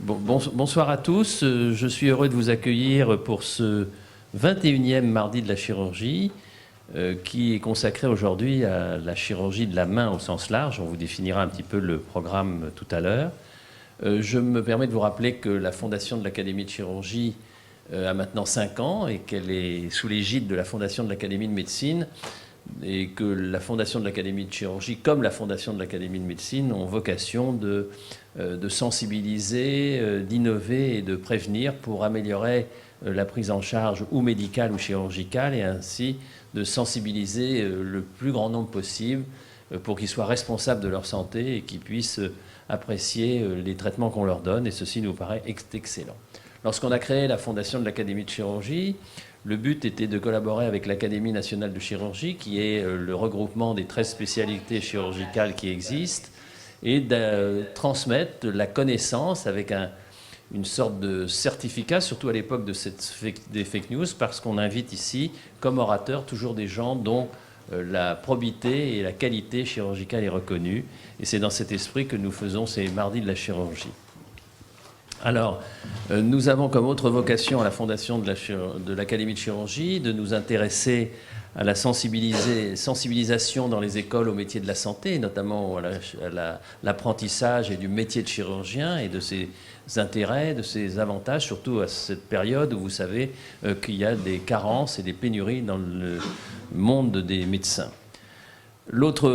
Bonsoir à tous. Je suis heureux de vous accueillir pour ce 21e mardi de la chirurgie qui est consacré aujourd'hui à la chirurgie de la main au sens large. On vous définira un petit peu le programme tout à l'heure. Je me permets de vous rappeler que la fondation de l'Académie de chirurgie a maintenant 5 ans et qu'elle est sous l'égide de la fondation de l'Académie de médecine et que la fondation de l'Académie de chirurgie, comme la fondation de l'Académie de médecine, ont vocation de sensibiliser, d'innover et de prévenir pour améliorer la prise en charge ou médicale ou chirurgicale et ainsi de sensibiliser le plus grand nombre possible pour qu'ils soient responsables de leur santé et qu'ils puissent apprécier les traitements qu'on leur donne, et ceci nous paraît excellent. Lorsqu'on a créé la fondation de l'Académie de chirurgie, le but était de collaborer avec l'Académie nationale de chirurgie, qui est le regroupement des 13 spécialités chirurgicales qui existent, et de transmettre la connaissance avec une sorte de certificat, surtout à l'époque des fake news, parce qu'on invite ici, comme orateurs, toujours des gens dont la probité et la qualité chirurgicale est reconnue. Et c'est dans cet esprit que nous faisons ces mardis de la chirurgie. Alors, nous avons comme autre vocation à la fondation de l'Académie de chirurgie de nous intéresser à la sensibilisation dans les écoles au métier de la santé, et notamment à l'apprentissage et du métier de chirurgien et de ses intérêts, de ses avantages, surtout à cette période où vous savez qu'il y a des carences et des pénuries dans le monde des médecins. L'autre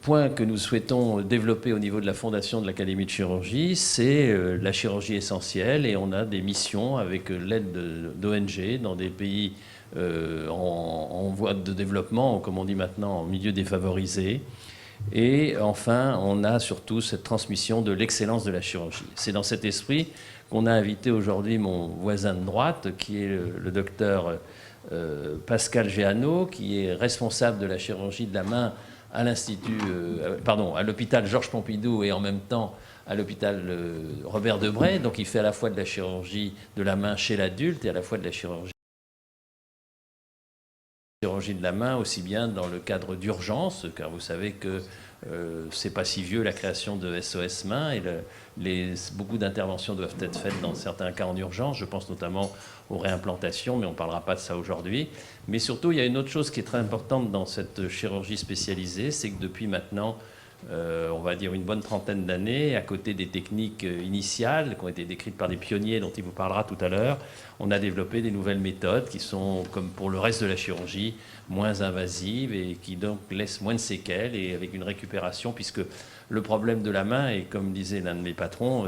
point que nous souhaitons développer au niveau de la fondation de l'Académie de chirurgie, c'est la chirurgie essentielle, et on a des missions avec l'aide d'ONG dans des pays en voie de développement, comme on dit maintenant, en milieu défavorisé. Et enfin, on a surtout cette transmission de l'excellence de la chirurgie. C'est dans cet esprit qu'on a invité aujourd'hui mon voisin de droite, qui est le docteur Pascal Géano, qui est responsable de la chirurgie de la main à à l'hôpital Georges Pompidou et en même temps à l'hôpital Robert Debré. Donc il fait à la fois de la chirurgie de la main chez l'adulte et à la fois de la chirurgie de la main, aussi bien dans le cadre d'urgence, car vous savez que c'est pas si vieux la création de SOS Main, et beaucoup d'interventions doivent être faites dans certains cas en urgence. Je pense notamment aux réimplantations, mais on ne parlera pas de ça aujourd'hui. Mais surtout, il y a une autre chose qui est très importante dans cette chirurgie spécialisée, c'est que depuis maintenant, on va dire une bonne trentaine d'années, à côté des techniques initiales qui ont été décrites par des pionniers dont il vous parlera tout à l'heure, on a développé des nouvelles méthodes qui sont, comme pour le reste de la chirurgie, moins invasives et qui donc laissent moins de séquelles et avec une récupération, puisque le problème de la main, et comme disait l'un de mes patrons,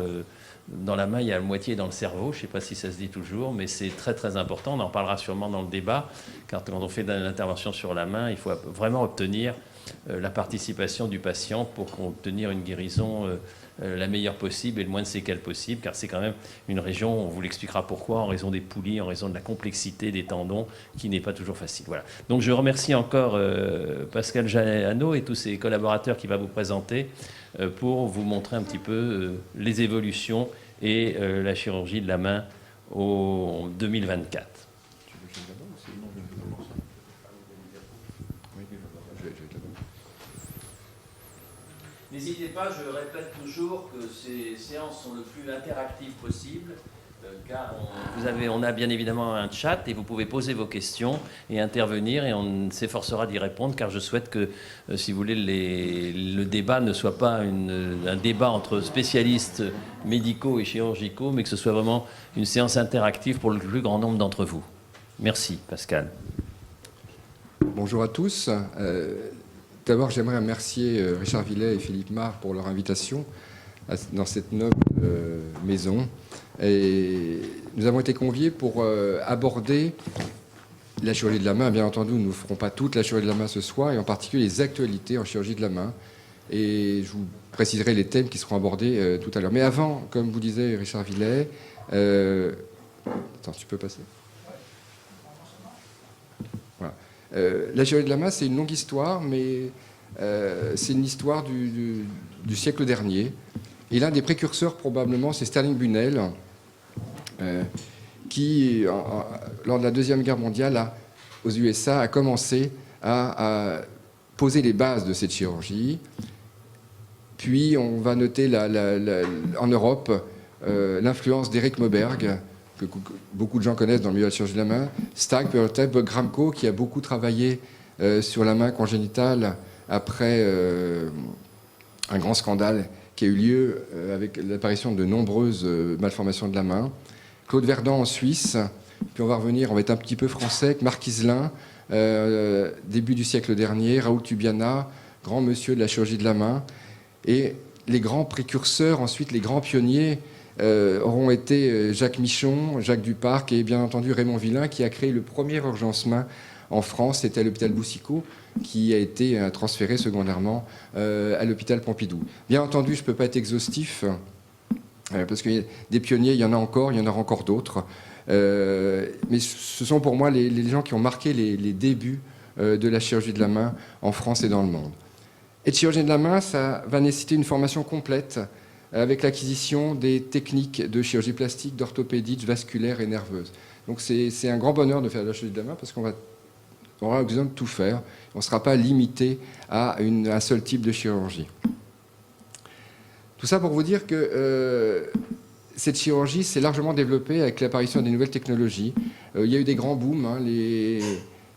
dans la main, il y a la moitié dans le cerveau. Je ne sais pas si ça se dit toujours, mais c'est très très important. On en parlera sûrement dans le débat, car quand on fait de l'intervention sur la main, il faut vraiment obtenir la participation du patient pour obtenir une guérison la meilleure possible et le moins de séquelles possible, car c'est quand même une région, on vous l'expliquera pourquoi, en raison des poulies, en raison de la complexité des tendons, qui n'est pas toujours facile. Voilà. Donc je remercie encore Pascal Géano et tous ses collaborateurs qui va vous présenter pour vous montrer un petit peu les évolutions et la chirurgie de la main en 2024. N'hésitez pas, je répète toujours que ces séances sont le plus interactives possible, car on a bien évidemment un chat et vous pouvez poser vos questions et intervenir, et on s'efforcera d'y répondre, car je souhaite que, si vous voulez, le débat ne soit pas un débat entre spécialistes médicaux et chirurgicaux, mais que ce soit vraiment une séance interactive pour le plus grand nombre d'entre vous. Merci, Pascal. Bonjour à tous. D'abord, j'aimerais remercier Richard Villet et Philippe Marc pour leur invitation dans cette noble maison. Et nous avons été conviés pour aborder la chirurgie de la main. Bien entendu, nous ne ferons pas toute la chirurgie de la main ce soir, et en particulier les actualités en chirurgie de la main. Et je vous préciserai les thèmes qui seront abordés tout à l'heure. Mais avant, comme vous disait Richard Villet... Attends, tu peux passer ? Voilà. La chirurgie de la main, c'est une longue histoire, mais c'est une histoire du siècle dernier. Et l'un des précurseurs, probablement, c'est Sterling Bunnell, qui, lors de la Deuxième Guerre mondiale, aux USA, a commencé à poser les bases de cette chirurgie. Puis, on va noter en Europe l'influence d'Eric Moberg, que beaucoup de gens connaissent dans le milieu de la chirurgie de la main, Stagg, Perlotep, Gramco, qui a beaucoup travaillé sur la main congénitale après un grand scandale qui a eu lieu avec l'apparition de nombreuses malformations de la main. Claude Verdun en Suisse, puis on va être un petit peu français, avec Marc Iselin, début du siècle dernier, Raoul Tubiana, grand monsieur de la chirurgie de la main. Et les grands précurseurs, ensuite les grands pionniers, auront été Jacques Michon, Jacques Duparc et bien entendu Raymond Villain, qui a créé le premier urgence-main en France. C'était à l'hôpital Boucicaut, qui a été transféré secondairement à l'hôpital Pompidou. Bien entendu, je ne peux pas être exhaustif, parce que des pionniers, il y en a encore, il y en aura encore d'autres. Mais ce sont pour moi les gens qui ont marqué les débuts de la chirurgie de la main en France et dans le monde. Être chirurgien de la main, ça va nécessiter une formation complète avec l'acquisition des techniques de chirurgie plastique, d'orthopédie, vasculaire et nerveuse. Donc c'est un grand bonheur de faire de la chirurgie de la main parce qu'on aura besoin de tout faire. On ne sera pas limité à un seul type de chirurgie. Tout ça pour vous dire que cette chirurgie s'est largement développée avec l'apparition des nouvelles technologies. Il y a eu des grands booms, hein,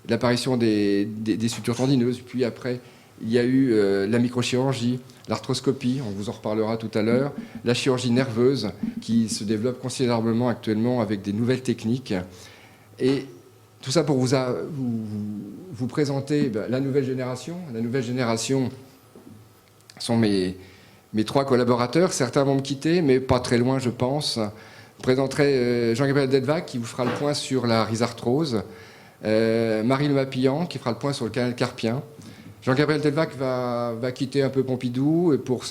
l'apparition des sutures tendineuses, puis après il y a eu la microchirurgie, l'arthroscopie, on vous en reparlera tout à l'heure, la chirurgie nerveuse qui se développe considérablement actuellement avec des nouvelles techniques. Et tout ça pour vous présenter la nouvelle génération. La nouvelle génération sont mes 3 collaborateurs. Certains vont me quitter, mais pas très loin, je pense. Je présenterai Jean-Gabriel Delvac qui vous fera le point sur la rhizarthrose, Marie Le Mapillan qui fera le point sur le canal carpien. Jean-Gabriel Delvac va quitter un peu Pompidou et pour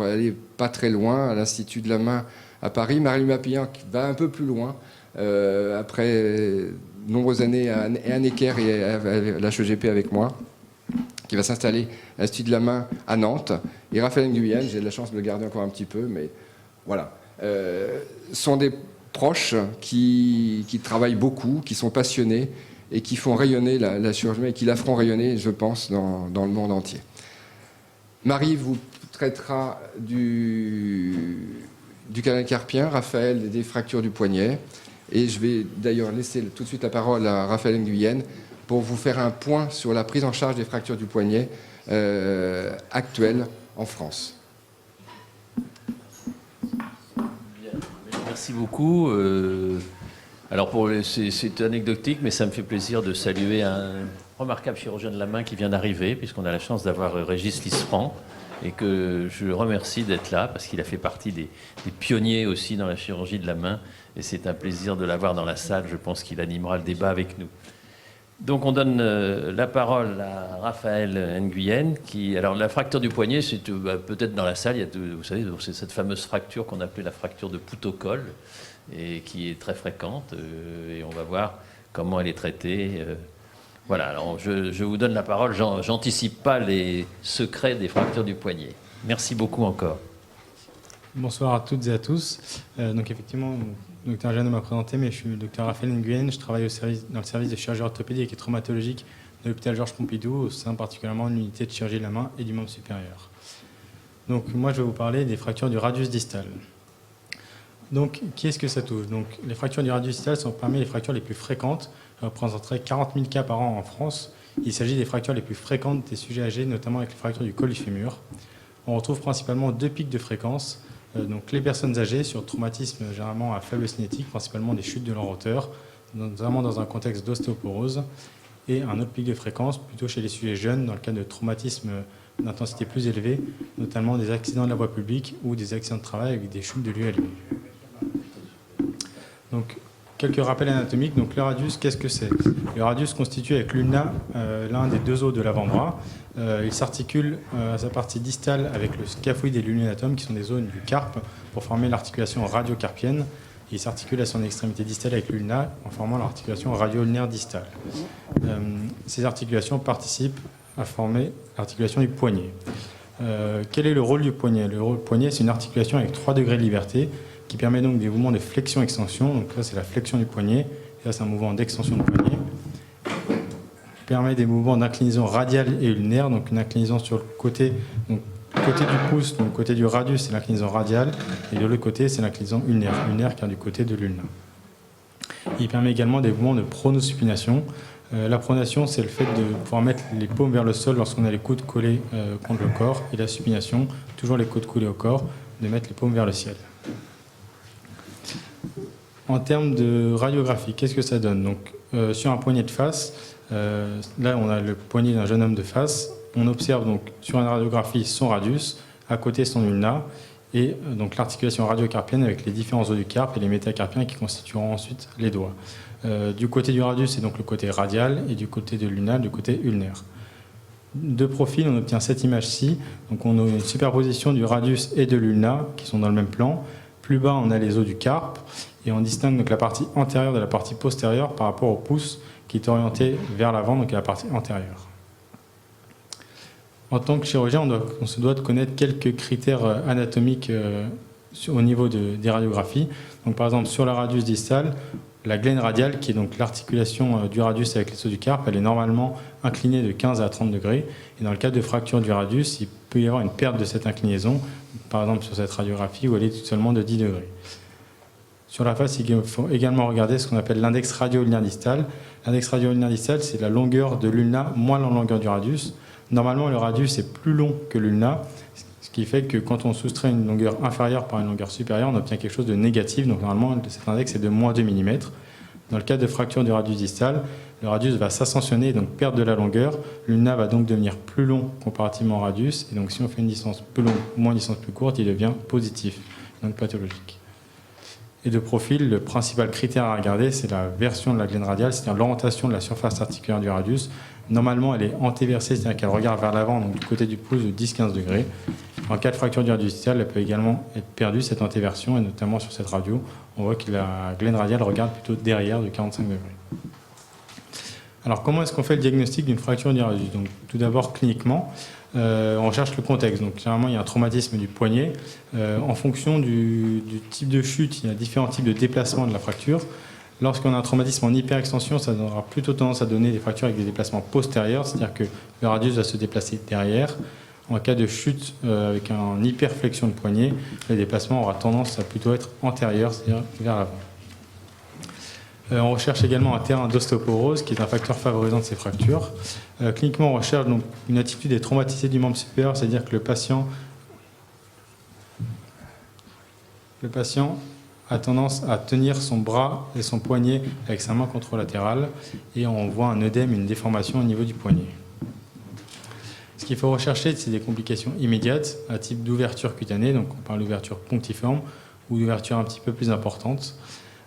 aller pas très loin à l'Institut de la main à Paris. Marie Le Mapillan qui va un peu plus loin après de nombreuses années à Necker et à l'HEGP avec moi, qui va s'installer à l'Institut de la main à Nantes. Et Raphaël Nguyen, j'ai de la chance de le garder encore un petit peu, mais voilà. Sont des proches qui travaillent beaucoup, qui sont passionnés et qui font rayonner la chirurgie et qui la feront rayonner, je pense, dans le monde entier. Marie vous traitera du canal carpien, Raphaël des fractures du poignet. Et je vais d'ailleurs laisser tout de suite la parole à Raphaël Nguyen pour vous faire un point sur la prise en charge des fractures du poignet actuelle en France. Merci beaucoup. Alors c'est anecdotique, mais ça me fait plaisir de saluer un remarquable chirurgien de la main qui vient d'arriver, puisqu'on a la chance d'avoir Régis Lisserand, et que je remercie d'être là, parce qu'il a fait partie des pionniers aussi dans la chirurgie de la main, et c'est un plaisir de l'avoir dans la salle. Je pense qu'il animera le débat avec nous. Donc on donne la parole à Raphaël Nguyen, alors la fracture du poignet, c'est peut-être dans la salle, il y a vous savez, c'est cette fameuse fracture qu'on appelait la fracture de Poutot-Col, et qui est très fréquente, et on va voir comment elle est traitée. Voilà, alors je vous donne la parole, j'anticipe pas les secrets des fractures du poignet. Merci beaucoup encore. Bonsoir à toutes et à tous. Donc effectivement, le docteur Jeannot m'a présenté, mais je suis le docteur Raphaël Nguyen, je travaille dans le service de chirurgie orthopédique et traumatologique de l'hôpital Georges Pompidou, au sein particulièrement de l'unité de chirurgie de la main et du membre supérieur. Donc moi je vais vous parler des fractures du radius distal. Donc, qui est-ce que ça touche? Donc, les fractures du radius distal sont parmi les fractures les plus fréquentes. Elles représenteraient 40 000 cas par an en France. Il s'agit des fractures les plus fréquentes des sujets âgés, notamment avec les fractures du col du fémur. On retrouve principalement 2 pics de fréquence. Donc, les personnes âgées sur traumatisme généralement à faible cinétique, principalement des chutes de leur hauteur, notamment dans un contexte d'ostéoporose. Et un autre pic de fréquence plutôt chez les sujets jeunes, dans le cas de traumatisme d'intensité plus élevée, notamment des accidents de la voie publique ou des accidents de travail avec des chutes de l'ULB. Donc, quelques rappels anatomiques. Donc, le radius, qu'est-ce que c'est? Le radius constitue avec l'ulna l'un des 2 os de l'avant-bras. Il s'articule à sa partie distale avec le scaphoïde et l'ulnatum, qui sont des zones du carpe, pour former l'articulation radiocarpienne. Et il s'articule à son extrémité distale avec l'ulna, en formant l'articulation radio-ulnaire distale. Ces articulations participent à former l'articulation du poignet. Quel est le rôle du poignet? Le rôle du poignet, c'est une articulation avec 3 degrés de liberté, qui permet donc des mouvements de flexion-extension. Donc là, c'est la flexion du poignet. Et là, c'est un mouvement d'extension du poignet. Permet des mouvements d'inclinaison radiale et ulnaire, donc une inclinaison sur le côté, donc côté du pouce, donc côté du radius, c'est l'inclinaison radiale, et de l'autre côté, c'est l'inclinaison ulnaire qui est du côté de l'ulna. Il permet également des mouvements de pronosupination. La pronation, c'est le fait de pouvoir mettre les paumes vers le sol lorsqu'on a les coudes collés contre le corps, et la supination, toujours les coudes collés au corps, de mettre les paumes vers le ciel. En termes de radiographie, qu'est-ce que ça donne? Donc, sur un poignet de face, là on a le poignet d'un jeune homme de face, on observe donc sur une radiographie son radius, à côté son ulna, et donc l'articulation radiocarpienne avec les différents os du carpe et les métacarpiens qui constitueront ensuite les doigts. Du côté du radius, c'est donc le côté radial, et du côté de l'ulna, le côté ulnaire. De profil, on obtient cette image-ci. Donc on a une superposition du radius et de l'ulna qui sont dans le même plan. Plus bas, on a les os du carpe, et on distingue donc la partie antérieure de la partie postérieure par rapport au pouce qui est orienté vers l'avant, donc à la partie antérieure. En tant que chirurgien, on se doit de connaître quelques critères anatomiques au niveau des radiographies. Donc, par exemple, sur la radius distale, la glène radiale, qui est donc l'articulation du radius avec les os du carpe, elle est normalement inclinée de 15 à 30 degrés. Et dans le cas de fracture du radius, il peut y avoir une perte de cette inclinaison, par exemple sur cette radiographie où elle est seulement de 10 degrés. Sur la face, il faut également regarder ce qu'on appelle l'index radio-ulnaire distal. L'index radio-ulnaire distal, c'est la longueur de l'ulna moins la longueur du radius. Normalement, le radius est plus long que l'ulna, ce qui fait que quand on soustrait une longueur inférieure par une longueur supérieure, on obtient quelque chose de négatif. Donc normalement, cet index est de moins 2 mm. Dans le cas de fracture du radius distal, le radius va s'ascensionner et donc perdre de la longueur. L'ulna va donc devenir plus long comparativement au radius. Et donc si on fait une distance plus longue ou moins une distance plus courte, il devient positif, donc pathologique. Et de profil, le principal critère à regarder, c'est la version de la glène radiale, c'est-à-dire l'orientation de la surface articulaire du radius. Normalement, elle est antéversée, c'est-à-dire qu'elle regarde vers l'avant, donc du côté du pouce de 10-15 degrés. En cas de fracture du radius distal, elle peut également être perdue, cette antéversion, et notamment sur cette radio, on voit que la glène radiale regarde plutôt derrière de 45 degrés. Alors, comment est-ce qu'on fait le diagnostic d'une fracture du radius? Donc, tout d'abord, cliniquement, on cherche le contexte. Donc, généralement, il y a un traumatisme du poignet. En fonction du type de chute, il y a différents types de déplacements de la fracture. Lorsqu'on a un traumatisme en hyperextension, ça aura plutôt tendance à donner des fractures avec des déplacements postérieurs, c'est-à-dire que le radius va se déplacer derrière. En cas de chute avec une hyperflexion de poignet, le déplacement aura tendance à plutôt être antérieur, c'est-à-dire vers l'avant. On recherche également un terrain d'ostéoporose, qui est un facteur favorisant de ces fractures. Cliniquement, on recherche donc une attitude des traumatisés du membre supérieur, c'est-à-dire que le patient a tendance à tenir son bras et son poignet avec sa main contralatérale, et on voit un œdème, une déformation au niveau du poignet. Ce qu'il faut rechercher, c'est des complications immédiates, à type d'ouverture cutanée, donc on parle d'ouverture punctiforme, ou d'ouverture un petit peu plus importante.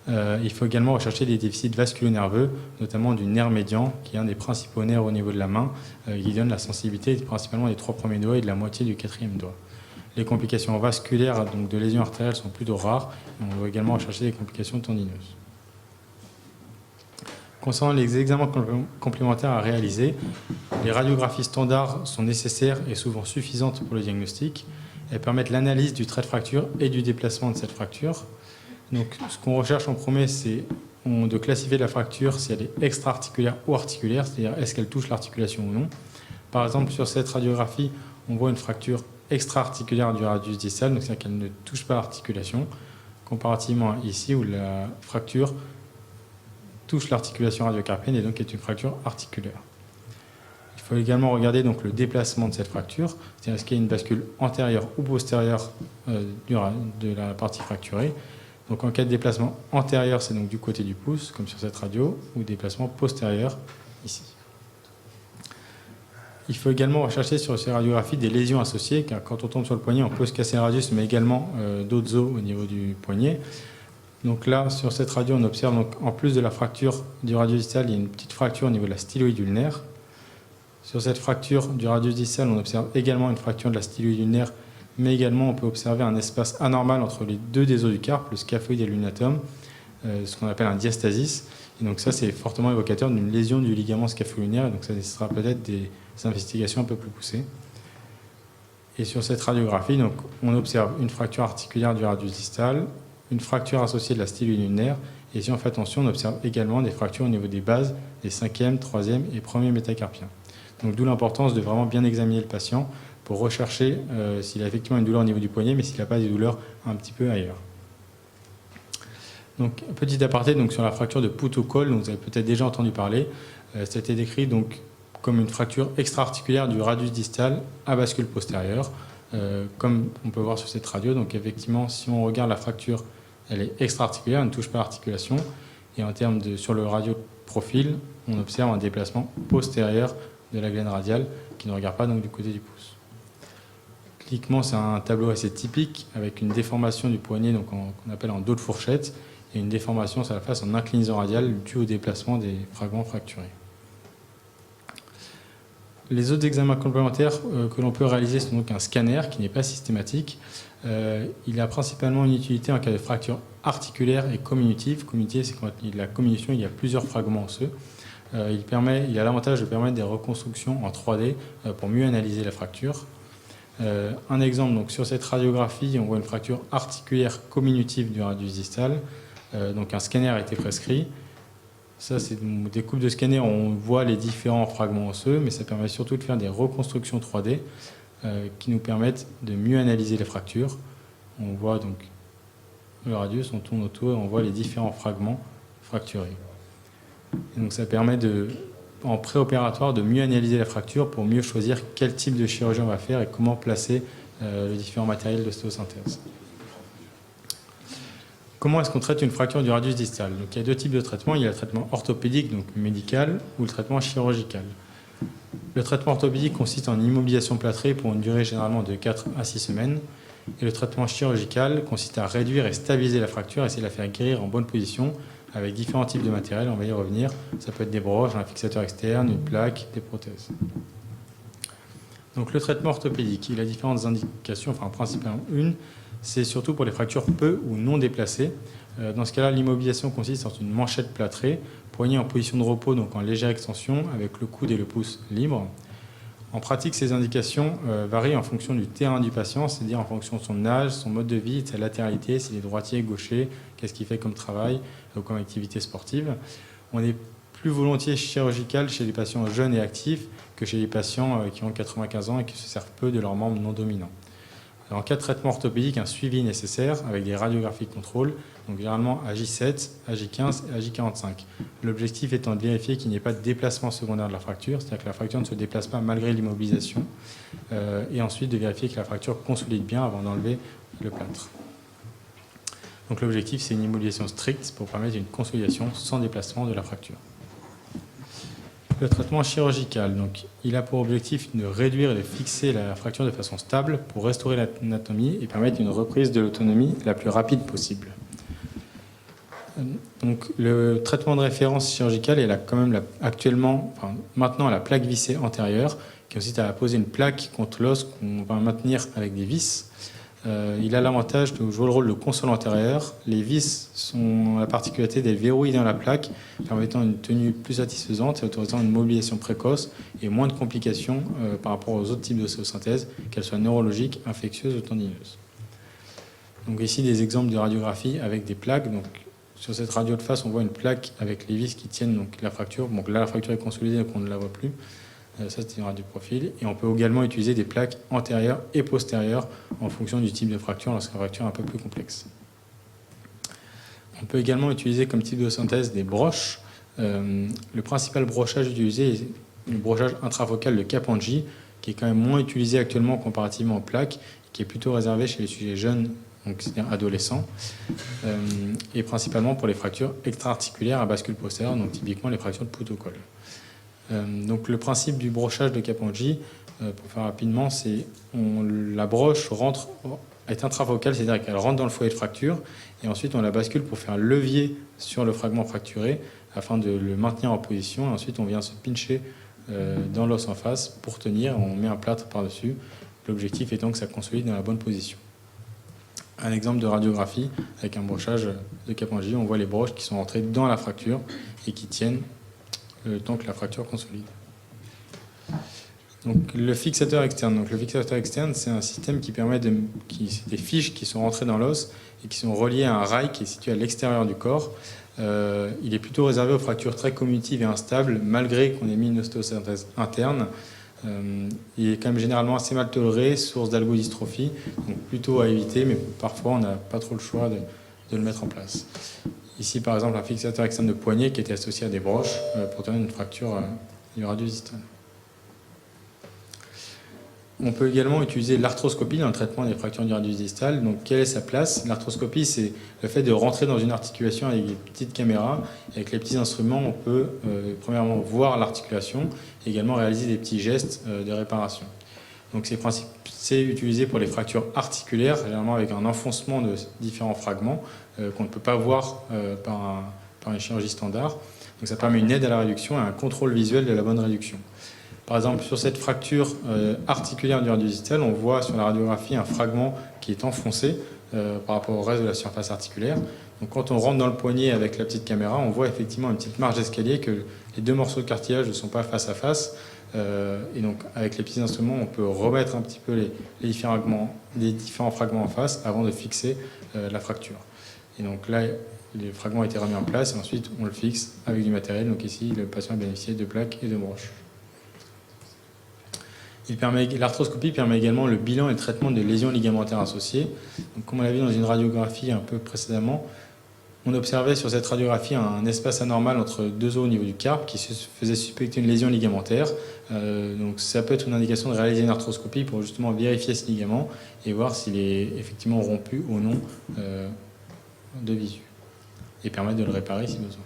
Il faut également rechercher des déficits vasculo-nerveux, notamment du nerf médian, qui est un des principaux nerfs au niveau de la main, qui donne la sensibilité principalement des 3 premiers doigts et de la moitié du 4e doigt. Les complications vasculaires, donc de lésions artérielles, sont plutôt rares. On doit également rechercher des complications tendineuses. Concernant les examens complémentaires à réaliser, les radiographies standards sont nécessaires et souvent suffisantes pour le diagnostic. Elles permettent l'analyse du trait de fracture et du déplacement de cette fracture. Donc, ce qu'on recherche en premier, c'est de classifier la fracture si elle est extra-articulaire ou articulaire, c'est-à-dire est-ce qu'elle touche l'articulation ou non. Par exemple, sur cette radiographie, on voit une fracture extra-articulaire du radius distal, donc c'est-à-dire qu'elle ne touche pas l'articulation, comparativement à ici où la fracture touche l'articulation radiocarpienne et donc est une fracture articulaire. Il faut également regarder donc le déplacement de cette fracture, c'est-à-dire est-ce qu'il y a une bascule antérieure ou postérieure de la partie fracturée. Donc en cas de déplacement antérieur, c'est donc du côté du pouce, comme sur cette radio, ou déplacement postérieur, ici. Il faut également rechercher sur ces radiographies des lésions associées, car quand on tombe sur le poignet, on peut se casser le radius, mais également d'autres os au niveau du poignet. Donc là, sur cette radio, on observe, donc, en plus de la fracture du radius distal, il y a une petite fracture au niveau de la styloïde ulnaire. Sur cette fracture du radius distal, on observe également une fracture de la styloïde ulnaire, mais également on peut observer un espace anormal entre les deux des os du carpe, le scaphoïde et l'ulnatum, ce qu'on appelle un diastasis. Et donc ça, c'est fortement évocateur d'une lésion du ligament scaphoulinaire, donc ça nécessitera peut-être des investigations un peu plus poussées. Et sur cette radiographie, donc, on observe une fracture articulaire du radius distal, une fracture associée de la styloïde ulnaire, et si on fait attention, on observe également des fractures au niveau des bases, des 5e, 3e et 1er métacarpiens. Donc d'où l'importance de vraiment bien examiner le patient, pour rechercher s'il a effectivement une douleur au niveau du poignet, mais s'il n'a pas des douleurs un petit peu ailleurs. Donc, petit aparté donc, sur la fracture de pouce-au-col, dont vous avez peut-être déjà entendu parler. Ça a été décrit donc, comme une fracture extra-articulaire du radius distal à bascule postérieure, comme on peut voir sur cette radio. Donc effectivement, si on regarde la fracture, elle est extra-articulaire, elle ne touche pas l'articulation. Et en termes sur le radio profil, on observe un déplacement postérieur de la glène radiale qui ne regarde pas donc, du côté du pouce. Cliniquement, c'est un tableau assez typique avec une déformation du poignet donc qu'on appelle en dos de fourchette et une déformation sur la face en inclinaison radiale due au déplacement des fragments fracturés. Les autres examens complémentaires que l'on peut réaliser sont donc un scanner qui n'est pas systématique. Il a principalement une utilité en cas de fracture articulaire et comminutive. Comminutive, c'est quand la comminution, il y a plusieurs fragments osseux. Il a l'avantage de permettre des reconstructions en 3D pour mieux analyser la fracture. Un exemple, donc, sur cette radiographie, on voit une fracture articulaire comminutive du radius distal. Donc un scanner a été prescrit. Ça, c'est des coupes de scanner, on voit les différents fragments osseux, mais ça permet surtout de faire des reconstructions 3D qui nous permettent de mieux analyser les fractures. On voit donc le radius, on tourne autour et on voit les différents fragments fracturés. Et donc ça permet en préopératoire de mieux analyser la fracture pour mieux choisir quel type de chirurgie on va faire et comment placer les différents matériels d'ostéosynthèse. Comment est-ce qu'on traite une fracture du radius distal? Donc, il y a deux types de traitements. Il y a le traitement orthopédique, donc médical, ou le traitement chirurgical. Le traitement orthopédique consiste en immobilisation plâtrée pour une durée généralement de 4 à 6 semaines. Et le traitement chirurgical consiste à réduire et stabiliser la fracture, essayer de la faire guérir en bonne position avec différents types de matériel. On va y revenir. Ça peut être des broches, un fixateur externe, une plaque, des prothèses. Donc, le traitement orthopédique, il a différentes indications, enfin principalement une. C'est surtout pour les fractures peu ou non déplacées. Dans ce cas-là, l'immobilisation consiste en une manchette plâtrée, poignée en position de repos, donc en légère extension, avec le coude et le pouce libres. En pratique, ces indications varient en fonction du terrain du patient, c'est-à-dire en fonction de son âge, son mode de vie, de sa latéralité, s'il est droitier, gaucher, qu'est-ce qu'il fait comme travail ou comme activité sportive. On est plus volontiers chirurgical chez les patients jeunes et actifs que chez les patients qui ont 95 ans et qui se servent peu de leurs membres non dominants. En cas de traitement orthopédique, un suivi nécessaire avec des radiographies de contrôle, donc généralement AJ7, AJ15 et AJ45. L'objectif étant de vérifier qu'il n'y ait pas de déplacement secondaire de la fracture, c'est-à-dire que la fracture ne se déplace pas malgré l'immobilisation, et ensuite de vérifier que la fracture consolide bien avant d'enlever le plâtre. Donc l'objectif, c'est une immobilisation stricte pour permettre une consolidation sans déplacement de la fracture. Le traitement chirurgical, donc, il a pour objectif de réduire et de fixer la fracture de façon stable pour restaurer l'anatomie et permettre une reprise de l'autonomie la plus rapide possible. Donc, le traitement de référence chirurgical est quand même maintenant la plaque vissée antérieure, qui consiste à poser une plaque contre l'os qu'on va maintenir avec des vis. Il a l'avantage de jouer le rôle de console antérieure. Les vis ont la particularité d'être verrouillées dans la plaque, permettant une tenue plus satisfaisante et autorisant une mobilisation précoce et moins de complications par rapport aux autres types d'ostéosynthèse, qu'elles soient neurologiques, infectieuses ou tendineuses. Donc ici, des exemples de radiographie avec des plaques. Donc, sur cette radio de face, on voit une plaque avec les vis qui tiennent donc, la fracture. Donc là, la fracture est consolidée, donc on ne la voit plus. Ça, c'est une radio profil. Et on peut également utiliser des plaques antérieures et postérieures en fonction du type de fracture, lorsqu'une fracture est un peu plus complexe. On peut également utiliser comme type de synthèse des broches. Le principal brochage utilisé est le brochage intrafocal de Kapandji, qui est quand même moins utilisé actuellement comparativement aux plaques, qui est plutôt réservé chez les sujets jeunes, donc c'est-à-dire adolescents, et principalement pour les fractures extra-articulaires à bascule postérieure, donc typiquement les fractures de pouce-au-col. Donc le principe du brochage de Kapandji, pour faire rapidement, c'est la broche est intrafocale, c'est-à-dire qu'elle rentre dans le foyer de fracture, et ensuite on la bascule pour faire levier sur le fragment fracturé afin de le maintenir en position, et ensuite on vient se pincher dans l'os en face pour tenir, on met un plâtre par-dessus, l'objectif étant que ça consolide dans la bonne position. Un exemple de radiographie avec un brochage de Kapandji, on voit les broches qui sont rentrées dans la fracture et qui tiennent le temps que la fracture consolide. Donc, le fixateur externe. Donc, le fixateur externe, c'est un système qui permet c'est des fiches qui sont rentrées dans l'os et qui sont reliées à un rail qui est situé à l'extérieur du corps. Il est plutôt réservé aux fractures très commutives et instables, malgré qu'on ait mis une ostéosynthèse interne. Il est quand même généralement assez mal toléré, source d'algodystrophie, donc plutôt à éviter, mais parfois on n'a pas trop le choix de le mettre en place. Ici, par exemple, un fixateur externe de poignet qui était associé à des broches pour donner une fracture du radius distal. On peut également utiliser l'arthroscopie dans le traitement des fractures du radius distal. Donc, quelle est sa place? L'arthroscopie, c'est le fait de rentrer dans une articulation avec des petites caméras. Avec les petits instruments, on peut premièrement voir l'articulation et également réaliser des petits gestes de réparation. Donc, c'est utilisé pour les fractures articulaires, généralement avec un enfoncement de différents fragments qu'on ne peut pas voir par une chirurgie standard. Donc, ça permet une aide à la réduction et un contrôle visuel de la bonne réduction. Par exemple, sur cette fracture articulaire du radius distal, on voit sur la radiographie un fragment qui est enfoncé par rapport au reste de la surface articulaire. Donc, quand on rentre dans le poignet avec la petite caméra, on voit effectivement une petite marge d'escalier que les deux morceaux de cartilage ne sont pas face à face. Et donc, avec les petits instruments, on peut remettre un petit peu les différents fragments en face avant de fixer la fracture. Et donc là, les fragments ont été remis en place et ensuite on le fixe avec du matériel. Donc ici, le patient a bénéficié de plaques et de broches. L'arthroscopie permet également le bilan et le traitement de lésions ligamentaires associées. Donc, comme on l'a vu dans une radiographie un peu précédemment, on observait sur cette radiographie un espace anormal entre deux os au niveau du carpe qui faisait suspecter une lésion ligamentaire. Donc ça peut être une indication de réaliser une arthroscopie pour justement vérifier ce ligament et voir s'il est effectivement rompu ou non de visu et permettre de le réparer si besoin.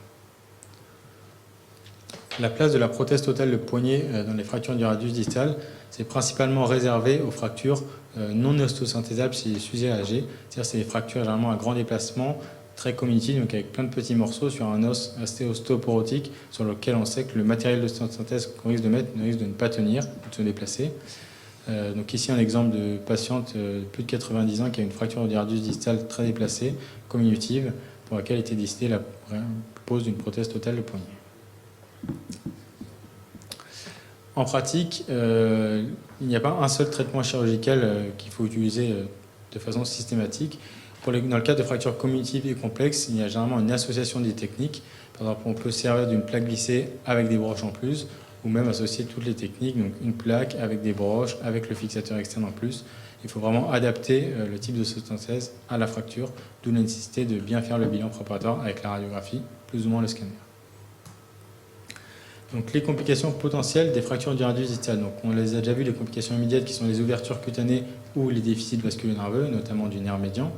La place de la prothèse totale de poignet dans les fractures du radius distal, c'est principalement réservé aux fractures non ostéosynthésables chez les sujets âgés. C'est-à-dire c'est des fractures généralement à grand déplacement, très community, donc avec plein de petits morceaux sur un os assez ostéoporotique sur lequel on sait que le matériel de synthèse qu'on risque de mettre risque de ne pas tenir ou de se déplacer. Donc ici un exemple de patiente de plus de 90 ans qui a une fracture du radius distal très déplacée, comminutive, pour laquelle était décidée la pose d'une prothèse totale de poignet. En pratique, il n'y a pas un seul traitement chirurgical qu'il faut utiliser de façon systématique. Dans le cas de fractures commutives et complexes, il y a généralement une association des techniques. Par exemple, on peut servir d'une plaque glissée avec des broches en plus, ou même associer toutes les techniques, donc une plaque avec des broches, avec le fixateur externe en plus. Il faut vraiment adapter le type de synthèse à la fracture, d'où la nécessité de bien faire le bilan préparatoire avec la radiographie, plus ou moins le scanner. Donc, les complications potentielles des fractures du radius distal. Donc, on les a déjà vues, les complications immédiates qui sont les ouvertures cutanées ou les déficits vasculo-nerveux, notamment du nerf médian.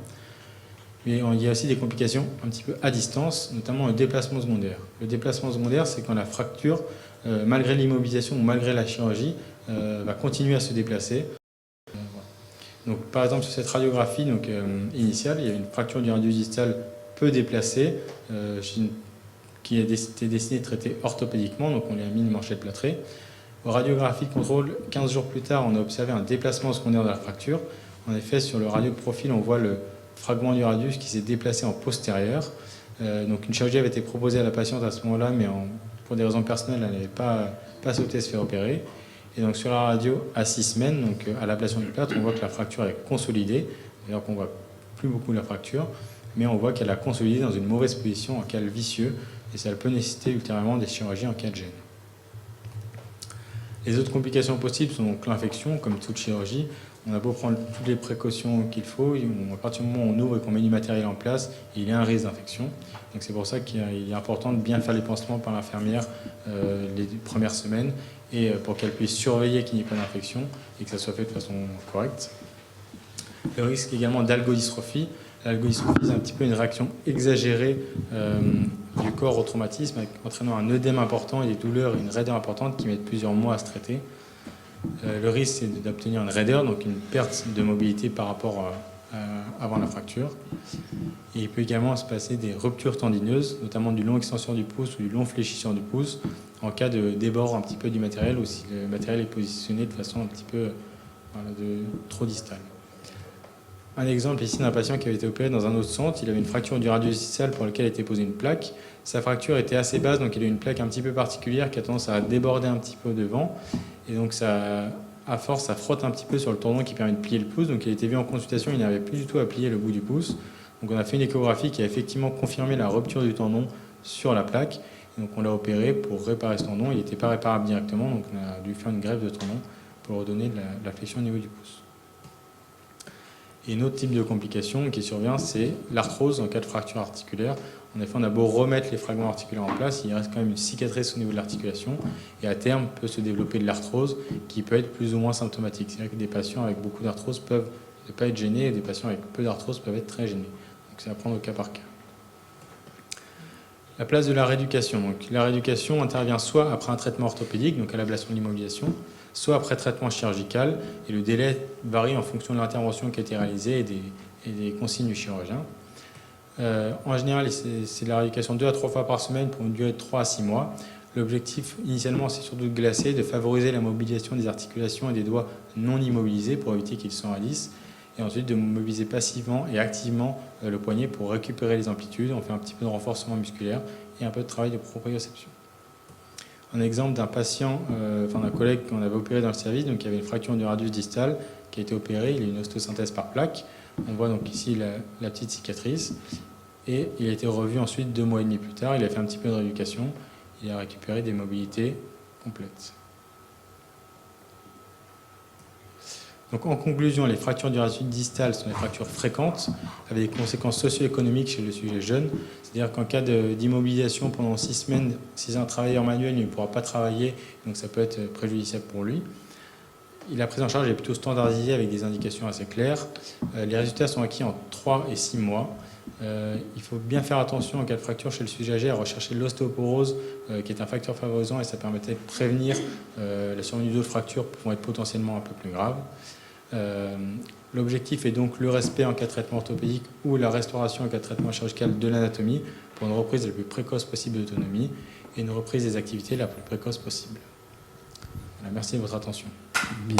Mais il y a aussi des complications un petit peu à distance, notamment le déplacement secondaire. Le déplacement secondaire, c'est quand la fracture, malgré l'immobilisation ou malgré la chirurgie, va continuer à se déplacer. Donc, par exemple, sur cette radiographie initiale, il y a une fracture du radius distal peu déplacée, qui a été destinée et traitée orthopédiquement, donc on lui a mis une manchette plâtrée. Aux radiographies de contrôle, 15 jours plus tard, on a observé un déplacement secondaire de la fracture. En effet, sur le radio de profil, on voit le fragment du radius qui s'est déplacé en postérieur. Donc une chirurgie avait été proposée à la patiente à ce moment-là, mais pour des raisons personnelles, elle n'avait pas souhaité se faire opérer. Et donc sur la radio, à 6 semaines, donc à l'ablation du plâtre, on voit que la fracture est consolidée, c'est-à-dire qu'on ne voit plus beaucoup la fracture, mais on voit qu'elle a consolidé dans une mauvaise position, en cal vicieux, et ça peut nécessiter ultérieurement des chirurgies en cas de gêne. Les autres complications possibles sont donc l'infection, comme toute chirurgie. On a beau prendre toutes les précautions qu'il faut, à partir du moment où on ouvre et qu'on met du matériel en place, il y a un risque d'infection. Donc c'est pour ça qu'il est important de bien faire les pansements par l'infirmière les premières semaines, et pour qu'elle puisse surveiller qu'il n'y ait pas d'infection et que ça soit fait de façon correcte. Le risque également d'algodystrophie. L'algodystrophie, c'est un petit peu une réaction exagérée du corps au traumatisme, entraînant un œdème important et des douleurs et une raideur importante qui mettent plusieurs mois à se traiter. Le risque, c'est d'obtenir une raideur, donc une perte de mobilité par rapport avant la fracture. Et il peut également se passer des ruptures tendineuses, notamment du long extenseur du pouce ou du long fléchisseur du pouce, en cas de débord un petit peu du matériel ou si le matériel est positionné de façon un petit peu trop distale. Un exemple ici d'un patient qui avait été opéré dans un autre centre. Il avait une fracture du radius distal pour laquelle était posée une plaque. Sa fracture était assez basse, donc il a une plaque un petit peu particulière qui a tendance à déborder un petit peu devant. Et donc à force, ça frotte un petit peu sur le tendon qui permet de plier le pouce. Donc il a été vu en consultation, il n'avait plus du tout à plier le bout du pouce. Donc on a fait une échographie qui a effectivement confirmé la rupture du tendon sur la plaque. Donc on l'a opéré pour réparer ce tendon. Il n'était pas réparable directement, donc on a dû faire une greffe de tendon pour redonner de la flexion au niveau du pouce. Et un autre type de complication qui survient, c'est l'arthrose en cas de fracture articulaire. En effet, on a beau remettre les fragments articulaires en place, il reste quand même une cicatrice au niveau de l'articulation et à terme peut se développer de l'arthrose qui peut être plus ou moins symptomatique. C'est-à-dire que des patients avec beaucoup d'arthrose peuvent ne pas être gênés et des patients avec peu d'arthrose peuvent être très gênés. Donc c'est à prendre au cas par cas. La place de la rééducation. Donc, la rééducation intervient soit après un traitement orthopédique, donc à l'ablation de l'immobilisation, soit après traitement chirurgical et le délai varie en fonction de l'intervention qui a été réalisée et des consignes du chirurgien. En général, c'est de la rééducation 2 à 3 fois par semaine pour une durée de 3 à 6 mois. L'objectif, initialement, c'est surtout de glacer, de favoriser la mobilisation des articulations et des doigts non immobilisés pour éviter qu'ils s'enraidissent. Et ensuite, de mobiliser passivement et activement le poignet pour récupérer les amplitudes. On fait un petit peu de renforcement musculaire et un peu de travail de proprioception. Un exemple d'un patient, d'un collègue qu'on avait opéré dans le service, donc il avait une fracture du radius distal qui a été opérée. Il a une ostosynthèse par plaque. On voit donc ici la petite cicatrice. Et il a été revu ensuite 2 mois et demi plus tard. Il a fait un petit peu de rééducation. Il a récupéré des mobilités complètes. Donc, en conclusion, les fractures du radius distal sont des fractures fréquentes avec des conséquences socio-économiques chez le sujet jeune. C'est-à-dire qu'en cas d'immobilisation pendant 6 semaines, si c'est un travailleur manuel, il ne pourra pas travailler, donc ça peut être préjudiciable pour lui. La prise en charge est plutôt standardisée avec des indications assez claires. Les résultats sont acquis en 3 et 6 mois. Il faut bien faire attention en cas de fracture chez le sujet âgé à rechercher l'ostéoporose qui est un facteur favorisant et ça permettait de prévenir la survenue d'autres fractures pouvant être potentiellement un peu plus graves. L'objectif est donc le respect en cas de traitement orthopédique ou la restauration en cas de traitement chirurgical de l'anatomie pour une reprise la plus précoce possible d'autonomie et une reprise des activités la plus précoce possible. Voilà, merci de votre attention. Bien.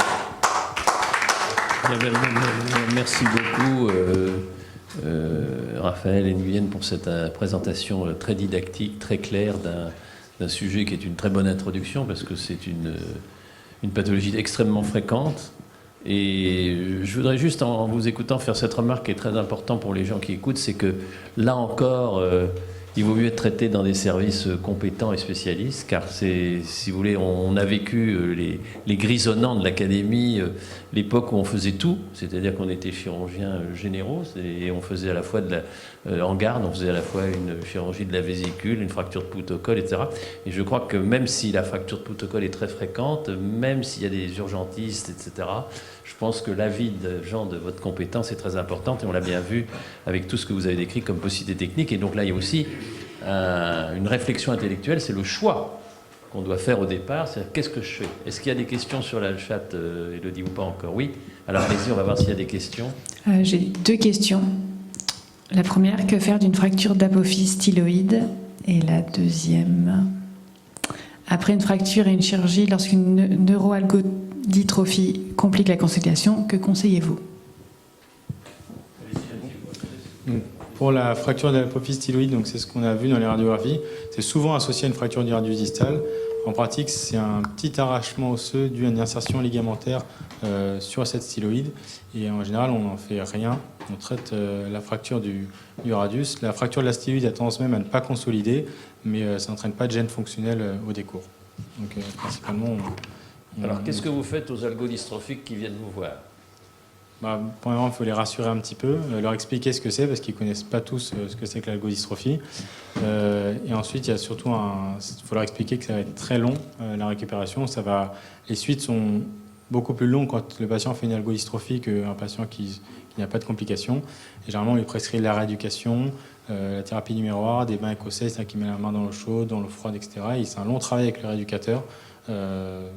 Merci beaucoup Raphaël Nguyen pour cette présentation très didactique, très claire d'un sujet qui est une très bonne introduction parce que c'est une pathologie extrêmement fréquente. Et je voudrais juste, en vous écoutant, faire cette remarque qui est très importante pour les gens qui écoutent, c'est que là encore, il vaut mieux être traité dans des services compétents et spécialistes, car si vous voulez, on a vécu les grisonnants de l'académie, l'époque où on faisait tout, c'est-à-dire qu'on était chirurgiens généraux, et on faisait à la fois en garde, on faisait à la fois une chirurgie de la vésicule, une fracture de poutre-au-col, etc. Et je crois que même si la fracture de poutre-au-col est très fréquente, même s'il y a des urgentistes, etc., je pense que l'avis de gens de votre compétence est très importante et on l'a bien vu avec tout ce que vous avez décrit comme possibilité technique. Et donc là, il y a aussi une réflexion intellectuelle, c'est le choix qu'on doit faire au départ. C'est qu'est-ce que je fais? Est-ce qu'il y a des questions sur la chat, Élodie, ou pas encore? Oui. Alors allez-y, on va voir s'il y a des questions. J'ai 2 questions. La première, que faire d'une fracture d'apophyse styloïde? Et la deuxième, après une fracture et une chirurgie, lorsqu'une neuroalgodystrophie complique la consolidation, que conseillez-vous? Pour la fracture de l'apophyse styloïde, donc c'est ce qu'on a vu dans les radiographies, c'est souvent associé à une fracture du radius distal. En pratique, c'est un petit arrachement osseux dû à une insertion ligamentaire sur cette styloïde. Et en général, on n'en fait rien. On traite la fracture du radius. La fracture de la styloïde a tendance même à ne pas consolider, mais ça n'entraîne pas de gêne fonctionnelle au décours. Donc principalement... Alors qu'est-ce que vous faites aux algodystrophiques qui viennent vous voir? Premièrement, il faut les rassurer un petit peu, leur expliquer ce que c'est, parce qu'ils ne connaissent pas tous ce que c'est que l'algodystrophie. Et ensuite, il y a surtout il faut leur expliquer que ça va être très long, la récupération. Les suites sont beaucoup plus longues quand le patient fait une algodystrophie qu'un patient qui n'a pas de complications. Et généralement, on lui prescrit la rééducation, la thérapie du miroir, des bains écossais, c'est-à-dire qu'il met la main dans l'eau chaude, dans l'eau froide, etc. Et c'est un long travail avec le rééducateur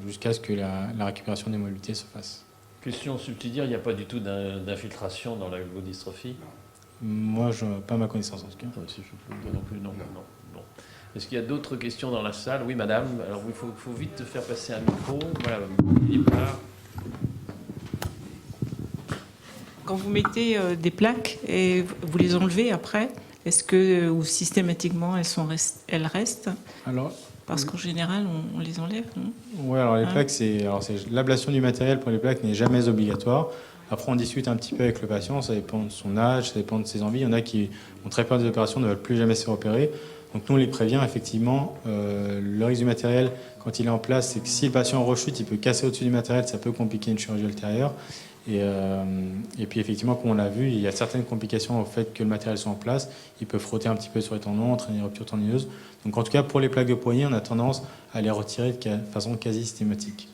jusqu'à ce que la récupération des mobilités se fasse. Question subsidiaire, il n'y a pas du tout d'infiltration dans l'algodystrophie? Moi, pas ma connaissance en tout cas. Si je peux non plus, non. Est-ce qu'il y a d'autres questions dans la salle? Oui, madame. Alors, il faut vite te faire passer un micro. Voilà, Quand vous mettez des plaques et vous les enlevez après, est-ce que ou systématiquement elles restent? Alors, parce qu'en général, on les enlève, non? Oui, alors les plaques, l'ablation du matériel pour les plaques n'est jamais obligatoire. Après, on discute un petit peu avec le patient, ça dépend de son âge, ça dépend de ses envies. Il y en a qui ont très peur des opérations, ne veulent plus jamais se faire opérer. Donc nous, on les prévient effectivement. Le risque du matériel, quand il est en place, c'est que si le patient rechute, il peut casser au-dessus du matériel, ça peut compliquer une chirurgie ultérieure. Et puis effectivement, comme on l'a vu, il y a certaines complications au fait que le matériel soit en place. Il peut frotter un petit peu sur les tendons, entraîner une rupture tendineuse. Donc en tout cas, pour les plaques de poignet, on a tendance à les retirer de façon quasi systématique.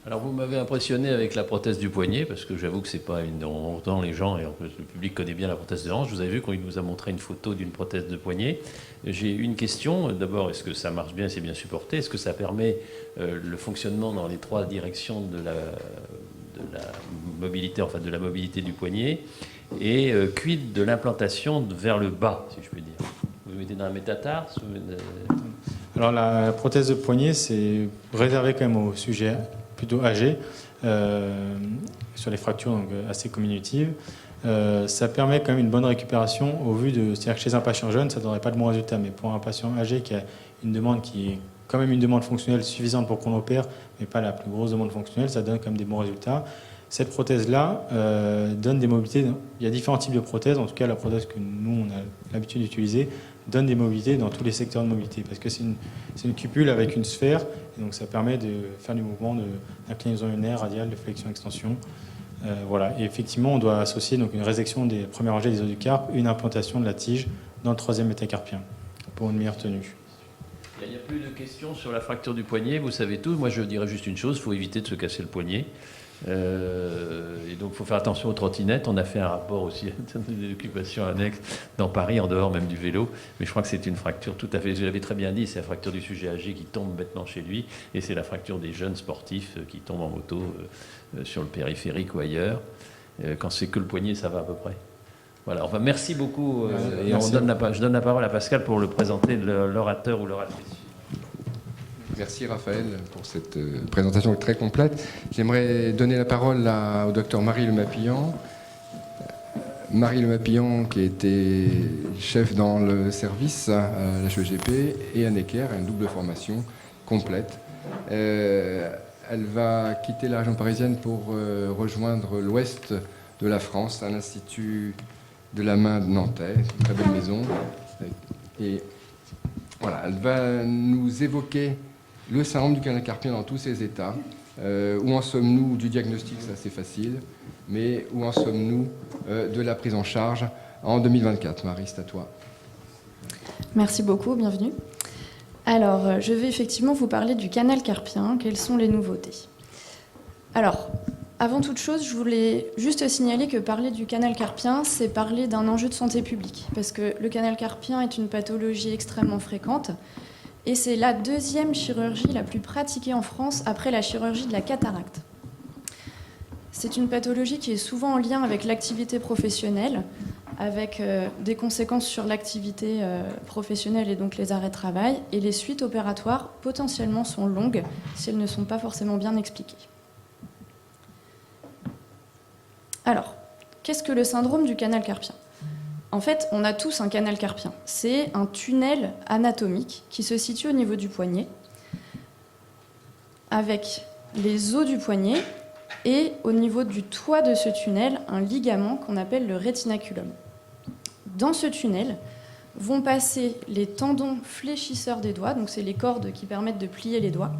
Alors vous m'avez impressionné avec la prothèse du poignet, parce que j'avoue que c'est pas autant les gens, et en plus le public connaît bien la prothèse de hanche. Vous avez vu quand il nous a montré une photo d'une prothèse de poignet. J'ai une question. D'abord, est-ce que ça marche bien, c'est bien supporté? Est-ce que ça permet le fonctionnement dans les 3 directions de la mobilité, enfin de la mobilité du poignet? Et quid de l'implantation vers le bas, si je puis dire? Vous mettez dans un métatarse? Alors la prothèse de poignet, c'est réservé quand même aux sujets plutôt âgés, sur les fractures donc, assez comminutives. Ça permet quand même une bonne récupération au vu de... C'est-à-dire que chez un patient jeune, ça ne donnerait pas de bons résultats, mais pour un patient âgé qui a une demande qui est quand même une demande fonctionnelle suffisante pour qu'on opère, mais pas la plus grosse demande fonctionnelle, ça donne quand même des bons résultats. Cette prothèse-là donne des mobilités. Il y a différents types de prothèses, en tout cas la prothèse que nous, on a l'habitude d'utiliser, donne des mobilités dans tous les secteurs de mobilité, parce que c'est une cupule avec une sphère, et donc ça permet de faire du mouvement d'inclinaison ulnaire, radiale, de flexion-extension. Voilà. Et effectivement, on doit associer donc, une résection des premières rangées des os du carpe et une implantation de la tige dans le 3e métacarpien, pour une meilleure tenue. Il n'y a plus de questions sur la fracture du poignet, vous savez tout. Moi, je dirais juste une chose, il faut éviter de se casser le poignet. Et donc, il faut faire attention aux trottinettes. On a fait un rapport aussi des occupations annexes dans Paris, en dehors même du vélo. Mais je crois que c'est une fracture tout à fait, je l'avais très bien dit, c'est la fracture du sujet âgé qui tombe maintenant chez lui. Et c'est la fracture des jeunes sportifs qui tombent en moto sur le périphérique ou ailleurs. Quand c'est que le poignet, ça va à peu près. Voilà, enfin, merci beaucoup. Et merci. je donne la parole à Pascal pour le présenter, l'orateur ou l'oratrice. Merci Raphaël pour cette présentation très complète. J'aimerais donner la parole au docteur Marie Lemapillan. Marie Lemapillan qui était chef dans le service à la HEGP et à Necker, une double formation complète. Elle va quitter la région parisienne pour rejoindre l'ouest de la France, à l'Institut de la main de Nantais, une très belle maison. Et voilà, elle va nous évoquer le syndrome du canal carpien dans tous ses états. Où en sommes-nous du diagnostic, c'est assez facile, mais où en sommes-nous de la prise en charge en 2024? Marie, c'est à toi. Merci beaucoup, bienvenue. Alors, je vais effectivement vous parler du canal carpien. Quelles sont les nouveautés? Alors, avant toute chose, je voulais juste signaler que parler du canal carpien, c'est parler d'un enjeu de santé publique, parce que le canal carpien est une pathologie extrêmement fréquente, et c'est la 2e chirurgie la plus pratiquée en France après la chirurgie de la cataracte. C'est une pathologie qui est souvent en lien avec l'activité professionnelle, avec des conséquences sur l'activité professionnelle et donc les arrêts de travail, et les suites opératoires potentiellement sont longues si elles ne sont pas forcément bien expliquées. Alors, qu'est-ce que le syndrome du canal carpien ? En fait, on a tous un canal carpien. C'est un tunnel anatomique qui se situe au niveau du poignet, avec les os du poignet et au niveau du toit de ce tunnel, un ligament qu'on appelle le rétinaculum. Dans ce tunnel vont passer les tendons fléchisseurs des doigts, donc c'est les cordes qui permettent de plier les doigts,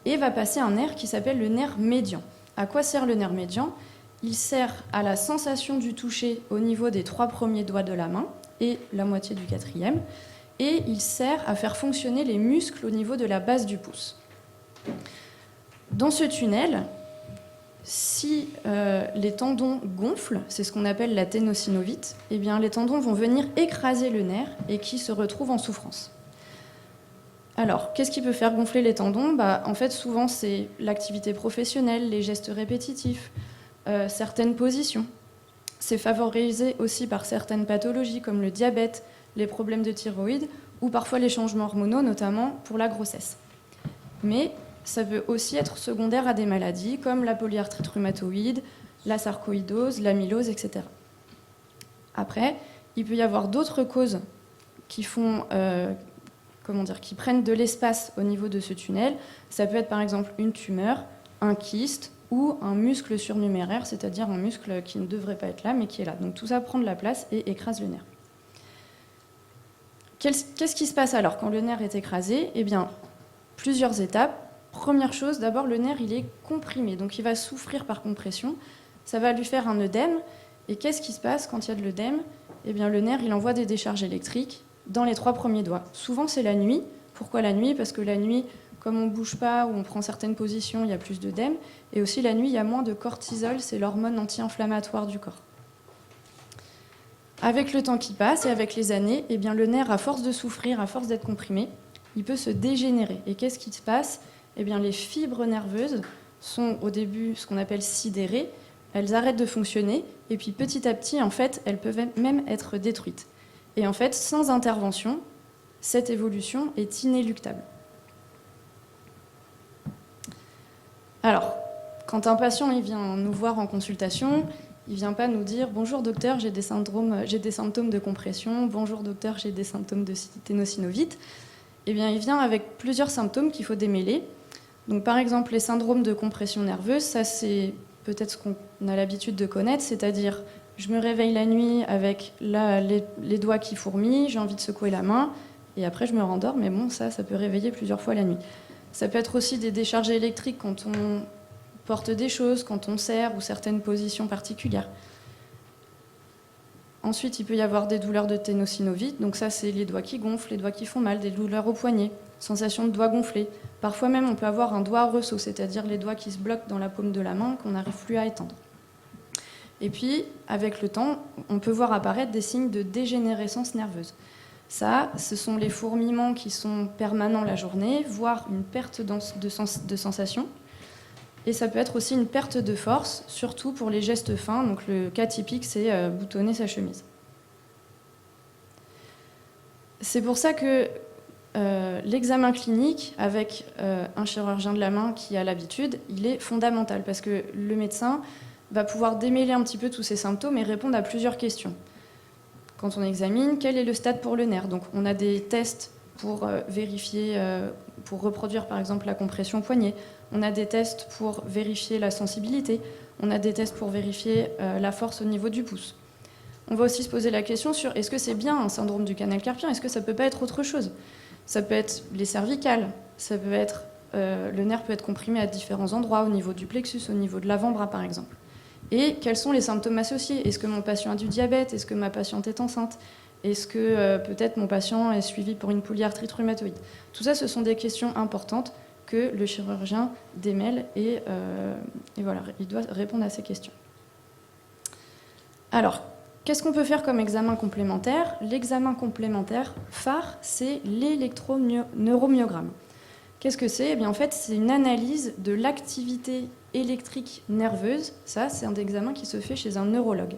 et va passer un nerf qui s'appelle le nerf médian. À quoi sert le nerf médian ? Il sert à la sensation du toucher au niveau des 3 premiers doigts de la main et la moitié du 4e, et il sert à faire fonctionner les muscles au niveau de la base du pouce. Dans ce tunnel, si les tendons gonflent, c'est ce qu'on appelle la ténosynovite, eh bien les tendons vont venir écraser le nerf et qui se retrouve en souffrance. Alors, qu'est-ce qui peut faire gonfler les tendons ? En fait, souvent, c'est l'activité professionnelle, les gestes répétitifs, certaines positions. C'est favorisé aussi par certaines pathologies comme le diabète, les problèmes de thyroïde ou parfois les changements hormonaux, notamment pour la grossesse. Mais ça peut aussi être secondaire à des maladies comme la polyarthrite rhumatoïde, la sarcoïdose, l'amylose, etc. Après, il peut y avoir d'autres causes qui font, qui prennent de l'espace au niveau de ce tunnel. Ça peut être par exemple une tumeur, un kyste, ou un muscle surnuméraire, c'est-à-dire un muscle qui ne devrait pas être là, mais qui est là. Donc tout ça prend de la place et écrase le nerf. Qu'est-ce qui se passe alors quand le nerf est écrasé? Eh bien, plusieurs étapes. Première chose, d'abord, le nerf il est comprimé, donc il va souffrir par compression. Ça va lui faire un œdème. Et qu'est-ce qui se passe quand il y a de l'œdème? Eh bien, le nerf il envoie des décharges électriques dans les 3 premiers doigts. Souvent, c'est la nuit. Pourquoi la nuit? Parce que la nuit, comme on ne bouge pas ou on prend certaines positions, il y a plus d'œdème. Et aussi, la nuit, il y a moins de cortisol, c'est l'hormone anti-inflammatoire du corps. Avec le temps qui passe et avec les années, eh bien, le nerf, à force de souffrir, à force d'être comprimé, il peut se dégénérer. Et qu'est-ce qui se passe? Eh bien, les fibres nerveuses sont au début ce qu'on appelle sidérées, elles arrêtent de fonctionner, et puis petit à petit, en fait, elles peuvent même être détruites. Et en fait, sans intervention, cette évolution est inéluctable. Alors, quand un patient il vient nous voir en consultation, il ne vient pas nous dire « Bonjour docteur, j'ai des symptômes de compression. Bonjour docteur, j'ai des symptômes de ténosynovite. » Eh bien, il vient avec plusieurs symptômes qu'il faut démêler. Donc, par exemple, les syndromes de compression nerveuse, ça c'est peut-être ce qu'on a l'habitude de connaître, c'est-à-dire je me réveille la nuit avec les doigts qui fourmillent, j'ai envie de secouer la main, et après je me rendors, mais bon, ça peut réveiller plusieurs fois la nuit. Ça peut être aussi des décharges électriques quand on porte des choses, quand on serre ou certaines positions particulières. Ensuite, il peut y avoir des douleurs de ténosynovite, donc ça c'est les doigts qui gonflent, les doigts qui font mal, des douleurs au poignet, sensation de doigts gonflés. Parfois même on peut avoir un doigt ressaut, c'est-à-dire les doigts qui se bloquent dans la paume de la main qu'on n'arrive plus à étendre. Et puis, avec le temps, on peut voir apparaître des signes de dégénérescence nerveuse. Ça, ce sont les fourmillements qui sont permanents la journée, voire une perte de sensation. Et ça peut être aussi une perte de force, surtout pour les gestes fins. Donc le cas typique, c'est boutonner sa chemise. C'est pour ça que l'examen clinique avec un chirurgien de la main qui a l'habitude, il est fondamental parce que le médecin va pouvoir démêler un petit peu tous ces symptômes et répondre à plusieurs questions. Quand on examine, quel est le stade pour le nerf? Donc on a des tests pour vérifier, pour reproduire par exemple la compression au poignet. On a des tests pour vérifier la sensibilité. On a des tests pour vérifier la force au niveau du pouce. On va aussi se poser la question sur est-ce que c'est bien un syndrome du canal carpien? Est-ce que ça ne peut pas être autre chose? Ça peut être les cervicales, ça peut être, le nerf peut être comprimé à différents endroits, au niveau du plexus, au niveau de l'avant-bras par exemple. Et quels sont les symptômes associés? Est-ce que mon patient a du diabète? Est-ce que ma patiente est enceinte? Est-ce que peut-être mon patient est suivi pour une polyarthrite rhumatoïde? Tout ça, ce sont des questions importantes que le chirurgien démêle et voilà, il doit répondre à ces questions. Alors, qu'est-ce qu'on peut faire comme examen complémentaire? L'examen complémentaire phare, c'est l'électroneurommyogramme. Qu'est-ce que c'est? Eh bien, en fait, c'est une analyse de l'activité électrique nerveuse. Ça, c'est un examen qui se fait chez un neurologue.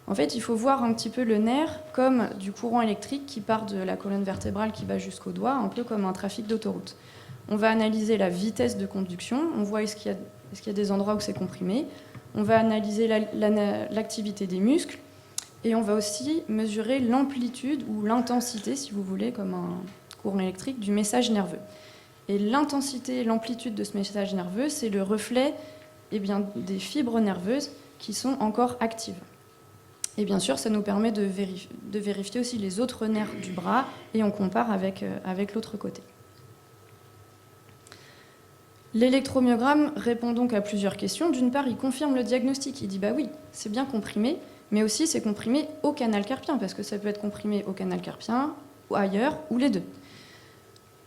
En fait, il faut voir un petit peu le nerf comme du courant électrique qui part de la colonne vertébrale qui va jusqu'au doigt, un peu comme un trafic d'autoroute. On va analyser la vitesse de conduction, on voit est-ce qu'il y a des endroits où c'est comprimé, on va analyser l'activité des muscles, et on va aussi mesurer l'amplitude ou l'intensité, si vous voulez, comme un courant électrique, du message nerveux. Et l'intensité et l'amplitude de ce message nerveux, c'est le reflet des fibres nerveuses qui sont encore actives. Et bien sûr, ça nous permet de vérifier aussi les autres nerfs du bras, et on compare avec l'autre côté. L'électromyogramme répond donc à plusieurs questions. D'une part, il confirme le diagnostic. Il dit bah oui, c'est bien comprimé, mais aussi c'est comprimé au canal carpien, parce que ça peut être comprimé au canal carpien, ou ailleurs, ou les deux.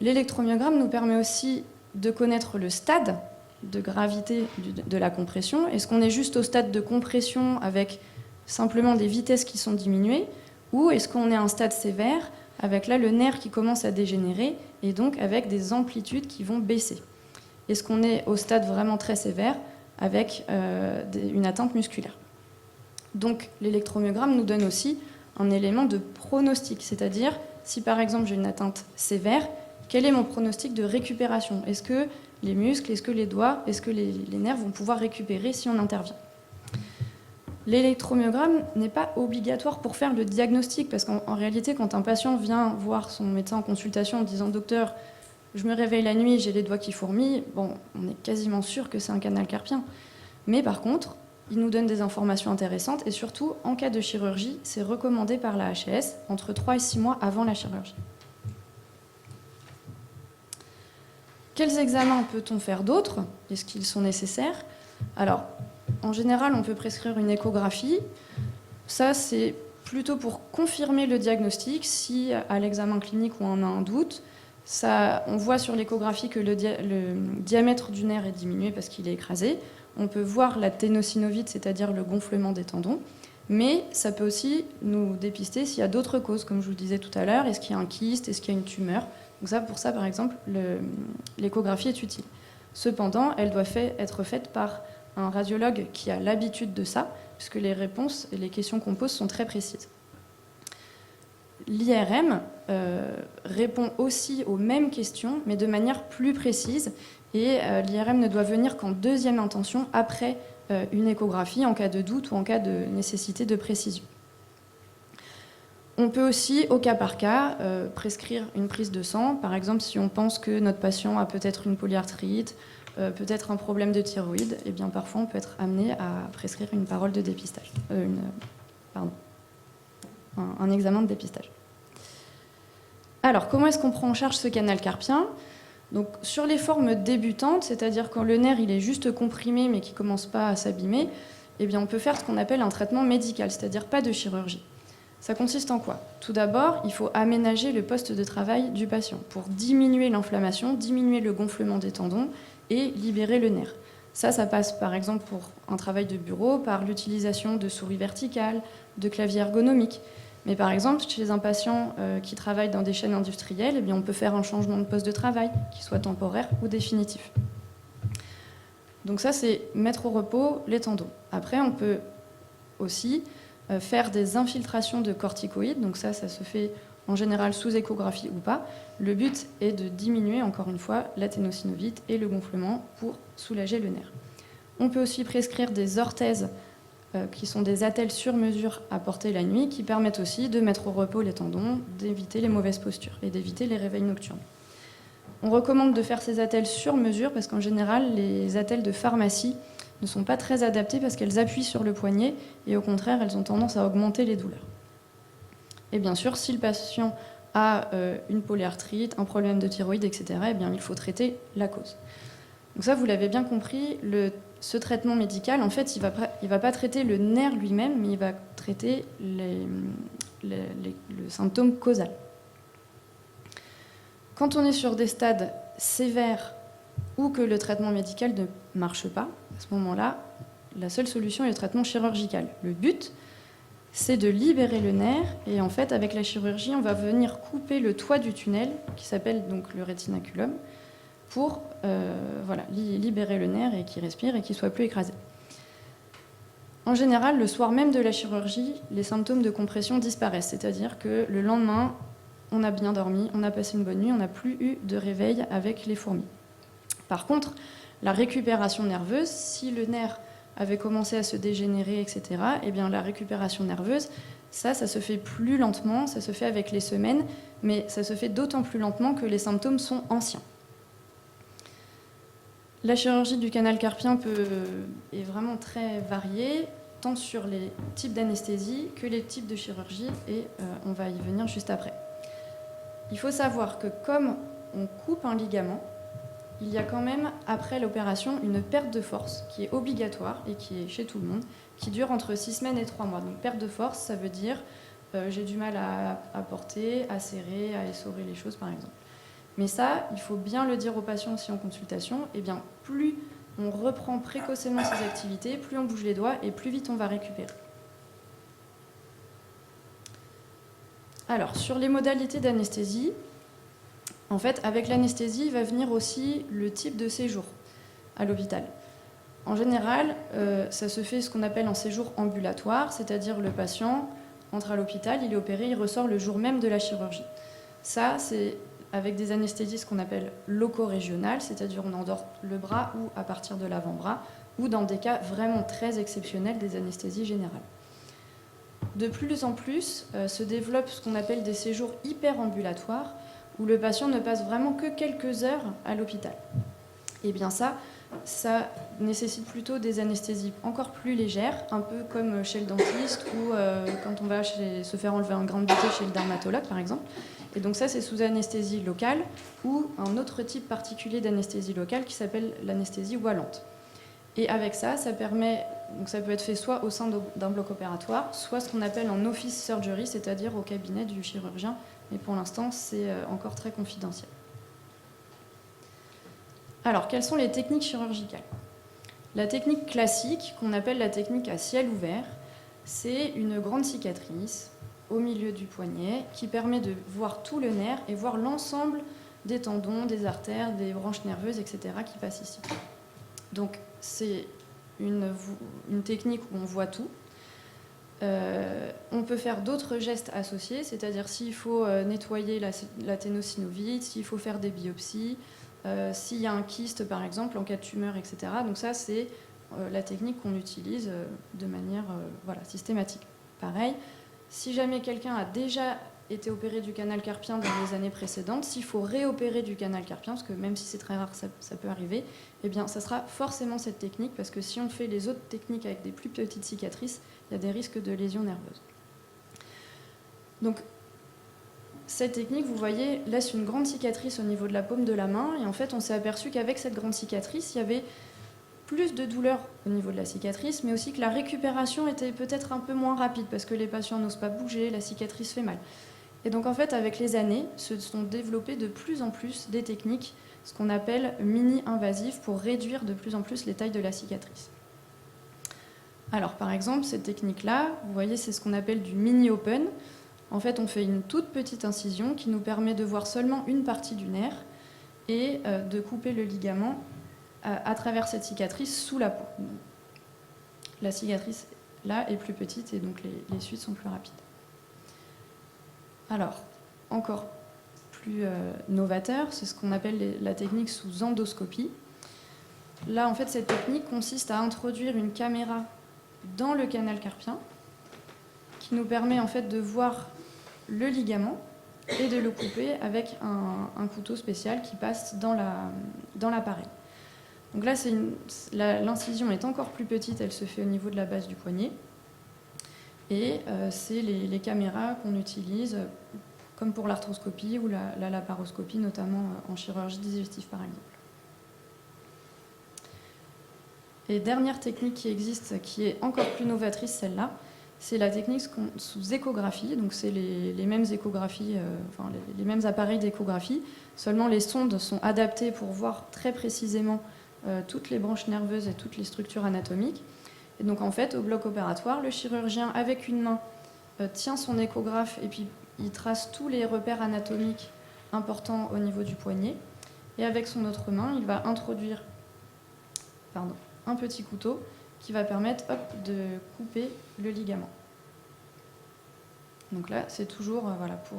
L'électromyogramme nous permet aussi de connaître le stade de gravité de la compression. Est-ce qu'on est juste au stade de compression avec simplement des vitesses qui sont diminuées, ou est-ce qu'on est à un stade sévère avec là le nerf qui commence à dégénérer et donc avec des amplitudes qui vont baisser? Est-ce qu'on est au stade vraiment très sévère avec une atteinte musculaire? Donc l'électromyogramme nous donne aussi un élément de pronostic, c'est-à-dire si par exemple j'ai une atteinte sévère, quel est mon pronostic de récupération? Est-ce que les muscles, est-ce que les doigts, est-ce que les nerfs vont pouvoir récupérer si on intervient? L'électromyogramme n'est pas obligatoire pour faire le diagnostic, parce qu'en réalité, quand un patient vient voir son médecin en consultation en disant « Docteur, je me réveille la nuit, j'ai les doigts qui fourmillent », bon, on est quasiment sûr que c'est un canal carpien. Mais par contre, il nous donne des informations intéressantes et surtout, en cas de chirurgie, c'est recommandé par la HAS entre 3 et 6 mois avant la chirurgie. Quels examens peut-on faire d'autres? Est-ce qu'ils sont nécessaires? Alors, en général, on peut prescrire une échographie. Ça, c'est plutôt pour confirmer le diagnostic. Si à l'examen clinique on a un doute, on voit sur l'échographie que le diamètre du nerf est diminué parce qu'il est écrasé. On peut voir la ténosynovite, c'est-à-dire le gonflement des tendons. Mais ça peut aussi nous dépister s'il y a d'autres causes, comme je vous le disais tout à l'heure. Est-ce qu'il y a un kyste? Est-ce qu'il y a une tumeur? Donc ça, pour ça, par exemple, l'échographie est utile. Cependant, elle doit être faite par un radiologue qui a l'habitude de ça, puisque les réponses et les questions qu'on pose sont très précises. L'IRM répond aussi aux mêmes questions, mais de manière plus précise. Et l'IRM ne doit venir qu'en deuxième intention, après une échographie, en cas de doute ou en cas de nécessité de précision. On peut aussi, au cas par cas, prescrire une prise de sang. Par exemple, si on pense que notre patient a peut-être une polyarthrite, peut-être un problème de thyroïde, et bien parfois on peut être amené à prescrire une parole de dépistage. Un examen de dépistage. Alors, comment est-ce qu'on prend en charge ce canal carpien? Donc, sur les formes débutantes, c'est-à-dire quand le nerf il est juste comprimé mais qui ne commence pas à s'abîmer, eh bien, on peut faire ce qu'on appelle un traitement médical, c'est-à-dire pas de chirurgie. Ça consiste en quoi? Tout d'abord, il faut aménager le poste de travail du patient pour diminuer l'inflammation, diminuer le gonflement des tendons et libérer le nerf. Ça passe par exemple pour un travail de bureau, par l'utilisation de souris verticales, de claviers ergonomiques. Mais par exemple, chez un patient qui travaille dans des chaînes industrielles, eh bien, on peut faire un changement de poste de travail, qui soit temporaire ou définitif. Donc ça, c'est mettre au repos les tendons. Après, on peut aussi faire des infiltrations de corticoïdes. Donc ça se fait en général sous échographie ou pas. Le but est de diminuer, encore une fois, la ténosynovite et le gonflement pour soulager le nerf. On peut aussi prescrire des orthèses qui sont des attelles sur mesure à porter la nuit, qui permettent aussi de mettre au repos les tendons, d'éviter les mauvaises postures et d'éviter les réveils nocturnes. On recommande de faire ces attelles sur mesure parce qu'en général, les attelles de pharmacie ne sont pas très adaptées parce qu'elles appuient sur le poignet et au contraire, elles ont tendance à augmenter les douleurs. Et bien sûr, si le patient a une polyarthrite, un problème de thyroïde, etc., eh bien, il faut traiter la cause. Donc ça, vous l'avez bien compris, ce traitement médical, en fait, il va pas traiter le nerf lui-même, mais il va traiter le symptôme causal. Quand on est sur des stades sévères ou que le traitement médical ne marche pas, à ce moment-là, la seule solution est le traitement chirurgical. Le but, c'est de libérer le nerf, et en fait, avec la chirurgie, on va venir couper le toit du tunnel, qui s'appelle donc le rétinaculum, pour libérer le nerf et qu'il respire et qu'il ne soit plus écrasé. En général, le soir même de la chirurgie, les symptômes de compression disparaissent, c'est-à-dire que le lendemain, on a bien dormi, on a passé une bonne nuit, on n'a plus eu de réveil avec les fourmis. Par contre, la récupération nerveuse, si le nerf avait commencé à se dégénérer, etc., eh bien la récupération nerveuse, ça se fait plus lentement, ça se fait avec les semaines, mais ça se fait d'autant plus lentement que les symptômes sont anciens. La chirurgie du canal carpien est vraiment très variée, tant sur les types d'anesthésie que les types de chirurgie, et on va y venir juste après. Il faut savoir que comme on coupe un ligament, il y a quand même, après l'opération, une perte de force qui est obligatoire et qui est chez tout le monde, qui dure entre 6 semaines et 3 mois. Donc perte de force, ça veut dire j'ai du mal à porter, à serrer, à essorer les choses, par exemple. Mais ça, il faut bien le dire aux patients aussi en consultation, eh bien, plus on reprend précocement ces activités, plus on bouge les doigts et plus vite on va récupérer. Alors, sur les modalités d'anesthésie, en fait, avec l'anesthésie, va venir aussi le type de séjour à l'hôpital. En général, ça se fait ce qu'on appelle un séjour ambulatoire, c'est-à-dire le patient entre à l'hôpital, il est opéré, il ressort le jour même de la chirurgie. Ça, c'est avec des anesthésies ce qu'on appelle loco-régionales, c'est-à-dire on endort le bras ou à partir de l'avant-bras, ou dans des cas vraiment très exceptionnels, des anesthésies générales. De plus en plus, se développent ce qu'on appelle des séjours hyper-ambulatoires, où le patient ne passe vraiment que quelques heures à l'hôpital. Et bien ça, ça nécessite plutôt des anesthésies encore plus légères, un peu comme chez le dentiste ou quand on va se faire enlever un grain de beauté chez le dermatologue par exemple. Et donc ça c'est sous anesthésie locale ou un autre type particulier d'anesthésie locale qui s'appelle l'anesthésie wallante. Et avec ça, ça permet, donc ça peut être fait soit au sein d'un bloc opératoire, soit ce qu'on appelle en office surgery, c'est-à-dire au cabinet du chirurgien, mais pour l'instant c'est encore très confidentiel. Alors, quelles sont les techniques chirurgicales ? La technique classique, qu'on appelle la technique à ciel ouvert, c'est une grande cicatrice au milieu du poignet qui permet de voir tout le nerf et voir l'ensemble des tendons, des artères, des branches nerveuses, etc. qui passent ici. Donc, c'est une technique où on voit tout. On peut faire d'autres gestes associés, c'est-à-dire s'il faut nettoyer la ténosynovite, s'il faut faire des biopsies, s'il y a un kyste par exemple en cas de tumeur, etc. Donc ça c'est la technique qu'on utilise de manière systématique. Pareil, si jamais quelqu'un a déjà été opéré du canal carpien dans les années précédentes, s'il faut réopérer du canal carpien, parce que même si c'est très rare ça peut arriver, eh bien ça sera forcément cette technique, parce que si on fait les autres techniques avec des plus petites cicatrices, il y a des risques de lésions nerveuses. Donc cette technique, vous voyez, laisse une grande cicatrice au niveau de la paume de la main, et en fait on s'est aperçu qu'avec cette grande cicatrice, il y avait plus de douleur au niveau de la cicatrice, mais aussi que la récupération était peut-être un peu moins rapide, parce que les patients n'osent pas bouger, la cicatrice fait mal. Et donc en fait, avec les années, se sont développées de plus en plus des techniques, ce qu'on appelle mini-invasives, pour réduire de plus en plus les tailles de la cicatrice. Alors par exemple, cette technique-là, vous voyez, c'est ce qu'on appelle du mini-open. En fait, on fait une toute petite incision qui nous permet de voir seulement une partie du nerf et de couper le ligament à travers cette cicatrice sous la peau. La cicatrice, là, est plus petite et donc les suites sont plus rapides. Alors, encore plus novateur, c'est ce qu'on appelle la technique sous endoscopie. Là, en fait, cette technique consiste à introduire une caméra dans le canal carpien qui nous permet en fait de voir le ligament et de le couper avec un couteau spécial qui passe dans l'appareil. Donc là, l'incision est encore plus petite, elle se fait au niveau de la base du poignet. Et c'est les caméras qu'on utilise, comme pour l'arthroscopie ou la laparoscopie, notamment en chirurgie digestive par exemple. Et dernière technique qui existe, qui est encore plus novatrice, celle-là, c'est la technique sous échographie. Donc c'est les mêmes échographies, les mêmes appareils d'échographie, seulement les sondes sont adaptées pour voir très précisément toutes les branches nerveuses et toutes les structures anatomiques. Et donc en fait, au bloc opératoire, le chirurgien, avec une main, tient son échographe et puis il trace tous les repères anatomiques importants au niveau du poignet. Et avec son autre main, il va introduire un petit couteau qui va permettre de couper le ligament. Donc là, c'est toujours pour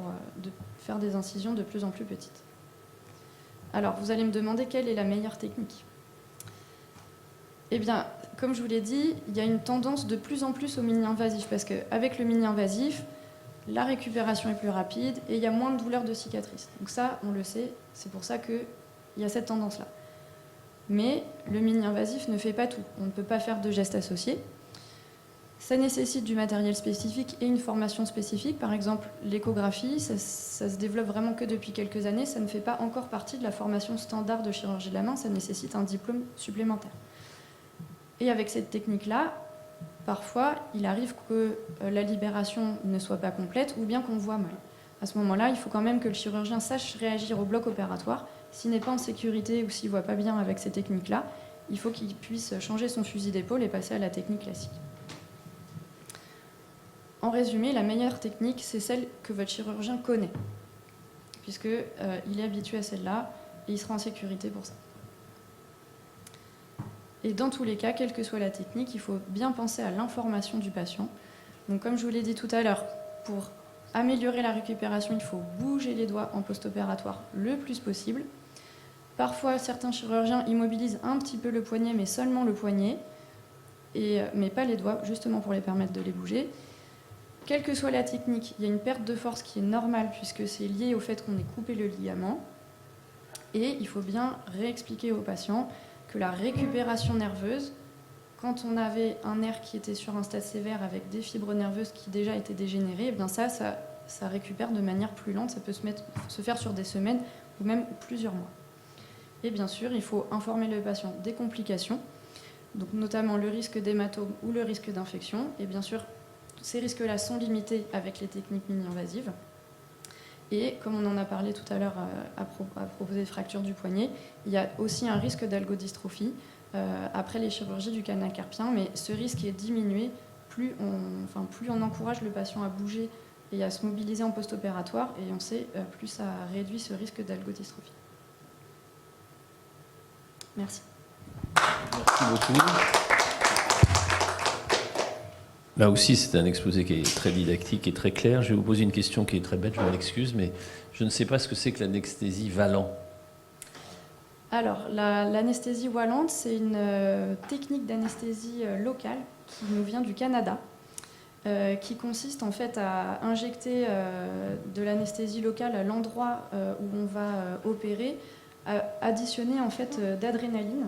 faire des incisions de plus en plus petites. Alors, vous allez me demander quelle est la meilleure technique. Eh bien, comme je vous l'ai dit, il y a une tendance de plus en plus au mini-invasif, parce qu'avec le mini-invasif, la récupération est plus rapide et il y a moins de douleur de cicatrice. Donc ça, on le sait, c'est pour ça qu'il y a cette tendance-là. Mais le mini-invasif ne fait pas tout. On ne peut pas faire de gestes associés. Ça nécessite du matériel spécifique et une formation spécifique. Par exemple, l'échographie, ça se développe vraiment que depuis quelques années. Ça ne fait pas encore partie de la formation standard de chirurgie de la main. Ça nécessite un diplôme supplémentaire. Et avec cette technique-là, parfois, il arrive que la libération ne soit pas complète ou bien qu'on voit mal. À ce moment-là, il faut quand même que le chirurgien sache réagir au bloc opératoire. S'il n'est pas en sécurité ou s'il ne voit pas bien avec ces techniques-là, il faut qu'il puisse changer son fusil d'épaule et passer à la technique classique. En résumé, la meilleure technique, c'est celle que votre chirurgien connaît, puisqu'il est habitué à celle-là et il sera en sécurité pour ça. Et dans tous les cas, quelle que soit la technique, il faut bien penser à l'information du patient. Donc, comme je vous l'ai dit tout à l'heure, pour améliorer la récupération, il faut bouger les doigts en post-opératoire le plus possible. Parfois, certains chirurgiens immobilisent un petit peu le poignet, mais seulement le poignet, mais pas les doigts, justement pour les permettre de les bouger. Quelle que soit la technique, il y a une perte de force qui est normale, puisque c'est lié au fait qu'on ait coupé le ligament. Et il faut bien réexpliquer aux patients que la récupération nerveuse, quand on avait un nerf qui était sur un stade sévère avec des fibres nerveuses qui déjà étaient dégénérées, et bien ça récupère de manière plus lente. Ça peut se faire sur des semaines ou même plusieurs mois. Et bien sûr, il faut informer le patient des complications, donc notamment le risque d'hématome ou le risque d'infection. Et bien sûr, ces risques-là sont limités avec les techniques mini-invasives. Et comme on en a parlé tout à l'heure à propos des fractures du poignet, il y a aussi un risque d'algodystrophie après les chirurgies du canal carpien, mais ce risque est diminué plus on encourage le patient à bouger et à se mobiliser en post-opératoire, et on sait plus ça réduit ce risque d'algodystrophie. Merci. Merci beaucoup. Là aussi, c'est un exposé qui est très didactique et très clair. Je vais vous poser une question qui est très bête, je m'en excuse, mais je ne sais pas ce que c'est que l'anesthésie Wallent. Alors, l'anesthésie wallante, c'est une technique d'anesthésie locale qui nous vient du Canada, qui consiste en fait à injecter de l'anesthésie locale à l'endroit où on va opérer, à additionner en fait d'adrénaline,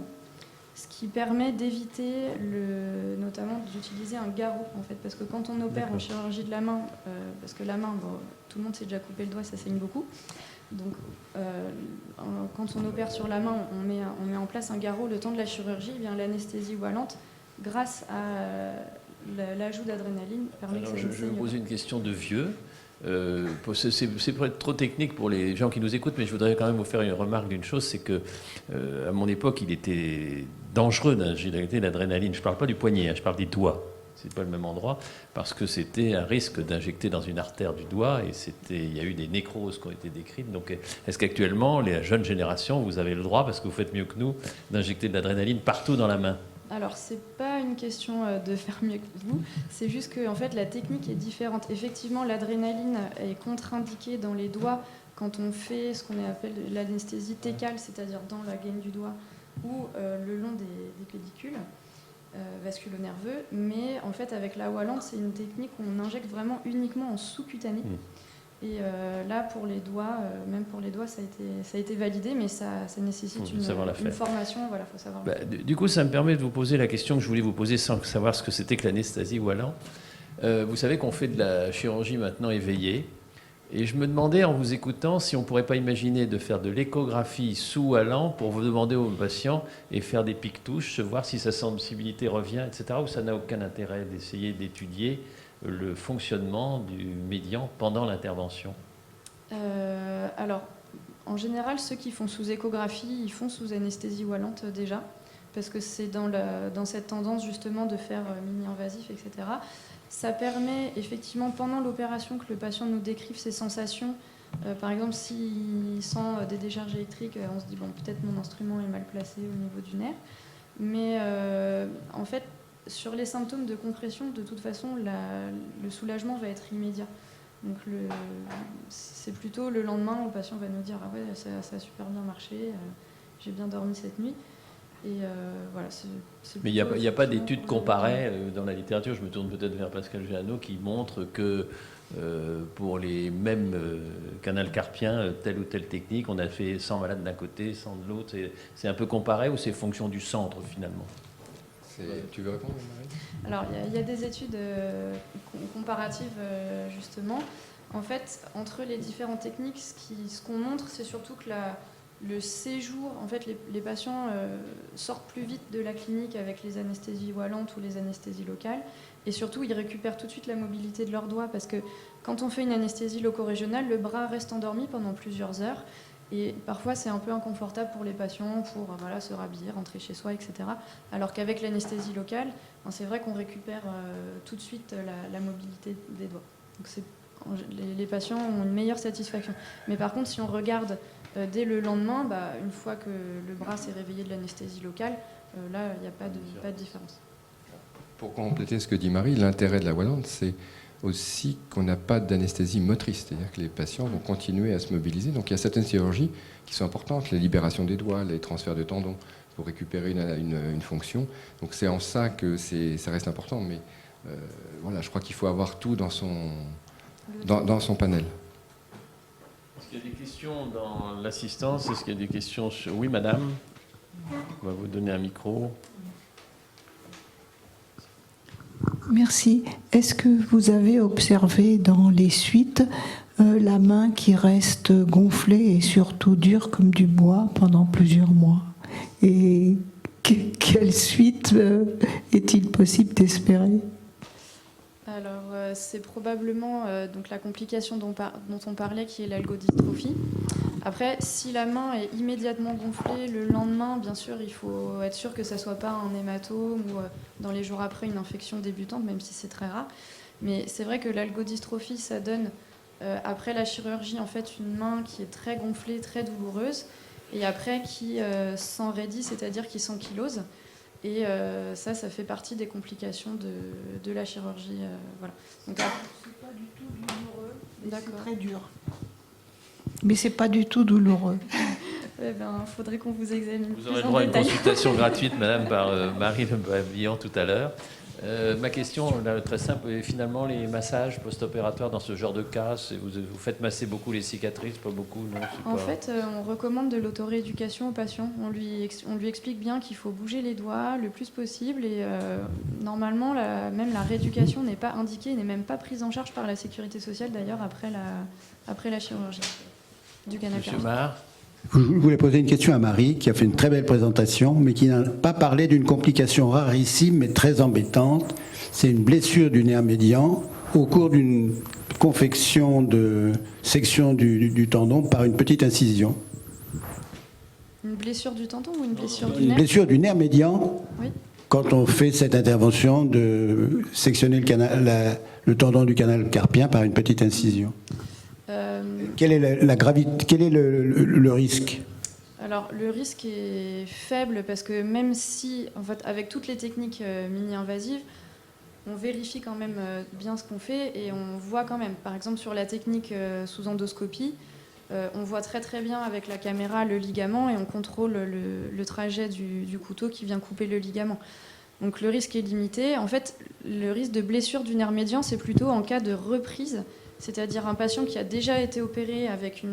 ce qui permet d'éviter notamment d'utiliser un garrot en fait, parce que quand on opère en chirurgie de la main, parce que la main, tout le monde s'est déjà coupé le doigt, ça saigne beaucoup. Donc, quand on opère sur la main, on met en place un garrot le temps de la chirurgie. Eh bien, l'anesthésie wallante, grâce à l'ajout d'adrénaline, permet Alors, que ça je vais vous poser une question de vieux. C'est peut-être trop technique pour les gens qui nous écoutent, mais je voudrais quand même vous faire une remarque d'une chose, c'est que à mon époque, il était dangereux d'injecter l'adrénaline. Je ne parle pas du poignet, je parle des doigts. C'est pas le même endroit, parce que c'était un risque d'injecter dans une artère du doigt, et il y a eu des nécroses qui ont été décrites. Donc, est-ce qu'actuellement, les jeunes générations, vous avez le droit, parce que vous faites mieux que nous, d'injecter de l'adrénaline partout dans la main? Alors, c'est pas une question de faire mieux que vous, c'est juste que en fait, la technique est différente. Effectivement, l'adrénaline est contre-indiquée dans les doigts quand on fait ce qu'on appelle l'anesthésie técale, c'est-à-dire dans la gaine du doigt ou le long des pédicules vasculo-nerveux. Mais en fait, avec la wallante, c'est une technique où on injecte vraiment uniquement en sous-cutané. Et là, pour les doigts, même pour les doigts, ça a été validé, mais ça nécessite une formation. Voilà, faut savoir. Du coup, ça me permet de vous poser la question que je voulais vous poser sans savoir ce que c'était que l'anesthésie Wallent. Vous savez qu'on fait de la chirurgie maintenant éveillée. Et je me demandais, en vous écoutant, si on ne pourrait pas imaginer de faire de l'échographie sous Wallent pour vous demander aux patients et faire des pics-touches, voir si sa sensibilité revient, etc. Ou ça n'a aucun intérêt d'essayer d'étudier le fonctionnement du médian pendant l'intervention? Alors, en général, ceux qui font sous échographie, ils font sous anesthésie wallante déjà, parce que c'est dans cette tendance justement de faire mini-invasif, etc. Ça permet effectivement pendant l'opération que le patient nous décrive ses sensations. Par exemple, s'il sent des décharges électriques, on se dit bon, peut-être mon instrument est mal placé au niveau du nerf. Mais en fait, sur les symptômes de compression, de toute façon, le soulagement va être immédiat. Donc c'est plutôt le lendemain où le patient va nous dire ah ouais, ça a super bien marché, j'ai bien dormi cette nuit. Et voilà, mais il n'y a pas d'études comparées dans la littérature, je me tourne peut-être vers Pascal Jeannot, qui montre que pour les mêmes canals carpiens, telle ou telle technique, on a fait 100 malades d'un côté, 100 de l'autre. C'est un peu comparé ou c'est fonction du centre finalement? Tu veux répondre, Marie? Alors, il y a des études comparatives, justement. En fait, entre les différentes techniques, ce qu'on montre, c'est surtout que le séjour, en fait, les patients sortent plus vite de la clinique avec les anesthésies wallantes ou les anesthésies locales. Et surtout, ils récupèrent tout de suite la mobilité de leurs doigts, parce que quand on fait une anesthésie loco-régionale, le bras reste endormi pendant plusieurs heures. Et parfois, c'est un peu inconfortable pour les patients pour se rhabiller, rentrer chez soi, etc. Alors qu'avec l'anesthésie locale, c'est vrai qu'on récupère tout de suite la mobilité des doigts. Donc les patients ont une meilleure satisfaction. Mais par contre, si on regarde dès le lendemain, une fois que le bras s'est réveillé de l'anesthésie locale, là, il n'y a pas de différence. Pour compléter ce que dit Marie, l'intérêt de la wallante, c'est aussi qu'on n'a pas d'anesthésie motrice, c'est-à-dire que les patients vont continuer à se mobiliser. Donc il y a certaines chirurgies qui sont importantes, les libérations des doigts, les transferts de tendons pour récupérer une fonction. Donc c'est en ça que ça reste important, mais voilà, je crois qu'il faut avoir tout dans son panel. Est-ce qu'il y a des questions dans l'assistance? Est-ce qu'il y a des questions sur... Oui, madame. On va vous donner un micro. Merci. Est-ce que vous avez observé dans les suites la main qui reste gonflée et surtout dure comme du bois pendant plusieurs mois? Et quelle suite est-il possible d'espérer? Alors, c'est probablement donc la complication dont on parlait, qui est l'algodystrophie. Après, si la main est immédiatement gonflée, le lendemain, bien sûr, il faut être sûr que ça ne soit pas un hématome ou dans les jours après une infection débutante, même si c'est très rare. Mais c'est vrai que l'algodystrophie, ça donne, après la chirurgie, en fait, une main qui est très gonflée, très douloureuse, et après qui s'enraidit, c'est-à-dire qui s'ankylose. Et ça fait partie des complications de la chirurgie. Voilà. Donc, C'est pas du tout douloureux, d'accord. c'est très dur. Mais c'est pas du tout douloureux. Eh ben, faudrait qu'on vous examine. Vous aurez plus le en droit à une détail. consultation gratuite, madame, par Marie Pavillon tout à l'heure. Ma question, là, très simple, et finalement, les massages post-opératoires dans ce genre de cas, vous faites masser beaucoup les cicatrices, pas beaucoup, non? En fait, on recommande de l'autorééducation aux patients. On lui explique bien qu'il faut bouger les doigts le plus possible et normalement, même la rééducation n'est pas indiquée, n'est même pas prise en charge par la sécurité sociale d'ailleurs après la chirurgie du canal Monsieur carpien. Mar. Je voulais poser une question à Marie, qui a fait une très belle présentation, mais qui n'a pas parlé d'une complication rarissime, mais très embêtante. C'est une blessure du nerf médian au cours d'une confection de section du tendon par une petite incision. Une blessure du tendon ou une blessure du Une nerf? blessure du nerf médian, Oui. quand on fait cette intervention de sectionner le tendon du canal carpien par une petite incision. Quelle est la gravité, quel est le risque? Alors, le risque est faible parce que même si, en fait, avec toutes les techniques mini-invasives, on vérifie quand même bien ce qu'on fait et on voit quand même, par exemple sur la technique sous endoscopie, on voit très très bien avec la caméra le ligament et on contrôle le trajet du couteau qui vient couper le ligament. Donc le risque est limité. En fait, le risque de blessure du nerf médian, c'est plutôt en cas de reprise, c'est-à-dire un patient qui a déjà été opéré avec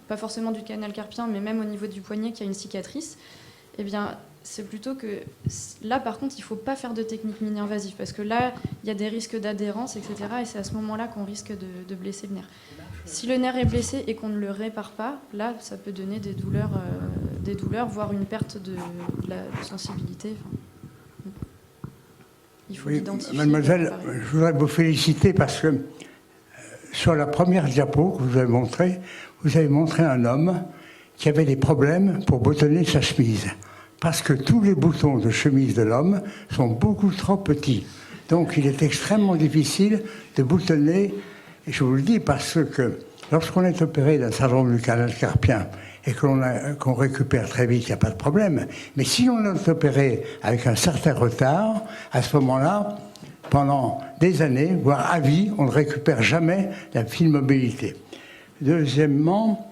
pas forcément du canal carpien, mais même au niveau du poignet qui a une cicatrice. Eh bien, c'est plutôt que là, par contre, il ne faut pas faire de technique mini-invasive parce que là, il y a des risques d'adhérence, etc. Et c'est à ce moment-là qu'on risque de blesser le nerf. Si le nerf est blessé et qu'on ne le répare pas, là, ça peut donner des douleurs, voire une perte de sensibilité. Enfin, il faut l'identifier. Mademoiselle, je voudrais vous féliciter parce que sur la première diapo que vous avez montré un homme qui avait des problèmes pour boutonner sa chemise. Parce que tous les boutons de chemise de l'homme sont beaucoup trop petits. Donc il est extrêmement difficile de boutonner, et je vous le dis parce que lorsqu'on est opéré d'un syndrome du canal carpien et qu'on récupère très vite, il n'y a pas de problème. Mais si on est opéré avec un certain retard, à ce moment-là, pendant des années, voire à vie, on ne récupère jamais la fine mobilité. Deuxièmement,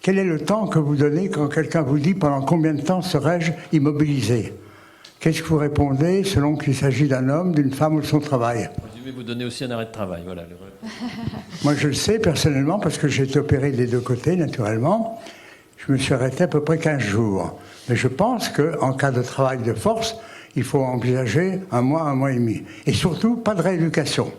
quel est le temps que vous donnez quand quelqu'un vous dit pendant combien de temps serais-je immobilisé? Qu'est-ce que vous répondez selon qu'il s'agit d'un homme, d'une femme ou de son travail? Je vais vous donner aussi un arrêt de travail. Voilà. Moi, je le sais personnellement parce que j'ai été opéré des deux côtés, naturellement. Je me suis arrêté à peu près 15 jours. Mais je pense qu'en cas de travail de force, il faut envisager un mois et demi. Et surtout, pas de rééducation.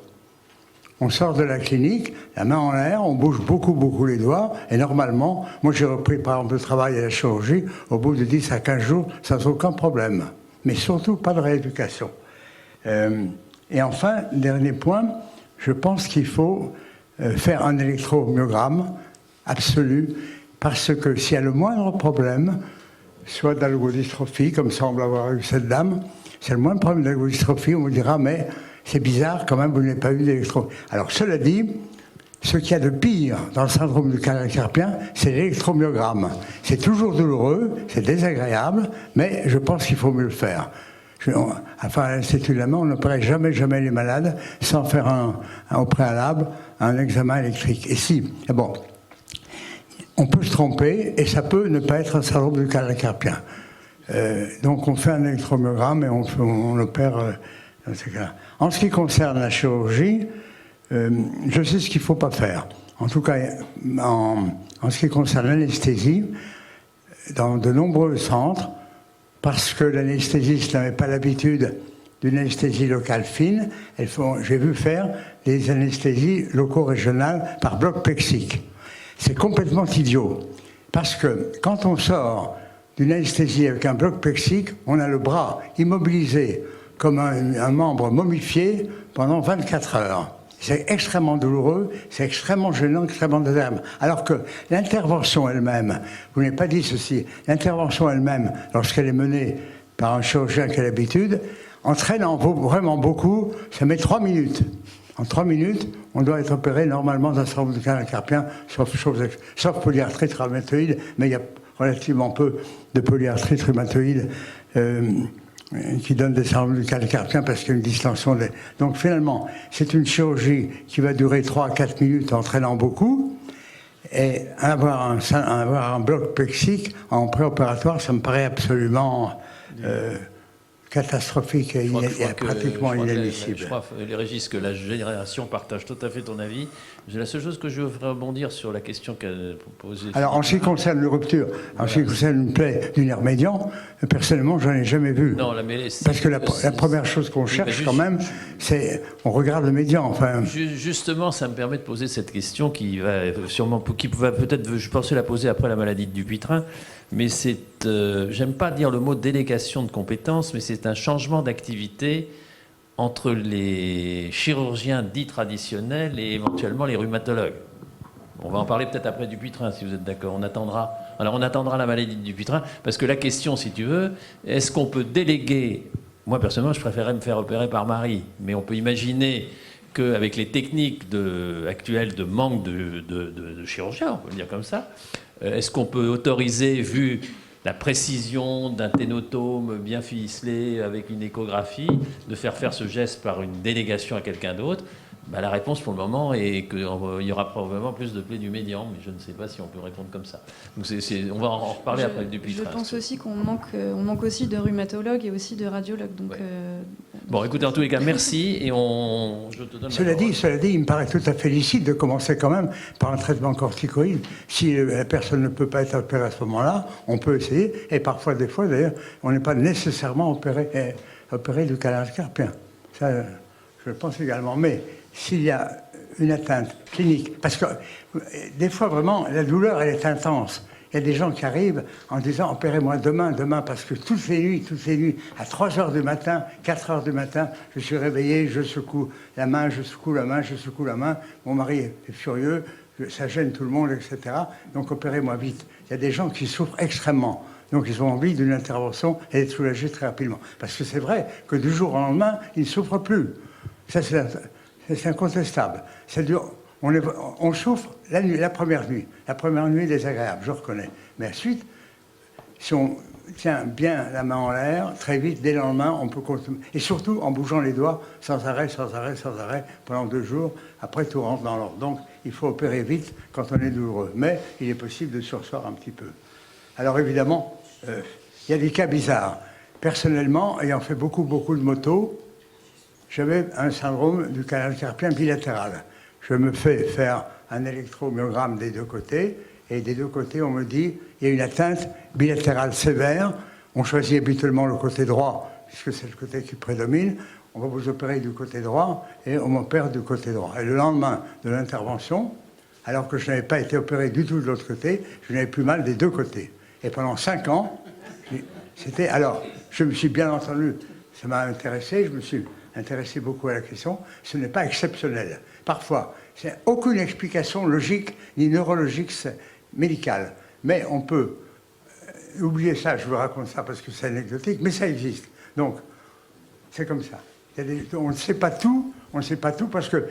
On sort de la clinique, la main en l'air, on bouge beaucoup les doigts, et normalement, moi j'ai repris par exemple le travail et la chirurgie, au bout de 10 à 15 jours, sans aucun problème. Mais surtout, pas de rééducation. Et enfin, dernier point, je pense qu'il faut faire un électromyogramme absolu, parce que s'il y a le moindre problème, soit d'algodystrophie, comme semble avoir eu cette dame, c'est le moindre problème d'algodystrophie, on vous dira, mais c'est bizarre, quand même, vous n'avez pas eu d'électro. Alors, cela dit, ce qu'il y a de pire dans le syndrome du canal carpien, c'est l'électromyogramme. C'est toujours douloureux, c'est désagréable, mais je pense qu'il faut mieux le faire. Enfin, à l'Institut Lama, on n'opérait jamais les malades sans faire au préalable un examen électrique. Et si, bon, on peut se tromper et ça peut ne pas être un syndrome du canal carpien. Donc, on fait un électromyogramme et on opère dans ces cas-là. En ce qui concerne la chirurgie, je sais ce qu'il ne faut pas faire. en tout cas en ce qui concerne l'anesthésie, dans de nombreux centres, parce que l'anesthésiste n'avait pas l'habitude d'une anesthésie locale fine, j'ai vu faire des anesthésies locaux-régionales par bloc plexique. C'est complètement idiot, parce que quand on sort d'une anesthésie avec un bloc plexique, on a le bras immobilisé comme un membre momifié pendant 24 heures. C'est extrêmement douloureux, c'est extrêmement gênant, extrêmement désagréable. Alors que l'intervention elle-même, vous n'avez pas dit ceci, l'intervention elle-même, lorsqu'elle est menée par un chirurgien qui a l'habitude, entraîne vraiment beaucoup, ça met 3 minutes. En 3 minutes, on doit être opéré normalement d'un syndrome du canal carpien, sauf polyarthrite rhumatoïde, mais il y a relativement peu de polyarthrite rhumatoïde qui donne des syndromes du canal carpien parce qu'il y a une distension. Donc finalement, c'est une chirurgie qui va durer 3 à 4 minutes, entraînant beaucoup. Et avoir un bloc plexique en préopératoire, ça me paraît absolument catastrophique et pratiquement inadmissible. Je crois, Régis, que la génération partage tout à fait ton avis. La seule chose que je voudrais rebondir sur la question qu'a posée... Alors, en ce qui concerne les ruptures, en ce qui concerne une plaie du nerf médian, personnellement, j'en ai jamais vu. Non, parce que la première chose qu'on cherche quand même, c'est... On regarde le médian, enfin... Justement, ça me permet de poser cette question qui va peut-être, je pensais la poser après la maladie de Dupuytren, mais c'est... j'aime pas dire le mot délégation de compétences, mais c'est un changement d'activité entre les chirurgiens dits traditionnels et éventuellement les rhumatologues. On va en parler peut-être après Dupuytren, si vous êtes d'accord. On attendra la maladie de Dupuytren, parce que la question, si tu veux, est-ce qu'on peut déléguer... Moi, personnellement, je préférerais me faire opérer par Marie, mais on peut imaginer qu'avec les techniques actuelles de manque de chirurgiens, on peut le dire comme ça, est-ce qu'on peut autoriser, vu la précision d'un ténotome bien ficelé avec une échographie, de faire ce geste par une délégation à quelqu'un d'autre? La réponse pour le moment est qu'il y aura probablement plus de plaies du médian, mais je ne sais pas si on peut répondre comme ça. Donc on va en reparler après le Dupuytren. Je pense aussi qu'on manque aussi de rhumatologues et aussi de radiologues. Donc, Bon, écoutez, en tous les cas, merci. Et je te donne Cela dit, il me paraît tout à fait licite de commencer quand même par un traitement corticoïde. Si la personne ne peut pas être opérée à ce moment-là, on peut essayer. Et parfois, des fois, d'ailleurs, on n'est pas nécessairement opéré du canal carpien. Ça, je le pense également. Mais s'il y a une atteinte clinique, parce que des fois, vraiment, la douleur, elle est intense. Il y a des gens qui arrivent en disant « opérez-moi demain, parce que toutes les nuits, à 3 h du matin, 4 h du matin, je suis réveillé, je secoue la main, mon mari est furieux, ça gêne tout le monde, etc. Donc opérez-moi vite. » Il y a des gens qui souffrent extrêmement. Donc ils ont envie d'une intervention et d'être soulagés très rapidement. Parce que c'est vrai que du jour au lendemain, ils ne souffrent plus. Ça, c'est incontestable. C'est dur. On souffre la première nuit. La première nuit est désagréable, je reconnais. Mais ensuite, si on tient bien la main en l'air, très vite, dès le lendemain, on peut continuer. Et surtout en bougeant les doigts, sans arrêt, pendant 2 jours. Après, tout rentre dans l'ordre. Donc, il faut opérer vite quand on est douloureux. Mais il est possible de surseoir un petit peu. Alors, évidemment, il y a des cas bizarres. Personnellement, ayant fait beaucoup de motos, j'avais un syndrome du canal carpien bilatéral. Je me fais faire un électromyogramme des 2 côtés, et des 2 côtés, on me dit il y a une atteinte bilatérale sévère. On choisit habituellement le côté droit, puisque c'est le côté qui prédomine. On va vous opérer du côté droit, et on m'opère du côté droit. Et le lendemain de l'intervention, alors que je n'avais pas été opéré du tout de l'autre côté, je n'avais plus mal des 2 côtés. Et pendant 5 ans, alors, je me suis bien entendu, ça m'a intéressé, je me suis intéressé beaucoup à la question. Ce n'est pas exceptionnel. Parfois, c'est aucune explication logique ni neurologique médicale. Mais on peut oublier ça, je vous raconte ça parce que c'est anecdotique, mais ça existe. Donc, c'est comme ça. On ne sait pas tout, parce que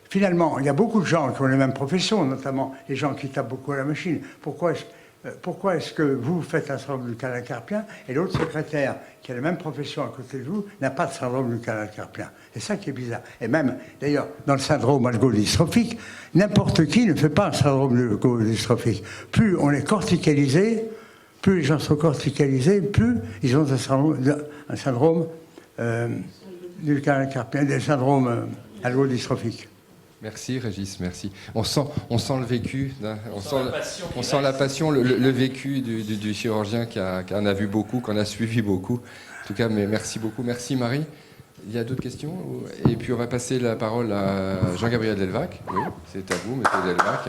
finalement, il y a beaucoup de gens qui ont les mêmes professions, notamment les gens qui tapent beaucoup à la machine. Pourquoi est-ce que vous faites un syndrome du canal carpien et l'autre secrétaire qui a la même profession à côté de vous n'a pas de syndrome du canal carpien? C'est ça qui est bizarre. Et même, d'ailleurs, dans le syndrome algo-dystrophique, n'importe qui ne fait pas un syndrome algo-dystrophique. Plus on est corticalisé, plus les gens sont corticalisés, plus ils ont un syndrome du canal carpien, des syndromes algo-dystrophiques. Merci Régis, merci. On sent le vécu, on sent la passion, le vécu du chirurgien qui en a vu beaucoup, qu'on a suivi beaucoup. En tout cas, mais merci beaucoup. Merci Marie. Il y a d'autres questions? Et puis on va passer la parole à Jean-Gabriel Delvac. Oui, c'est à vous, monsieur Delvac.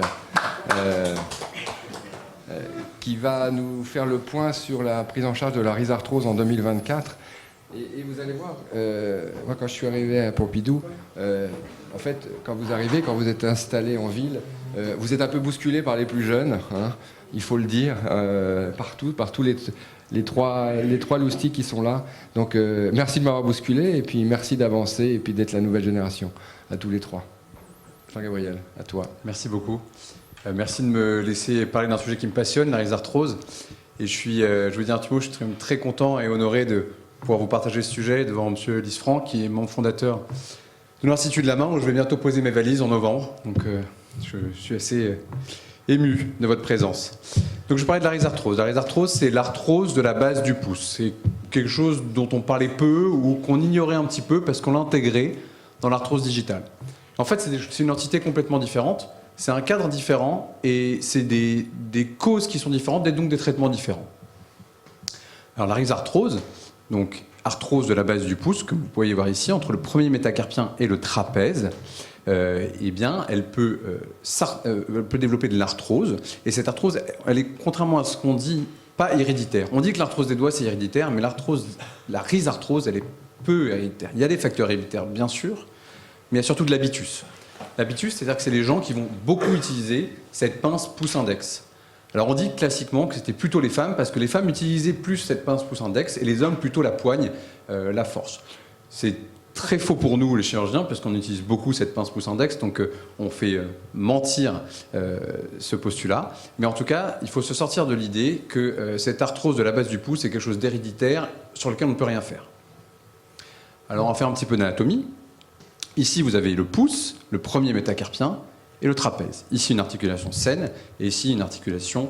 Qui va nous faire le point sur la prise en charge de la rhizarthrose en 2024. Et vous allez voir, moi quand je suis arrivé à Pompidou, en fait, quand vous êtes installé en ville, vous êtes un peu bousculé par les plus jeunes, hein, il faut le dire, par tous les trois loustiques qui sont là. Donc merci de m'avoir bousculé, et puis merci d'avancer, et puis d'être la nouvelle génération, à tous les trois. Jean-Gabriel, à toi. Merci beaucoup. Merci de me laisser parler d'un sujet qui me passionne, la rhizarthrose. Et je veux dire un petit mot, je suis très content et honoré de pouvoir vous partager ce sujet devant M. Lisfranc, qui est membre fondateur de l'Institut de la main, où je vais bientôt poser mes valises en novembre. Donc je suis assez ému de votre présence. Donc je parlais de la rhizarthrose. La rhizarthrose, c'est l'arthrose de la base du pouce. C'est quelque chose dont on parlait peu ou qu'on ignorait un petit peu parce qu'on l'a intégré dans l'arthrose digitale. En fait, c'est une entité complètement différente. C'est un cadre différent et c'est des causes qui sont différentes et donc des traitements différents. Alors la rhizarthrose, donc arthrose de la base du pouce, que vous pouvez voir ici, entre le premier métacarpien et le trapèze, eh bien, elle peut développer de l'arthrose. Et cette arthrose, elle est, contrairement à ce qu'on dit, pas héréditaire. On dit que l'arthrose des doigts, c'est héréditaire, mais la rhizarthrose, elle est peu héréditaire. Il y a des facteurs héréditaires, bien sûr, mais il y a surtout de l'habitus. L'habitus, c'est-à-dire que c'est les gens qui vont beaucoup utiliser cette pince pouce-index. Alors on dit classiquement que c'était plutôt les femmes, parce que les femmes utilisaient plus cette pince pouce-index et les hommes plutôt la poigne, la force. C'est très faux pour nous, les chirurgiens, parce qu'on utilise beaucoup cette pince pouce-index, donc on fait mentir ce postulat. Mais en tout cas, il faut se sortir de l'idée que cette arthrose de la base du pouce est quelque chose d'héréditaire sur lequel on ne peut rien faire. Alors on va faire un petit peu d'anatomie. Ici, vous avez le pouce, le premier métacarpien, et le trapèze. Ici, une articulation saine, et ici, une articulation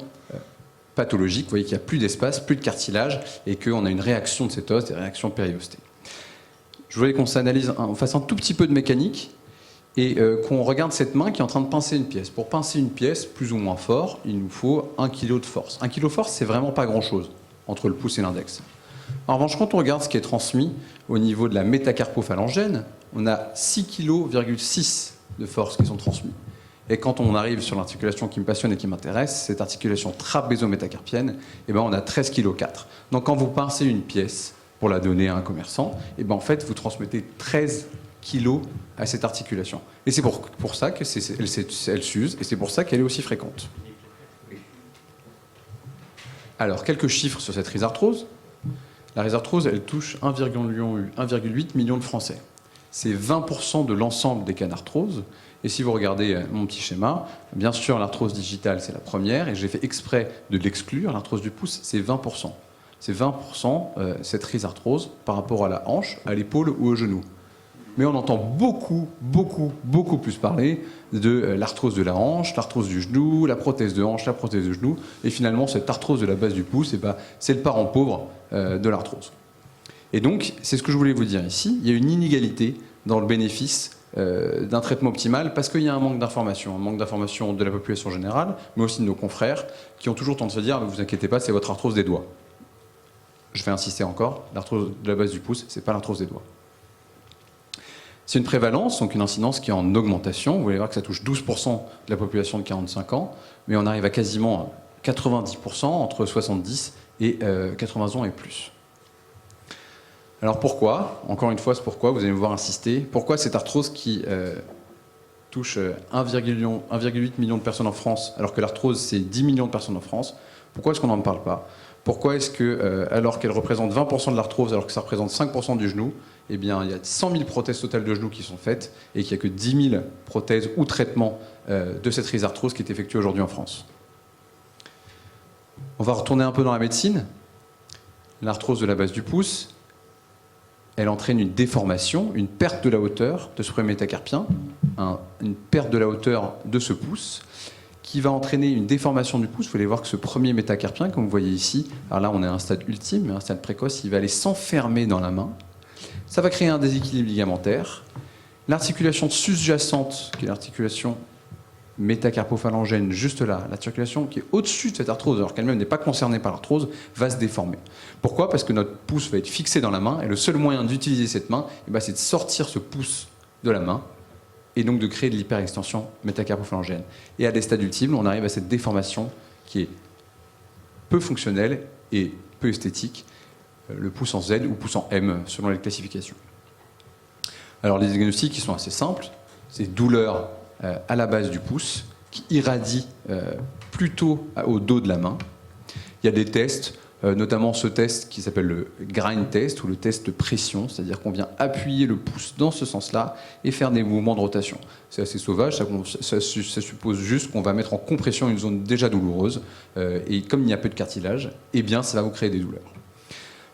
pathologique. Vous voyez qu'il n'y a plus d'espace, plus de cartilage, et qu'on a une réaction de cet os, des réactions périostées. Je voulais qu'on s'analyse, on fasse un tout petit peu de mécanique, et qu'on regarde cette main qui est en train de pincer une pièce. Pour pincer une pièce, plus ou moins fort, il nous faut 1 kg de force. 1 kg de force, c'est vraiment pas grand-chose, entre le pouce et l'index. En revanche, quand on regarde ce qui est transmis au niveau de la métacarpophalangène, on a 6,6 kg de force qui sont transmis. Et quand on arrive sur l'articulation qui me passionne et qui m'intéresse, cette articulation trapézo-métacarpienne, eh ben on a 13,4 kg. Donc quand vous pincez une pièce pour la donner à un commerçant, eh ben en fait, vous transmettez 13 kg à cette articulation. Et c'est pour ça qu'elle s'use, et c'est pour ça qu'elle est aussi fréquente. Alors, quelques chiffres sur cette rhizarthrose. La rhizarthrose, elle touche 1,8 million de Français. C'est 20% de l'ensemble des cas d'arthrose. Et si vous regardez mon petit schéma, bien sûr, l'arthrose digitale, c'est la première, et j'ai fait exprès de l'exclure. L'arthrose du pouce, c'est 20%. C'est 20% cette rhizarthrose par rapport à la hanche, à l'épaule ou au genou. Mais on entend beaucoup plus parler de l'arthrose de la hanche, l'arthrose du genou, la prothèse de hanche, la prothèse de genou. Et finalement, cette arthrose de la base du pouce, c'est le parent pauvre de l'arthrose. Et donc, c'est ce que je voulais vous dire ici. Il y a une inégalité dans le bénéfice d'un traitement optimal parce qu'il y a un manque d'information de la population générale, mais aussi de nos confrères qui ont toujours tendance à dire « ne vous inquiétez pas, c'est votre arthrose des doigts ». Je vais insister encore, l'arthrose de la base du pouce, c'est pas l'arthrose des doigts. C'est une prévalence, donc une incidence qui est en augmentation. Vous allez voir que ça touche 12% de la population de 45 ans, mais on arrive à quasiment 90% entre 70 et 80 ans et plus. Alors pourquoi? Encore une fois, c'est pourquoi, vous allez me voir insister. Pourquoi cette arthrose qui touche 1,8 million de personnes en France, alors que l'arthrose, c'est 10 millions de personnes en France? Pourquoi est-ce qu'on n'en parle pas? Pourquoi est-ce que, alors qu'elle représente 20% de l'arthrose, alors que ça représente 5% du genou, eh bien, il y a 100 000 prothèses totales de genoux qui sont faites et qu'il n'y a que 10 000 prothèses ou traitements de cette rhizarthrose qui est effectuée aujourd'hui en France. On va retourner un peu dans la médecine. L'arthrose de la base du pouce, elle entraîne une déformation, une perte de la hauteur de ce premier métacarpien, une perte de la hauteur de ce pouce, qui va entraîner une déformation du pouce. Vous allez voir que ce premier métacarpien, comme vous voyez ici, alors là on est à un stade ultime, mais un stade précoce, il va aller s'enfermer dans la main. Ça va créer un déséquilibre ligamentaire L'articulation sous-jacente, qui est l'articulation métacarpophalangène, juste là, l'articulation qui est au-dessus de cette arthrose, alors qu'elle-même n'est pas concernée par l'arthrose, va se déformer. Pourquoi? Parce que notre pouce va être fixé dans la main, et le seul moyen d'utiliser cette main, c'est de sortir ce pouce de la main, et donc de créer de l'hyperextension métacarpophalangène. Et à des stades ultimes, on arrive à cette déformation qui est peu fonctionnelle et peu esthétique, le pouce en Z ou pouce en M, selon les classifications. Alors les diagnostics qui sont assez simples, c'est douleur à la base du pouce, qui irradie plutôt au dos de la main. Il y a des tests, notamment ce test qui s'appelle le grind test, ou le test de pression, c'est-à-dire qu'on vient appuyer le pouce dans ce sens-là et faire des mouvements de rotation. C'est assez sauvage, ça suppose juste qu'on va mettre en compression une zone déjà douloureuse, et comme il n'y a peu de cartilage, eh bien ça va vous créer des douleurs.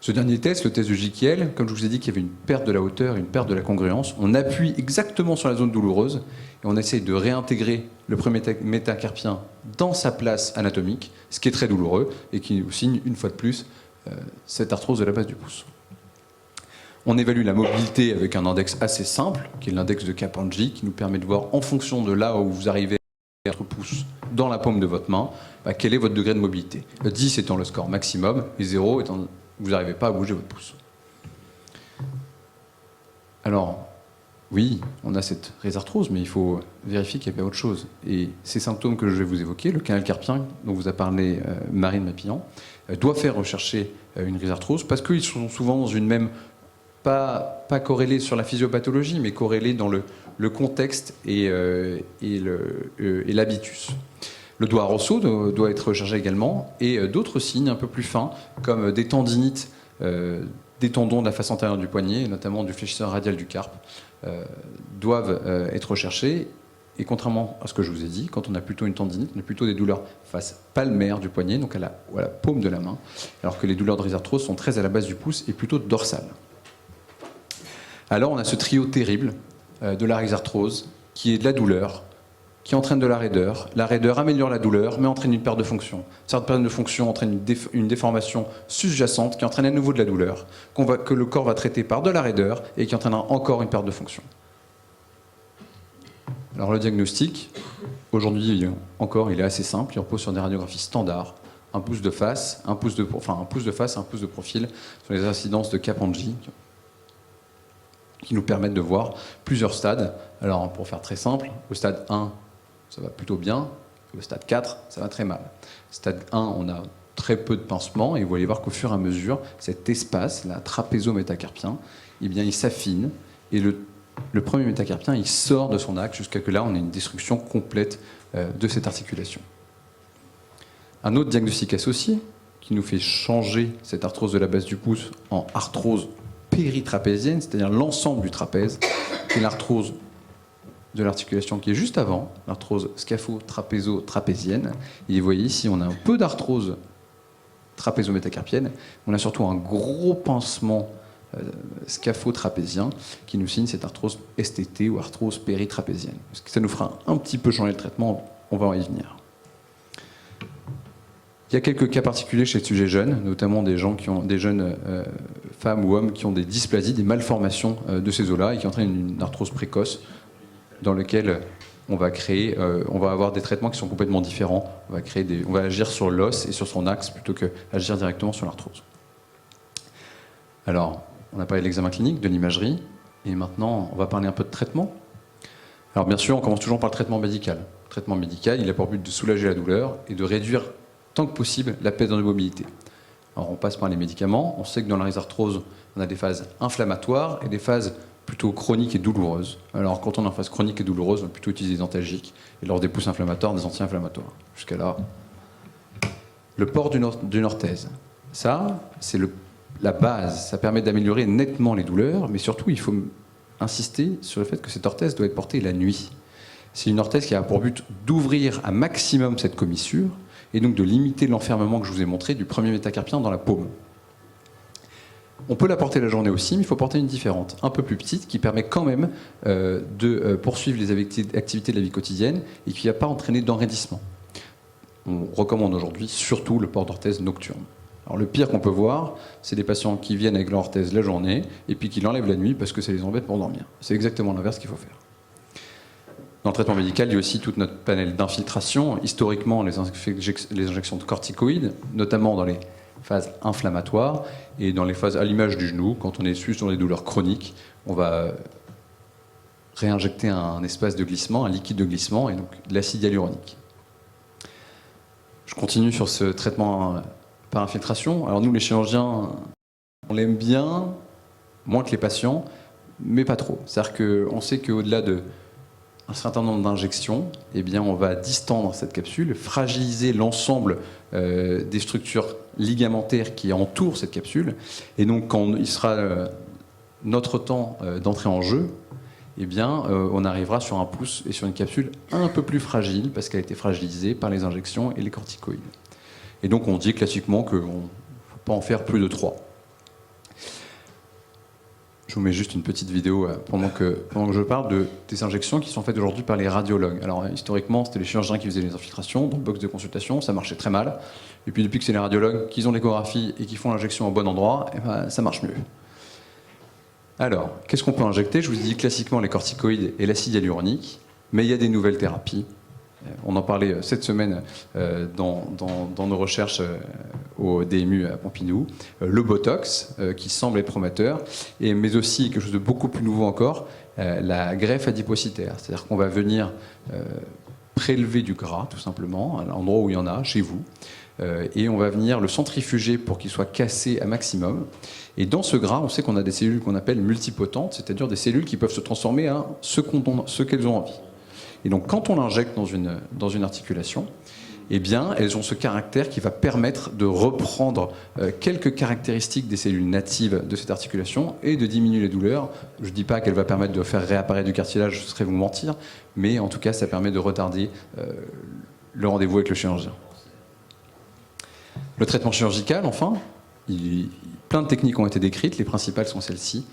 Ce dernier test, le test de Jikiel, comme je vous ai dit qu'il y avait une perte de la hauteur, une perte de la congruence, on appuie exactement sur la zone douloureuse et on essaye de réintégrer le premier métacarpien dans sa place anatomique, ce qui est très douloureux et qui nous signe une fois de plus cette arthrose de la base du pouce. On évalue la mobilité avec un index assez simple, qui est l'index de Kaplan-G, qui nous permet de voir en fonction de là où vous arrivez à votre pouce dans la paume de votre main, quel est votre degré de mobilité. 10 étant le score maximum et 0 étant vous n'arrivez pas à bouger votre pouce. Alors, oui, on a cette rhizarthrose, mais il faut vérifier qu'il n'y a pas autre chose. Et ces symptômes que je vais vous évoquer, le canal carpien dont vous a parlé Marine Mapillan, doit faire rechercher une rhizarthrose parce qu'ils sont souvent dans une même, pas corrélés sur la physiopathologie, mais corrélés dans le contexte et l'habitus. Le doigt Rosso doit être recherché également, et d'autres signes un peu plus fins, comme des tendinites, des tendons de la face antérieure du poignet, notamment du fléchisseur radial du carpe, doivent être recherchés. Et contrairement à ce que je vous ai dit, quand on a plutôt une tendinite, on a plutôt des douleurs face palmaire du poignet, donc à la paume de la main, alors que les douleurs de rhizarthrose sont très à la base du pouce et plutôt dorsales. Alors on a ce trio terrible de la rhizarthrose, qui est de la douleur, qui entraîne de la raideur. La raideur améliore la douleur, mais entraîne une perte de fonction. Cette perte de fonction entraîne une déformation sous-jacente qui entraîne à nouveau de la douleur, que le corps va traiter par de la raideur et qui entraînera encore une perte de fonction. Alors le diagnostic, aujourd'hui encore, il est assez simple. Il repose sur des radiographies standards. Un pouce de face, un pouce de profil, sur les incidences de Kaplan-G, qui nous permettent de voir plusieurs stades. Alors pour faire très simple, au stade 1, ça va plutôt bien. Au stade 4, ça va très mal. Stade 1, on a très peu de pincements, et vous allez voir qu'au fur et à mesure, cet espace, là, trapézo-métacarpien, eh bien, il s'affine, et le premier métacarpien, il sort de son axe jusqu'à que là, on ait une destruction complète de cette articulation. Un autre diagnostic associé, qui nous fait changer cette arthrose de la base du pouce en arthrose péritrapézienne, c'est-à-dire l'ensemble du trapèze, qui est l'arthrose de l'articulation qui est juste avant, l'arthrose scapho-trapézo-trapézienne. Et vous voyez ici, on a un peu d'arthrose trapézo-métacarpienne, on a surtout un gros pincement scapho-trapézien qui nous signe cette arthrose STT ou arthrose péritrapézienne. Ça nous fera un petit peu changer le traitement, on va y venir. Il y a quelques cas particuliers chez les sujets jeunes, notamment des jeunes femmes ou hommes qui ont des dysplasies, des malformations de ces os-là et qui entraînent une arthrose précoce, dans lequel on va avoir des traitements qui sont complètement différents. On va agir sur l'os et sur son axe plutôt qu'agir directement sur l'arthrose. Alors, on a parlé de l'examen clinique, de l'imagerie, et maintenant on va parler un peu de traitement. Alors bien sûr, on commence toujours par le traitement médical. Le traitement médical, il a pour but de soulager la douleur et de réduire tant que possible la perte de mobilité. Alors on passe par les médicaments. On sait que dans la rhizarthrose, on a des phases inflammatoires et des phases plutôt chroniques et douloureuses. Alors quand on est en phase chronique et douloureuse, on va plutôt utiliser des antalgiques et lors des pouces inflammatoires, des anti-inflammatoires. Jusqu'à là, le port d'une orthèse. Ça, c'est la base. Ça permet d'améliorer nettement les douleurs, mais surtout, il faut insister sur le fait que cette orthèse doit être portée la nuit. C'est une orthèse qui a pour but d'ouvrir un maximum cette commissure et donc de limiter l'enfermement que je vous ai montré du premier métacarpien dans la paume. On peut la porter la journée aussi, mais il faut porter une différente, un peu plus petite, qui permet quand même de poursuivre les activités de la vie quotidienne et qui ne va pas entraîner d'enraidissement. On recommande aujourd'hui surtout le port d'orthèse nocturne. Alors le pire qu'on peut voir, c'est des patients qui viennent avec leur orthèse la journée et puis qui l'enlèvent la nuit parce que ça les embête pour dormir. C'est exactement l'inverse qu'il faut faire. Dans le traitement médical, il y a aussi tout notre panel d'infiltration. Historiquement, les injections de corticoïdes, notamment dans les phases inflammatoires et dans les phases à l'image du genou, quand on est sur des douleurs chroniques, on va réinjecter un espace de glissement, un liquide de glissement et donc de l'acide hyaluronique. Je continue sur ce traitement par infiltration. Alors nous, les chirurgiens, on l'aime bien, moins que les patients, mais pas trop. C'est-à-dire qu'on sait qu'au-delà d'un certain nombre d'injections, eh bien, on va distendre cette capsule, fragiliser l'ensemble des structures ligamentaires qui entourent cette capsule. Et donc, quand il sera notre temps d'entrer en jeu, eh bien, on arrivera sur un pouce et sur une capsule un peu plus fragile parce qu'elle a été fragilisée par les injections et les corticoïdes. Et donc, on dit classiquement qu'on ne faut pas en faire plus de 3. Je vous mets juste une petite vidéo pendant que je parle des injections qui sont faites aujourd'hui par les radiologues. Alors, historiquement, c'était les chirurgiens qui faisaient les infiltrations dans le box de consultation, ça marchait très mal. Et puis, depuis que c'est les radiologues qui ont l'échographie et qui font l'injection au bon endroit, eh ben, ça marche mieux. Alors, qu'est-ce qu'on peut injecter? Je vous dis classiquement les corticoïdes et l'acide hyaluronique, mais il y a des nouvelles thérapies. On en parlait cette semaine dans nos recherches au DMU à Pompidou. Le Botox, qui semble être prometteur, mais aussi quelque chose de beaucoup plus nouveau encore, la greffe adipocytaire. C'est-à-dire qu'on va venir prélever du gras, tout simplement, à l'endroit où il y en a, chez vous, et on va venir le centrifuger pour qu'il soit cassé à maximum. Et dans ce gras, on sait qu'on a des cellules qu'on appelle multipotentes, c'est-à-dire des cellules qui peuvent se transformer en ce qu'elles ont envie. Et donc, quand on l'injecte dans une articulation, eh bien, elles ont ce caractère qui va permettre de reprendre quelques caractéristiques des cellules natives de cette articulation et de diminuer les douleurs. Je ne dis pas qu'elle va permettre de faire réapparaître du cartilage, ce serait vous mentir, mais en tout cas, ça permet de retarder le rendez-vous avec le chirurgien. Le traitement chirurgical, enfin, plein de techniques ont été décrites, les principales sont celles-ci.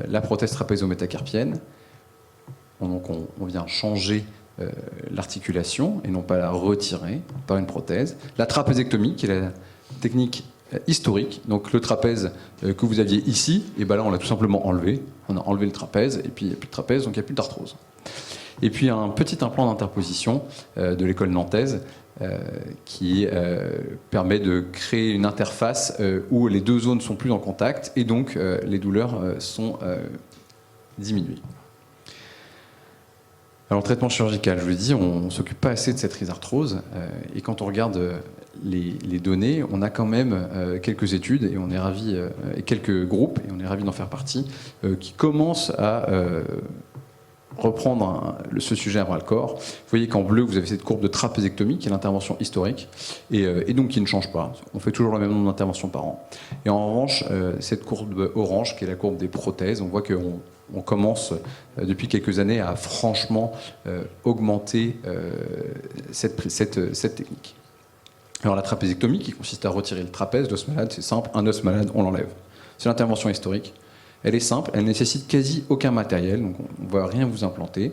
La prothèse trapézo-métacarpienne, donc on vient changer l'articulation et non pas la retirer par une prothèse. La trapézectomie, qui est la technique historique, donc le trapèze que vous aviez ici, et ben là on l'a tout simplement enlevé. On a enlevé le trapèze, et puis il n'y a plus de trapèze, donc il n'y a plus d'arthrose. Et puis un petit implant d'interposition de l'école nantaise, qui permet de créer une interface où les deux zones sont plus en contact et donc les douleurs sont diminuées. Alors, le traitement chirurgical, je vous l'ai dit, on ne s'occupe pas assez de cette rhizarthrose et quand on regarde les données, on a quand même quelques études et on est ravis, et quelques groupes, et on est ravis d'en faire partie, qui commencent à reprendre ce sujet à bras-le-corps. Vous voyez qu'en bleu, vous avez cette courbe de trapézectomie, qui est l'intervention historique, et donc qui ne change pas. On fait toujours le même nombre d'interventions par an. Et en revanche, cette courbe orange, qui est la courbe des prothèses, on voit qu'on commence depuis quelques années à franchement augmenter cette technique. Alors la trapézectomie, qui consiste à retirer le trapèze, l'os malade, c'est simple, un os malade, on l'enlève. C'est l'intervention historique. Elle est simple, elle nécessite quasi aucun matériel, donc on ne va rien vous implanter.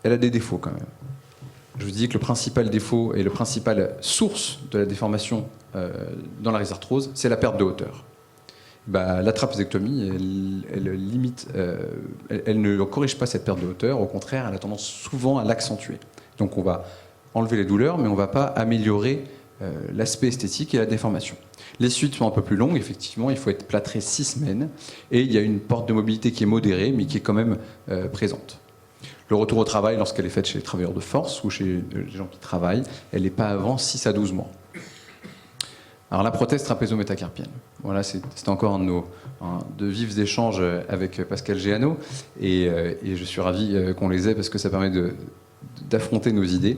Elle a des défauts quand même. Je vous dis que le principal défaut et la principale source de la déformation dans la rhizarthrose, c'est la perte de hauteur. La trapézectomie, elle ne corrige pas cette perte de hauteur, au contraire, elle a tendance souvent à l'accentuer. Donc on va enlever les douleurs, mais on ne va pas améliorer l'aspect esthétique et la déformation. Les suites sont un peu plus longues, effectivement, il faut être plâtré 6 semaines, et il y a une porte de mobilité qui est modérée, mais qui est quand même présente. Le retour au travail, lorsqu'elle est faite chez les travailleurs de force ou chez les gens qui travaillent, elle n'est pas avant 6 à 12 mois. Alors la prothèse trapézo-métacarpienne, voilà, c'était encore un de vifs échanges avec Pascal Géano, et je suis ravi qu'on les ait parce que ça permet d'affronter nos idées.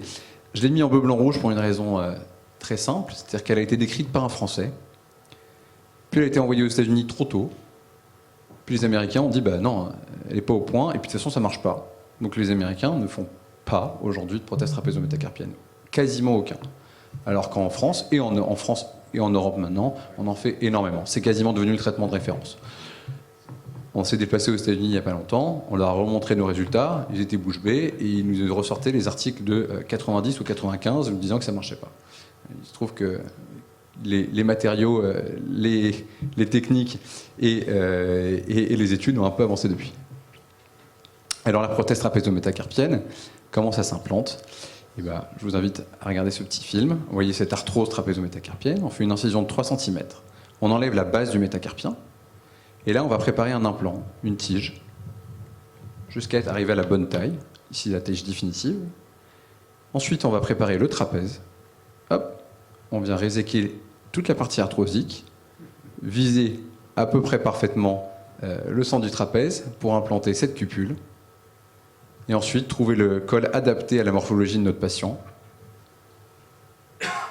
Je l'ai mis en bleu, blanc, rouge pour une raison très simple, c'est-à-dire qu'elle a été décrite par un Français, puis elle a été envoyée aux États-Unis trop tôt, puis les Américains ont dit non, elle n'est pas au point, et puis de toute façon ça ne marche pas. Donc les Américains ne font pas aujourd'hui de prothèse trapézo-métacarpienne, quasiment aucun. Alors qu'en France, et en France et en Europe maintenant, on en fait énormément. C'est quasiment devenu le traitement de référence. On s'est déplacé aux États-Unis il n'y a pas longtemps, on leur a remontré nos résultats, ils étaient bouche bée, et ils nous ressortaient les articles de 90 ou 95 nous disant que ça ne marchait pas. Il se trouve qu'il les matériaux, les techniques et les études ont un peu avancé depuis. Alors la prothèse trapézo-métacarpienne, comment ça s'implante? Je vous invite à regarder ce petit film. Vous voyez cette arthrose trapézo-métacarpienne. On fait une incision de 3 cm. On enlève la base du métacarpien. Et là, on va préparer un implant, une tige, jusqu'à arriver à la bonne taille. Ici, la tige définitive. Ensuite, on va préparer le trapèze. Hop, on vient réséquer toute la partie arthrosique, viser à peu près parfaitement le centre du trapèze pour implanter cette cupule. Et ensuite, trouver le col adapté à la morphologie de notre patient,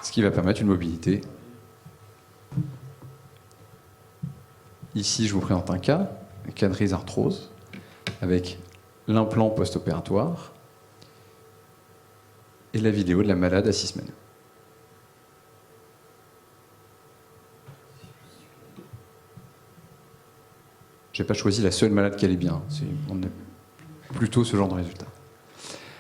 ce qui va permettre une mobilité. Ici, je vous présente un cas de rhizarthrose, avec l'implant post-opératoire et la vidéo de la malade à 6 semaines. Je n'ai pas choisi la seule malade qui allait bien. On a plutôt ce genre de résultat.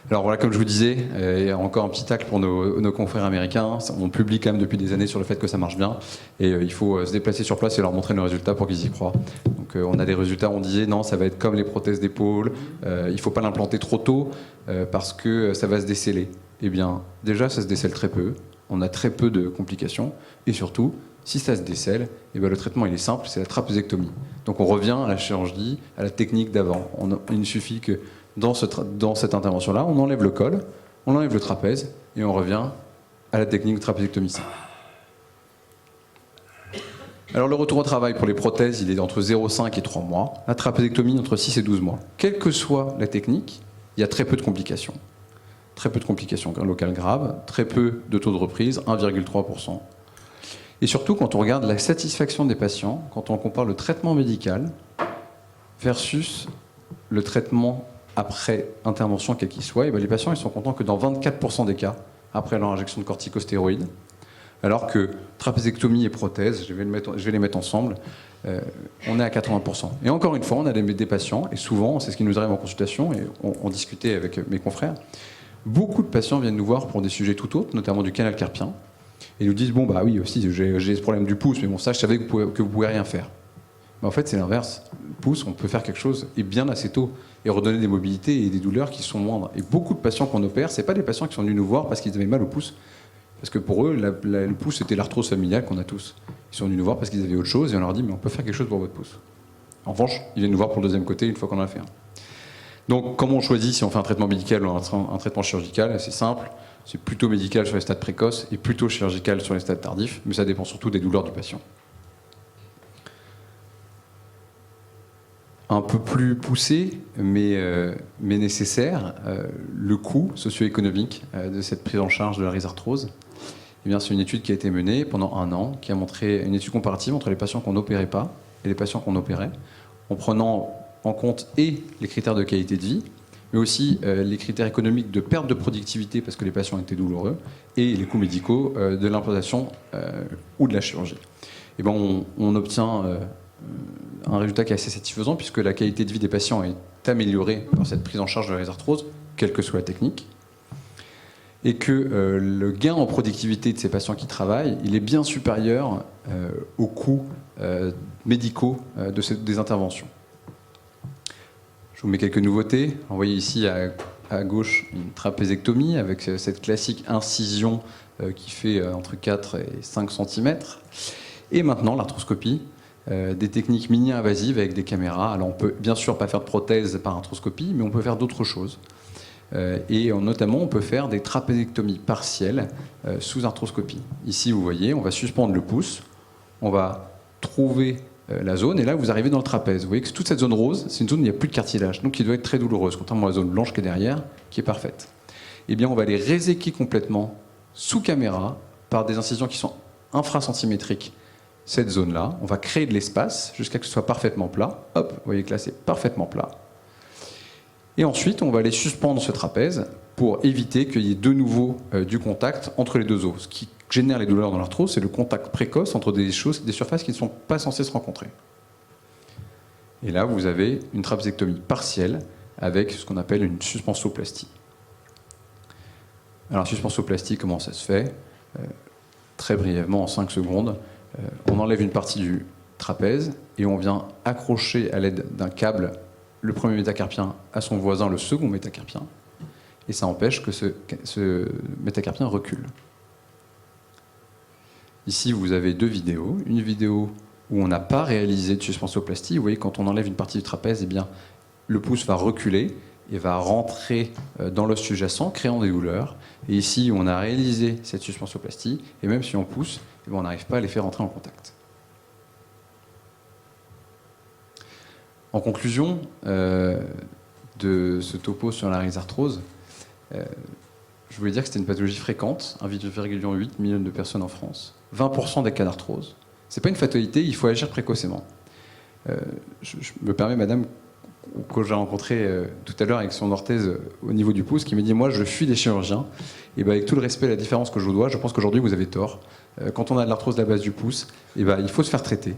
Alors voilà, comme je vous disais, il y a encore un petit tacle pour nos confrères américains. On publie quand même depuis des années sur le fait que ça marche bien. Et il faut se déplacer sur place et leur montrer nos résultats pour qu'ils y croient. Donc on a des résultats, on disait non, ça va être comme les prothèses d'épaule. Il ne faut pas l'implanter trop tôt parce que ça va se déceler. Eh bien, déjà, ça se décèle très peu. On a très peu de complications. Et surtout, si ça se décèle, eh bien, le traitement il est simple, c'est la trapézectomie. Donc on revient à la chirurgie, à la technique d'avant. Il suffit que dans cette intervention-là, on enlève le col, on enlève le trapèze et on revient à la technique de trapézectomie simple. Alors le retour au travail pour les prothèses, il est entre 0,5 et 3 mois. La trapézectomie, entre 6 et 12 mois. Quelle que soit la technique, il y a très peu de complications. Très peu de complications locales graves, très peu de taux de reprise, 1,3%. Et surtout, quand on regarde la satisfaction des patients, quand on compare le traitement médical versus le traitement après intervention, quel qu'il soit, et bien les patients ils sont contents que dans 24% des cas, après leur injection de corticostéroïdes, alors que trapézectomie et prothèse, je vais les mettre ensemble, on est à 80%. Et encore une fois, on a des patients, et souvent, c'est ce qui nous arrive en consultation, et on discutait avec mes confrères, beaucoup de patients viennent nous voir pour des sujets tout autres, notamment du canal carpien, et nous disent, bon bah oui, aussi j'ai ce problème du pouce, mais bon ça je savais que vous pouvez rien faire. Mais en fait c'est l'inverse. Le pouce, on peut faire quelque chose, et bien assez tôt, et redonner des mobilités et des douleurs qui sont moindres. Et beaucoup de patients qu'on opère, c'est pas des patients qui sont venus nous voir parce qu'ils avaient mal au pouce, parce que pour eux, le pouce c'était l'arthrose familiale qu'on a tous. Ils sont venus nous voir parce qu'ils avaient autre chose, et on leur dit, mais on peut faire quelque chose pour votre pouce. En revanche, ils viennent nous voir pour le deuxième côté une fois qu'on en a fait un. Donc comment on choisit si on fait un traitement médical ou un traitement chirurgical? C'est simple. C'est plutôt médical sur les stades précoces et plutôt chirurgical sur les stades tardifs, mais ça dépend surtout des douleurs du patient. Un peu plus poussé, mais nécessaire, le coût socio-économique de cette prise en charge de la rhizarthrose. Eh bien, c'est une étude qui a été menée pendant 1 an, qui a montré une étude comparative entre les patients qu'on n'opérait pas et les patients qu'on opérait, en prenant en compte et les critères de qualité de vie, mais aussi les critères économiques de perte de productivité parce que les patients étaient douloureux, et les coûts médicaux de l'implantation ou de la chirurgie. Et ben on obtient un résultat qui est assez satisfaisant puisque la qualité de vie des patients est améliorée par cette prise en charge de la rhizarthrose, quelle que soit la technique, et que le gain en productivité de ces patients qui travaillent, il est bien supérieur aux coûts médicaux des interventions. Je vous mets quelques nouveautés. Vous voyez ici à gauche une trapézectomie avec cette classique incision qui fait entre 4 et 5 cm. Et maintenant l'arthroscopie, des techniques mini-invasives avec des caméras. Alors on peut bien sûr pas faire de prothèse par arthroscopie, mais on peut faire d'autres choses. Et notamment on peut faire des trapézectomies partielles sous arthroscopie. Ici vous voyez, on va suspendre le pouce, on va trouver la zone, et là vous arrivez dans le trapèze. Vous voyez que toute cette zone rose, c'est une zone où il n'y a plus de cartilage, donc qui doit être très douloureuse, contrairement à la zone blanche qui est derrière, qui est parfaite. Eh bien on va les réséquer complètement sous caméra par des incisions qui sont infracentimétriques. Cette zone-là, on va créer de l'espace jusqu'à ce que ce soit parfaitement plat. Hop, vous voyez que là c'est parfaitement plat. Et ensuite on va aller suspendre ce trapèze pour éviter qu'il y ait de nouveau du contact entre les deux os. Ce qui génère les douleurs dans l'arthrose, c'est le contact précoce entre des surfaces qui ne sont pas censées se rencontrer. Et là, vous avez une trapézectomie partielle avec ce qu'on appelle une suspensoplastie. Alors, la suspensoplastie, comment ça se fait? très brièvement en 5 secondes. On enlève une partie du trapèze et on vient accrocher à l'aide d'un câble le premier métacarpien à son voisin, le second métacarpien, et ça empêche que ce métacarpien recule. Ici, vous avez 2 vidéos. Une vidéo où on n'a pas réalisé de suspensoplastie. Vous voyez, quand on enlève une partie du trapèze, eh bien, le pouce va reculer et va rentrer dans l'os sous-jacent, créant des douleurs. Et ici, on a réalisé cette suspensoplastie, et même si on pousse, eh bien, on n'arrive pas à les faire rentrer en contact. En conclusion de ce topo sur la rhizarthrose, je voulais dire que c'était une pathologie fréquente, 1,8 million de personnes en France, 20% des cas d'arthrose. Ce n'est pas une fatalité, il faut agir précocement. Je me permets, madame, que j'ai rencontré tout à l'heure avec son orthèse au niveau du pouce, qui m'a dit « Moi, je fuis des chirurgiens. » Et avec tout le respect et la différence que je vous dois, je pense qu'aujourd'hui, vous avez tort. Quand on a de l'arthrose de la base du pouce, il faut se faire traiter.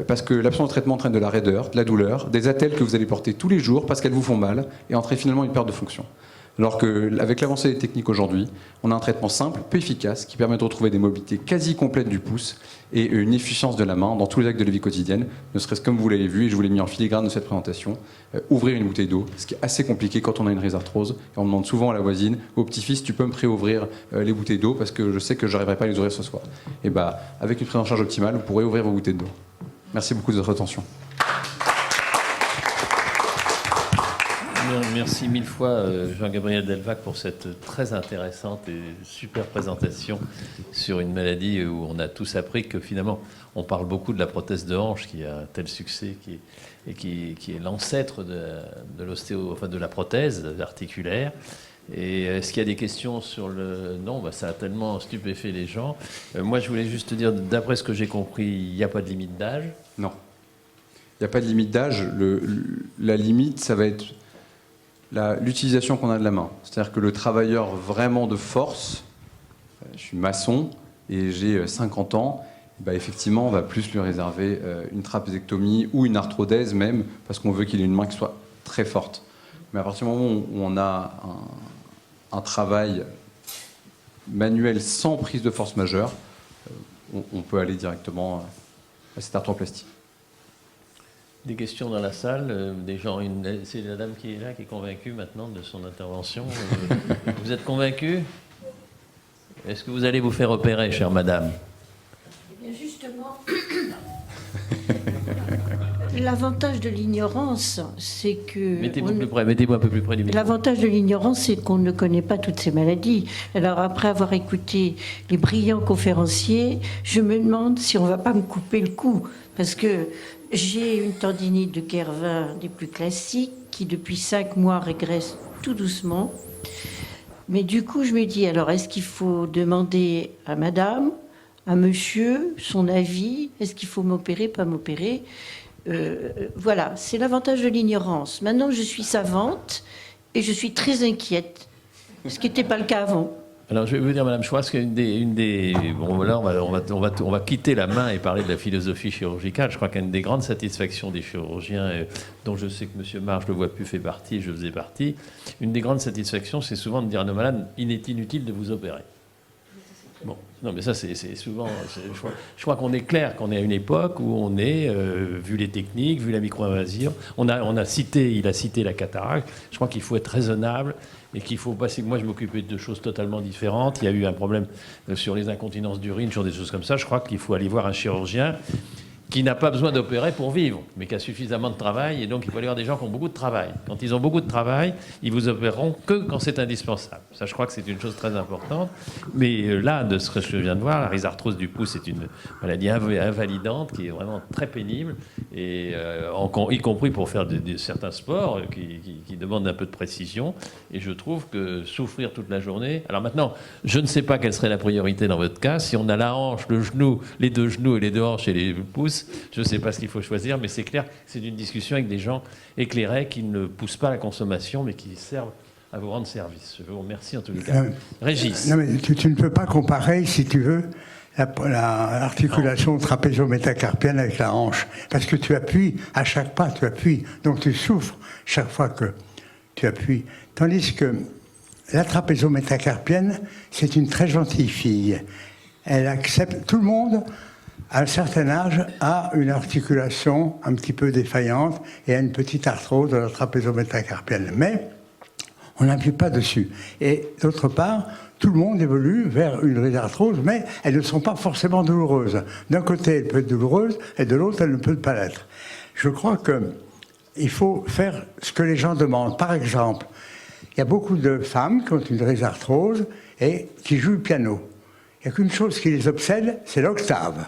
Parce que l'absence de traitement entraîne de la raideur, de la douleur, des attelles que vous allez porter tous les jours parce qu'elles vous font mal, et entraîne finalement une perte de fonction. Alors qu'avec l'avancée des techniques aujourd'hui, on a un traitement simple, peu efficace, qui permet de retrouver des mobilités quasi complètes du pouce et une efficience de la main dans tous les actes de la vie quotidienne, ne serait-ce comme vous l'avez vu, et je vous l'ai mis en filigrane de cette présentation, ouvrir une bouteille d'eau, ce qui est assez compliqué quand on a une rhizarthrose. Et on demande souvent à la voisine, au petit-fils, tu peux me préouvrir les bouteilles d'eau parce que je sais que je n'arriverai pas à les ouvrir ce soir. Et avec une prise en charge optimale, vous pourrez ouvrir vos bouteilles d'eau. Merci beaucoup de votre attention. Merci mille fois Jean-Gabriel Delvac pour cette très intéressante et super présentation sur une maladie où on a tous appris que finalement on parle beaucoup de la prothèse de hanche qui a un tel succès qui est l'ancêtre de la prothèse articulaire. Et est-ce qu'il y a des questions sur le... Non, ça a tellement stupéfait les gens. Moi je voulais juste te dire, d'après ce que j'ai compris, il n'y a pas de limite d'âge. Non. Il n'y a pas de limite d'âge. La limite, ça va être l'utilisation qu'on a de la main. C'est-à-dire que le travailleur vraiment de force, je suis maçon et j'ai 50 ans, effectivement, on va plus lui réserver une trapézectomie ou une arthrodèse même, parce qu'on veut qu'il ait une main qui soit très forte. Mais à partir du moment où on a un travail manuel sans prise de force majeure, on peut aller directement à cette arthroplastie. Des questions dans la salle, des gens. C'est la dame qui est là, qui est convaincue maintenant de son intervention. Vous êtes convaincue? Est-ce que vous allez vous faire opérer, chère madame? Eh bien justement, l'avantage de l'ignorance, c'est que... Mettez-vous un peu plus près du micro. L'avantage de l'ignorance, c'est qu'on ne connaît pas toutes ces maladies. Alors après avoir écouté les brillants conférenciers, je me demande si on ne va pas me couper le cou. Parce que j'ai une tendinite de Kervin des plus classiques qui, depuis 5 mois, régresse tout doucement. Mais du coup, je me dis, alors, est-ce qu'il faut demander à madame, à monsieur, son avis? Est-ce qu'il faut m'opérer, pas m'opérer? Voilà, c'est l'avantage de l'ignorance. Maintenant, je suis savante et je suis très inquiète, ce qui n'était pas le cas avant. Alors, je vais vous dire, Madame Schwartz, bon, là, on va quitter la main et parler de la philosophie chirurgicale. Je crois qu'une des grandes satisfactions des chirurgiens, dont je sais que M. Marge, je le vois plus, fait partie, je faisais partie, une des grandes satisfactions, c'est souvent de dire à nos malades, il est inutile de vous opérer. Bon, non, mais ça, c'est souvent... Je crois qu'on est clair qu'on est à une époque où on est, vu les techniques, vu la micro-invasion, il a cité la cataracte. Je crois qu'il faut être raisonnable et qu'il faut passer... Moi, je m'occupais de choses totalement différentes. Il y a eu un problème sur les incontinences d'urine, sur des choses comme ça. Je crois qu'il faut aller voir un chirurgien qui n'a pas besoin d'opérer pour vivre, mais qui a suffisamment de travail, et donc il faut aller voir des gens qui ont beaucoup de travail. Quand ils ont beaucoup de travail, ils vous opéreront que quand c'est indispensable. Ça, je crois que c'est une chose très importante. Mais là, de ce que je viens de voir, la rhizarthrose du pouce est une maladie invalidante qui est vraiment très pénible, et y compris pour faire certains sports qui demandent un peu de précision. Et je trouve que souffrir toute la journée... Alors maintenant, je ne sais pas quelle serait la priorité dans votre cas. Si on a la hanche, le genou, les 2 genoux et les 2 hanches et les pouces, je ne sais pas ce qu'il faut choisir, mais c'est clair que c'est une discussion avec des gens éclairés qui ne poussent pas la consommation, mais qui servent à vous rendre service. Je vous remercie en tous les cas. Régis. Non, mais tu ne peux pas comparer, si tu veux, l'articulation trapézo-métacarpienne avec la hanche. Parce que tu appuies à chaque pas, tu appuies. Donc tu souffres chaque fois que tu appuies. Tandis que la trapézo-métacarpienne, c'est une très gentille fille. elle accepte, tout le monde, à un certain âge, a une articulation un petit peu défaillante et a une petite arthrose de la trapézo-métacarpienne. Mais on n'appuie pas dessus. Et d'autre part, tout le monde évolue vers une rhizarthrose, mais elles ne sont pas forcément douloureuses. D'un côté, elle peut être douloureuse, et de l'autre, elle ne peut pas l'être. Je crois qu'il faut faire ce que les gens demandent. Par exemple, il y a beaucoup de femmes qui ont une rhizarthrose et qui jouent le piano. Il n'y a qu'une chose qui les obsède, c'est l'octave.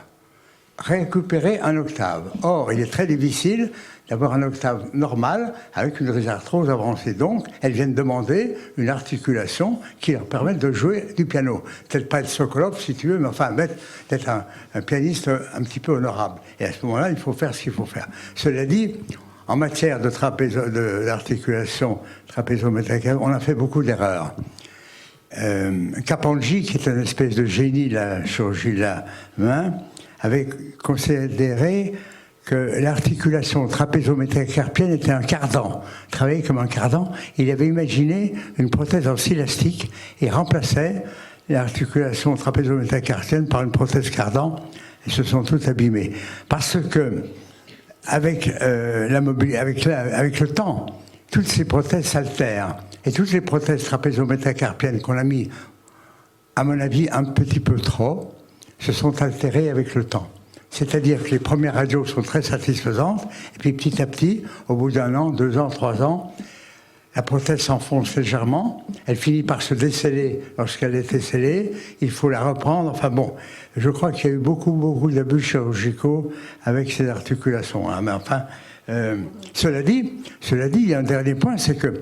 Récupérer un octave. Or, il est très difficile d'avoir un octave normal avec une rhizarthrose avancée. Donc, elles viennent demander une articulation qui leur permette de jouer du piano. Peut-être pas être Sokolov, si tu veux, mais enfin, d'être un pianiste un petit peu honorable. Et à ce moment-là, il faut faire ce qu'il faut faire. Cela dit, en matière d'articulation trapézo-métacarpienne, on a fait beaucoup d'erreurs. Kapanji, qui est une espèce de génie de la chirurgie de la main, avait considéré que l'articulation trapézo-métacarpienne était un cardan, travaillait comme un cardan. Il avait imaginé une prothèse en scie-élastique et remplaçait l'articulation trapézo-métacarpienne par une prothèse cardan. Ils se sont tous abîmés. Parce que, avec le temps, toutes ces prothèses s'altèrent. Et toutes les prothèses trapézo-métacarpiennes qu'on a mis, à mon avis, un petit peu trop, se sont altérées avec le temps. C'est-à-dire que les premières radios sont très satisfaisantes, et puis petit à petit, au bout d'1 an, 2 ans, 3 ans, la prothèse s'enfonce légèrement, elle finit par se déceler lorsqu'elle était scellée, il faut la reprendre, enfin bon, je crois qu'il y a eu beaucoup d'abus chirurgicaux avec ces articulations. Hein. Mais enfin, cela dit, il y a un dernier point, c'est que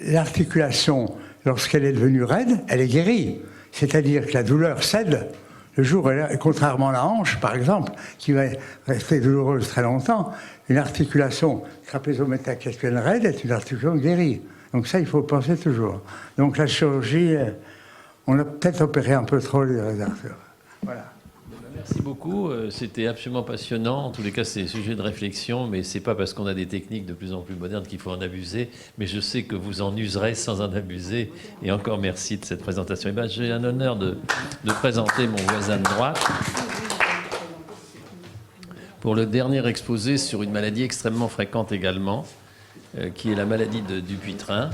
l'articulation, lorsqu'elle est devenue raide, elle est guérie. C'est-à-dire que la douleur cède le jour où contrairement à la hanche, par exemple, qui va rester douloureuse très longtemps, une articulation trapézo-métacarpienne raide est une articulation guérie. Donc ça, il faut penser toujours. Donc la chirurgie, on a peut-être opéré un peu trop les réserves. Voilà. Merci beaucoup, c'était absolument passionnant. En tous les cas, c'est un sujet de réflexion, mais ce n'est pas parce qu'on a des techniques de plus en plus modernes qu'il faut en abuser. Mais je sais que vous en userez sans en abuser. Et encore merci de cette présentation. Et ben, j'ai un honneur de présenter mon voisin de droite pour le dernier exposé sur une maladie extrêmement fréquente également, qui est la maladie de Dupuytren.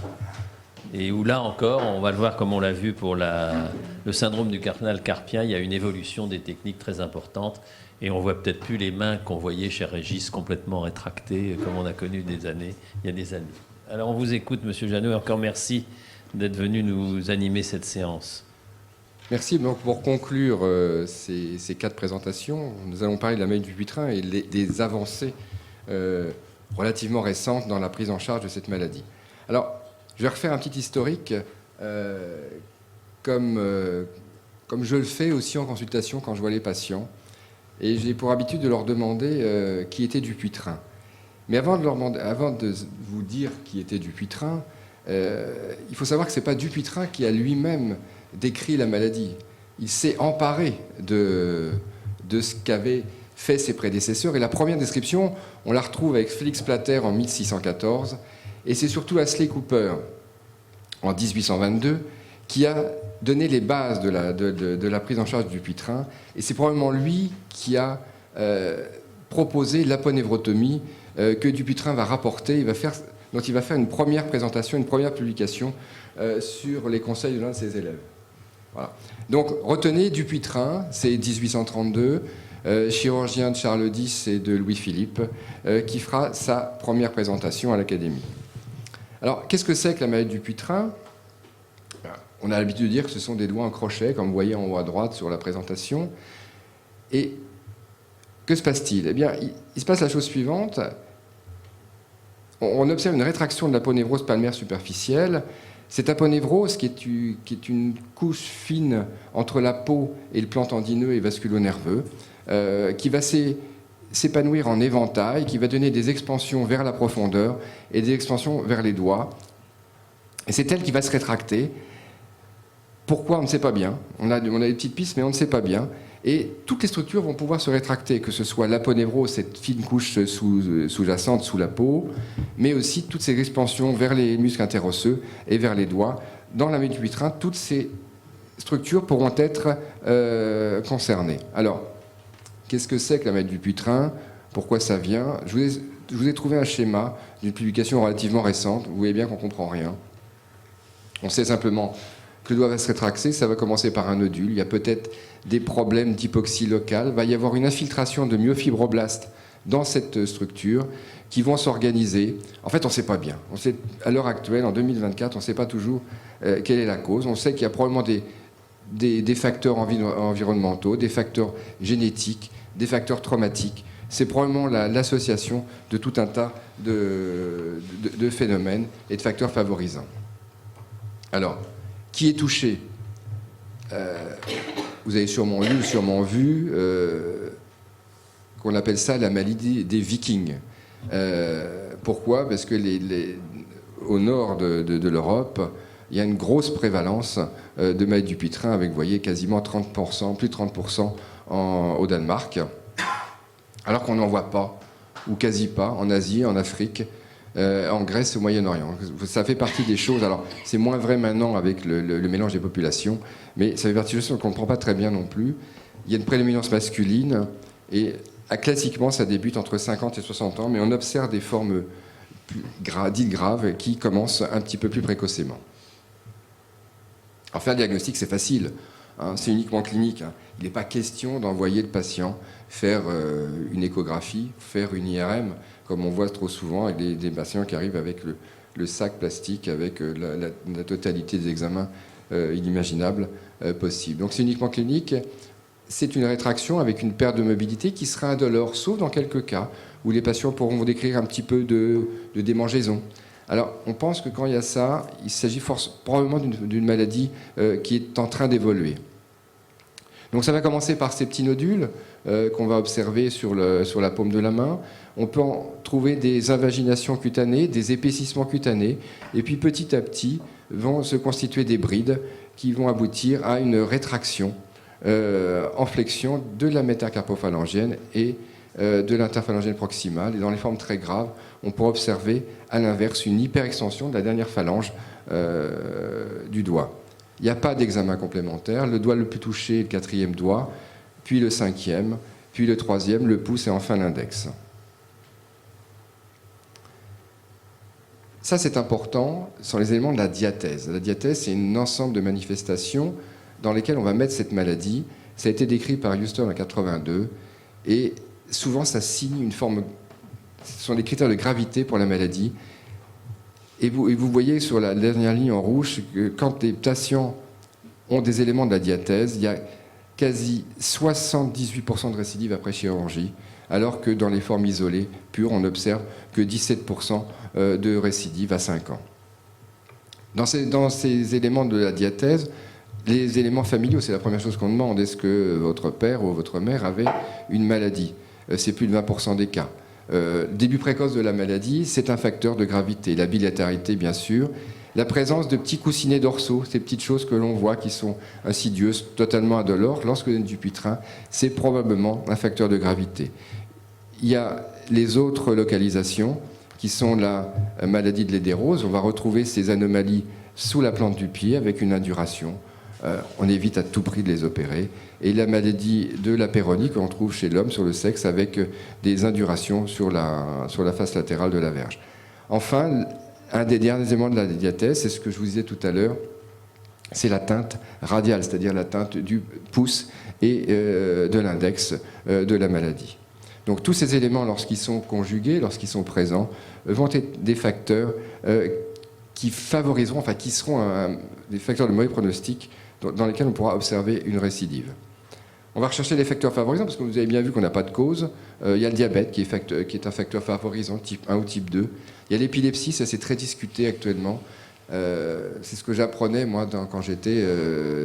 Et où là encore, on va le voir comme on l'a vu pour le syndrome du canal carpien, il y a une évolution des techniques très importante et on voit peut-être plus les mains qu'on voyait chez Régis complètement rétractées comme on a connu il y a des années. Alors on vous écoute, Monsieur Janot, et encore merci d'être venu nous animer cette séance. Merci. Donc pour conclure ces 4 présentations, nous allons parler de la maladie du Dupuytren et des avancées relativement récentes dans la prise en charge de cette maladie. Alors, je vais refaire un petit historique, comme je le fais aussi en consultation quand je vois les patients. Et j'ai pour habitude de leur demander qui était Dupuytren. Mais avant de vous dire qui était Dupuytren, il faut savoir que ce n'est pas Dupuytren qui a lui-même décrit la maladie. Il s'est emparé de ce qu'avaient fait ses prédécesseurs. Et la première description, on la retrouve avec Félix Plater en 1614. Et c'est surtout Ashley Cooper, en 1822, qui a donné les bases de la prise en charge du Dupuytren. Et c'est probablement lui qui a proposé l'aponevrotomie que Dupuytren va rapporter. Donc il va faire une première présentation, une première publication sur les conseils de l'un de ses élèves. Voilà. Donc retenez Dupuytren, c'est 1832, chirurgien de Charles X et de Louis-Philippe, qui fera sa première présentation à l'Académie. Alors, qu'est-ce que c'est que la maladie du Dupuytren ? On a l'habitude de dire que ce sont des doigts en crochet, comme vous voyez en haut à droite sur la présentation. Et que se passe-t-il ? Eh bien, il se passe la chose suivante. On observe une rétraction de l'aponévrose palmaire superficielle. Cette aponévrose, qui est une couche fine entre la peau et le plan tendineux et vasculo-nerveux, qui va s'épanouir en éventail, qui va donner des expansions vers la profondeur et des expansions vers les doigts. Et c'est elle qui va se rétracter. Pourquoi ? On ne sait pas bien. On a des petites pistes, mais on ne sait pas bien. Et toutes les structures vont pouvoir se rétracter, que ce soit l'aponévrose, cette fine couche sous-jacente sous la peau, mais aussi toutes ces expansions vers les muscles interosseux et vers les doigts. Dans la maladie du Dupuytren, toutes ces structures pourront être concernées. Alors, qu'est-ce que c'est que la maladie du Dupuytren? Pourquoi ça vient? Je vous ai trouvé un schéma d'une publication relativement récente. Vous voyez bien qu'on ne comprend rien. On sait simplement que le doigt va se rétracter, ça va commencer par un nodule. Il y a peut-être des problèmes d'hypoxie locale. Il va y avoir une infiltration de myofibroblastes dans cette structure qui vont s'organiser. En fait, on ne sait pas bien. On sait, à l'heure actuelle, en 2024, on ne sait pas toujours quelle est la cause. On sait qu'il y a probablement des facteurs environnementaux, des facteurs génétiques, des facteurs traumatiques. C'est probablement l'association de tout un tas de phénomènes et de facteurs favorisants. Alors, qui est touché? Vous avez sûrement lu, sûrement vu qu'on appelle ça la maladie des Vikings. Pourquoi? Parce que au nord de l'Europe, il y a une grosse prévalence de maladie du Dupuytren avec, vous voyez, quasiment 30%, plus de 30% au Danemark, alors qu'on n'en voit pas, ou quasi pas, en Asie, en Afrique, en Grèce et au Moyen-Orient. Ça fait partie des choses, alors c'est moins vrai maintenant avec le mélange des populations, mais ça fait partie des choses qu'on ne comprend pas très bien non plus. Il y a une prédominance masculine, et classiquement ça débute entre 50 et 60 ans, mais on observe des formes dites graves qui commencent un petit peu plus précocement. Alors faire le diagnostic, c'est facile, hein, c'est uniquement clinique. Hein. Il n'est pas question d'envoyer le patient faire une échographie, faire une IRM, comme on voit trop souvent avec des patients qui arrivent avec le sac plastique, avec la totalité des examens inimaginables possibles. Donc c'est uniquement clinique. C'est une rétraction avec une perte de mobilité qui sera indolore, sauf dans quelques cas où les patients pourront vous décrire un petit peu de démangeaison. Alors, on pense que quand il y a ça, il s'agit probablement d'une maladie qui est en train d'évoluer. Donc ça va commencer par ces petits nodules qu'on va observer sur la paume de la main. On peut en trouver des invaginations cutanées, des épaississements cutanés, et puis petit à petit vont se constituer des brides qui vont aboutir à une rétraction en flexion de la métacarpophalangienne et de l'interphalangienne proximale. Et dans les formes très graves, on peut observer à l'inverse une hyperextension de la dernière phalange du doigt. Il n'y a pas d'examen complémentaire. Le doigt le plus touché est le 4e doigt, puis le 5e, puis le 3e, le pouce et enfin l'index. Ça, c'est important, ce sont les éléments de la diathèse. La diathèse, c'est un ensemble de manifestations dans lesquelles on va mettre cette maladie. Ça a été décrit par Houston en 1982, et souvent, ça signe une forme... Ce sont des critères de gravité pour la maladie. Et vous voyez sur la dernière ligne en rouge que quand les patients ont des éléments de la diathèse, il y a quasi 78% de récidive après chirurgie, alors que dans les formes isolées pures, on observe que 17% de récidive à 5 ans. Dans ces éléments de la diathèse, les éléments familiaux, c'est la première chose qu'on demande. Est-ce que votre père ou votre mère avait une maladie? C'est plus de 20% des cas. Début précoce de la maladie, c'est un facteur de gravité. La bilatération, bien sûr. La présence de petits coussinets dorsaux, ces petites choses que l'on voit qui sont insidieuses, totalement indolores, lorsque vous avez du Dupuytren, c'est probablement un facteur de gravité. Il y a les autres localisations qui sont la maladie de l'édérose. On va retrouver ces anomalies sous la plante du pied avec une induration. On évite à tout prix de les opérer. Et la maladie de la péronie qu'on trouve chez l'homme sur le sexe avec des indurations sur la face latérale de la verge. Enfin, un des derniers éléments de la diathèse, c'est ce que je vous disais tout à l'heure, c'est la teinte radiale, c'est-à-dire la teinte du pouce et de l'index de la maladie. Donc tous ces éléments, lorsqu'ils sont conjugués, lorsqu'ils sont présents, vont être des facteurs qui favoriseront, enfin qui seront des facteurs de mauvais pronostic dans lesquels on pourra observer une récidive. On va rechercher les facteurs favorisants, parce que vous avez bien vu qu'on n'a pas de cause. Il y a le diabète, qui est un facteur favorisant, type 1 ou type 2. Il y a l'épilepsie, ça c'est très discuté actuellement. C'est ce que j'apprenais, moi, quand j'étais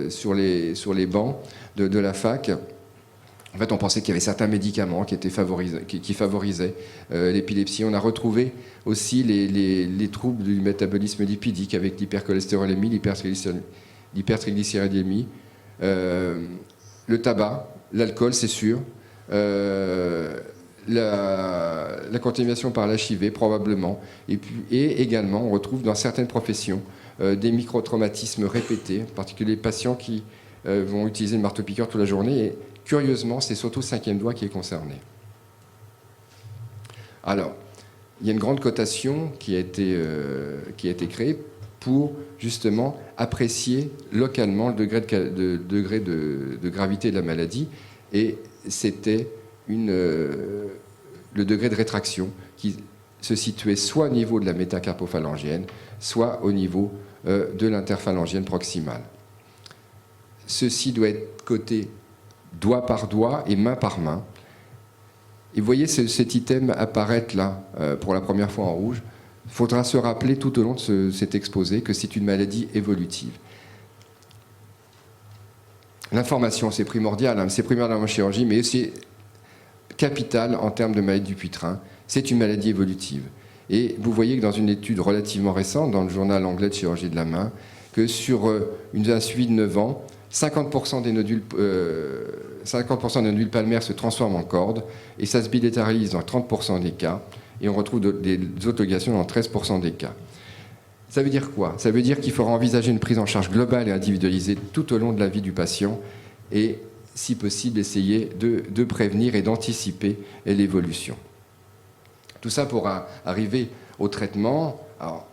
sur les bancs de la fac. En fait, on pensait qu'il y avait certains médicaments qui favorisaient l'épilepsie. On a retrouvé aussi les troubles du métabolisme lipidique avec l'hypercholestérolémie, l'hypertriglycéridémie, le tabac, l'alcool, c'est sûr, la contamination par l'HIV, probablement. Et également, on retrouve dans certaines professions des microtraumatismes répétés, en particulier les patients qui vont utiliser le marteau-piqueur toute la journée. Et curieusement, c'est surtout le 5e doigt qui est concerné. Alors, il y a une grande cotation qui a été créée pour justement apprécier localement le degré de gravité de la maladie. Et c'était le degré de rétraction qui se situait soit au niveau de la métacarpophalangienne, soit au niveau de l'interphalangienne proximale. Ceci doit être coté doigt par doigt et main par main. Et vous voyez cet item apparaître là pour la première fois en rouge. Il faudra se rappeler tout au long de cet exposé que c'est une maladie évolutive. L'information, c'est primordial, hein, c'est primordial en chirurgie, mais aussi capital en termes de maladie du Dupuytren. C'est une maladie évolutive. Et vous voyez que dans une étude relativement récente, dans le journal anglais de chirurgie de la main, que sur un suivi de 9 ans, 50% des nodules palmaires se transforment en cordes, et ça se bilatéralise dans 30% des cas, et on retrouve des autoligations dans 13% des cas. Ça veut dire quoi? Ça veut dire qu'il faudra envisager une prise en charge globale et individualisée tout au long de la vie du patient, et si possible, essayer de prévenir et d'anticiper l'évolution. Tout ça pour arriver au traitement. Alors,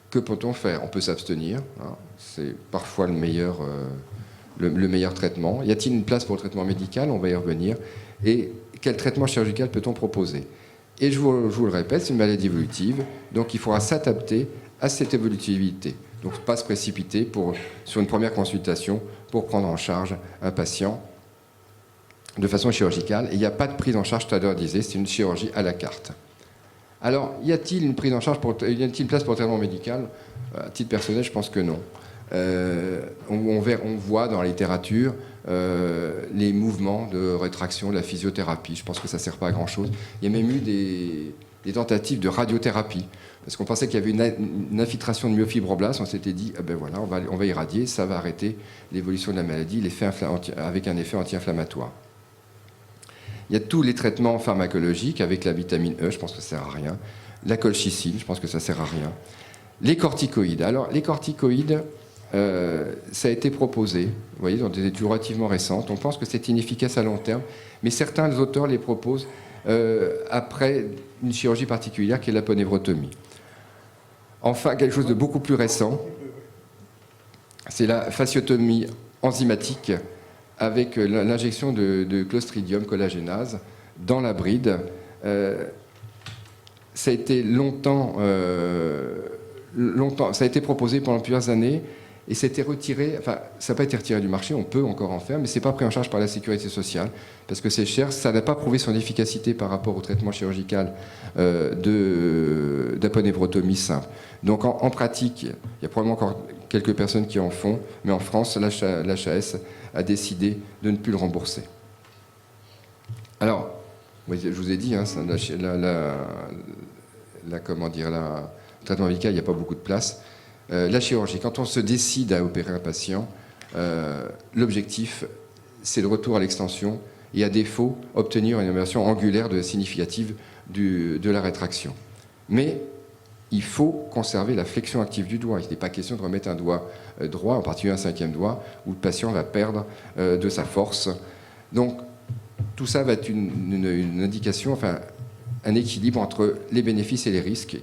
que peut-on faire? On peut s'abstenir, hein, c'est parfois le meilleur traitement. Y a-t-il une place pour le traitement médical? On va y revenir. Et quel traitement chirurgical peut-on proposer? Et je vous le répète, c'est une maladie évolutive, donc il faudra s'adapter à cette évolutivité. Donc pas se précipiter sur une première consultation pour prendre en charge un patient de façon chirurgicale. Et il n'y a pas de prise en charge standardisée, c'est une chirurgie à la carte. Alors, y a-t-il une prise en charge y a-t-il une place pour le traitement médical? À titre personnel, je pense que non. On voit dans la littérature les mouvements de rétraction de la physiothérapie. Je pense que ça ne sert pas à grand-chose. Il y a même eu des tentatives de radiothérapie, parce qu'on pensait qu'il y avait une infiltration de myofibroblastes. On s'était dit, ah ben voilà, on va irradier, ça va arrêter l'évolution de la maladie, avec un effet anti-inflammatoire. Il y a tous les traitements pharmacologiques avec la vitamine E, je pense que ça ne sert à rien. La colchicine, je pense que ça ne sert à rien. Les corticoïdes. Alors, les corticoïdes, ça a été proposé, vous voyez, dans des études relativement récentes. On pense que c'est inefficace à long terme, mais certains auteurs les proposent après une chirurgie particulière qui est l'aponévrotomie. Enfin, quelque chose de beaucoup plus récent, c'est la fasciotomie enzymatique avec l'injection de Clostridium collagénase dans la bride. Ça a été longtemps, ça a été proposé pendant plusieurs années et c'était retiré, enfin, ça n'a pas été retiré du marché, on peut encore en faire, mais ce n'est pas pris en charge par la sécurité sociale parce que c'est cher, ça n'a pas prouvé son efficacité par rapport au traitement chirurgical d'aponévrotomie simple. Donc en pratique, il y a probablement encore quelques personnes qui en font, mais en France, l'HAS a décidé de ne plus le rembourser. Alors, je vous ai dit, hein, le traitement médical, il n'y a pas beaucoup de place. La chirurgie, quand on se décide à opérer un patient, l'objectif, c'est le retour à l'extension et à défaut, obtenir une amélioration angulaire significative de la rétraction. Mais il faut conserver la flexion active du doigt. Il n'est pas question de remettre un doigt droit, en particulier un 5e doigt, où le patient va perdre de sa force. Donc, tout ça va être une indication, enfin, un équilibre entre les bénéfices et les risques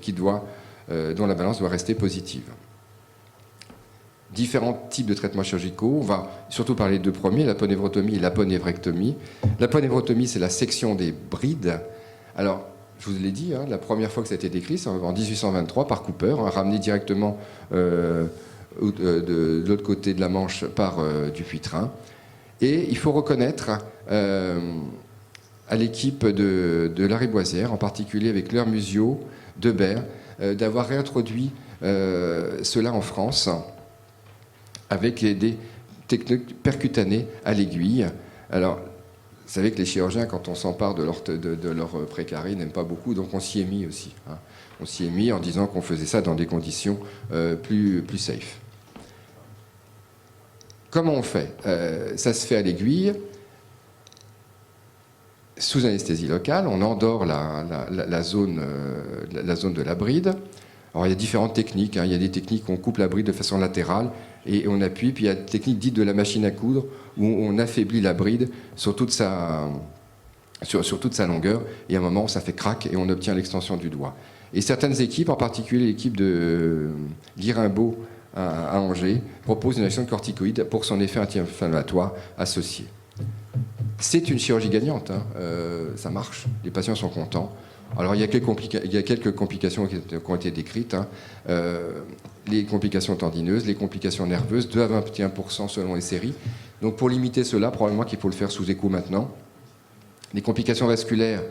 dont la balance doit rester positive. Différents types de traitements chirurgicaux. On va surtout parler de deux premiers, l'aponévrotomie et l'aponévrectomie. L'aponévrotomie, c'est la section des brides. Alors, je vous l'ai dit, hein, la première fois que ça a été décrit, c'est en 1823 par Cooper, hein, ramené directement de l'autre côté de la Manche par Dupuytren. Et il faut reconnaître à l'équipe de Lariboisière, en particulier avec Leur Musio, Debert, d'avoir réintroduit cela en France avec des techniques percutanées à l'aiguille. Alors, vous savez que les chirurgiens, quand on s'empare de leur précaré, n'aiment pas beaucoup, donc on s'y est mis aussi. Hein. On s'y est mis en disant qu'on faisait ça dans des conditions plus safe. Comment on fait? Ça se fait à l'aiguille, sous anesthésie locale. On endort la zone de la bride. Alors il y a différentes techniques, hein. Il y a des techniques où on coupe la bride de façon latérale et on appuie, puis il y a des techniques dites de la machine à coudre où on affaiblit la bride sur toute sa longueur, et à un moment ça fait crac et on obtient l'extension du doigt. Et certaines équipes, en particulier l'équipe de Guirimbaud à Angers, proposent une action de corticoïde pour son effet anti-inflammatoire associé. C'est une chirurgie gagnante, hein. Ça marche, les patients sont contents. Alors il y a quelques complications qui ont été décrites, hein. Les complications tendineuses, les complications nerveuses, 2 à 21% selon les séries. Donc pour limiter cela, probablement qu'il faut le faire sous écho maintenant. Les complications vasculaires,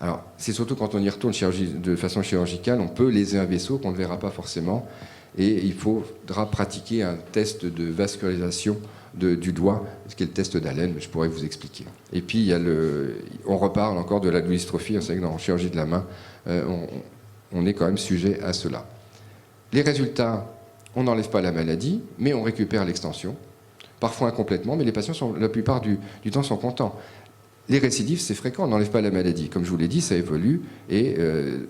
alors c'est surtout quand on y retourne de façon chirurgicale, on peut léser un vaisseau qu'on ne verra pas forcément, et il faudra pratiquer un test de vascularisation du doigt, ce qui est le test d'Allen, je pourrais vous expliquer. Et puis on reparle encore de la doulistrophie, c'est vrai que dans la chirurgie de la main, on est quand même sujet à cela. Les résultats, on n'enlève pas la maladie, mais on récupère l'extension, parfois incomplètement, mais les patients, la plupart du temps, sont contents. Les récidives, c'est fréquent, on n'enlève pas la maladie. Comme je vous l'ai dit, ça évolue, et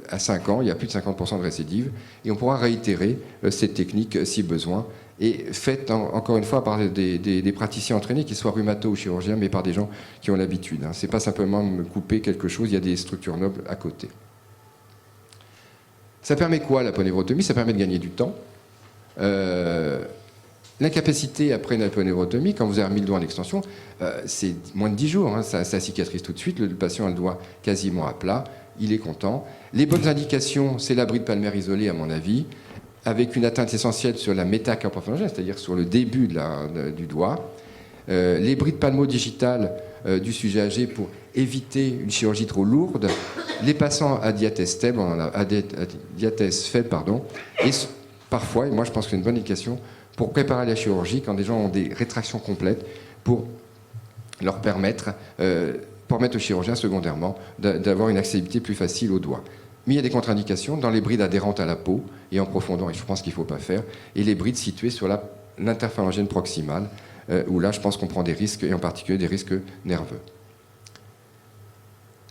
à 5 ans, il y a plus de 50% de récidives, et on pourra réitérer cette technique si besoin, et faite encore une fois par des praticiens entraînés, qu'ils soient rhumato ou chirurgiens, mais par des gens qui ont l'habitude. Ce n'est pas simplement me couper quelque chose, il y a des structures nobles à côté. Ça permet quoi, la poneurotomie? Ça permet de gagner du temps. L'incapacité après une aponeurotomie, quand vous avez remis le doigt en extension, c'est moins de 10 jours, hein, ça cicatrise tout de suite, le patient a le doigt quasiment à plat, il est content. Les bonnes indications, c'est la bride palmaire isolée à mon avis, avec une atteinte essentielle sur la métacarpopharyngène, c'est-à-dire sur le début du doigt. Les brides palmo-digitales du sujet âgé pour éviter une chirurgie trop lourde. Les patients à diathèse faible, et parfois, et moi je pense que c'est une bonne indication, pour préparer la chirurgie, quand des gens ont des rétractions complètes, pour leur permettre au chirurgien secondairement d'avoir une accessibilité plus facile au doigt. Mais il y a des contre-indications dans les brides adhérentes à la peau et en profondeur, et je pense qu'il ne faut pas faire, et les brides situées sur l'interpharyngène proximale, où là je pense qu'on prend des risques, et en particulier des risques nerveux.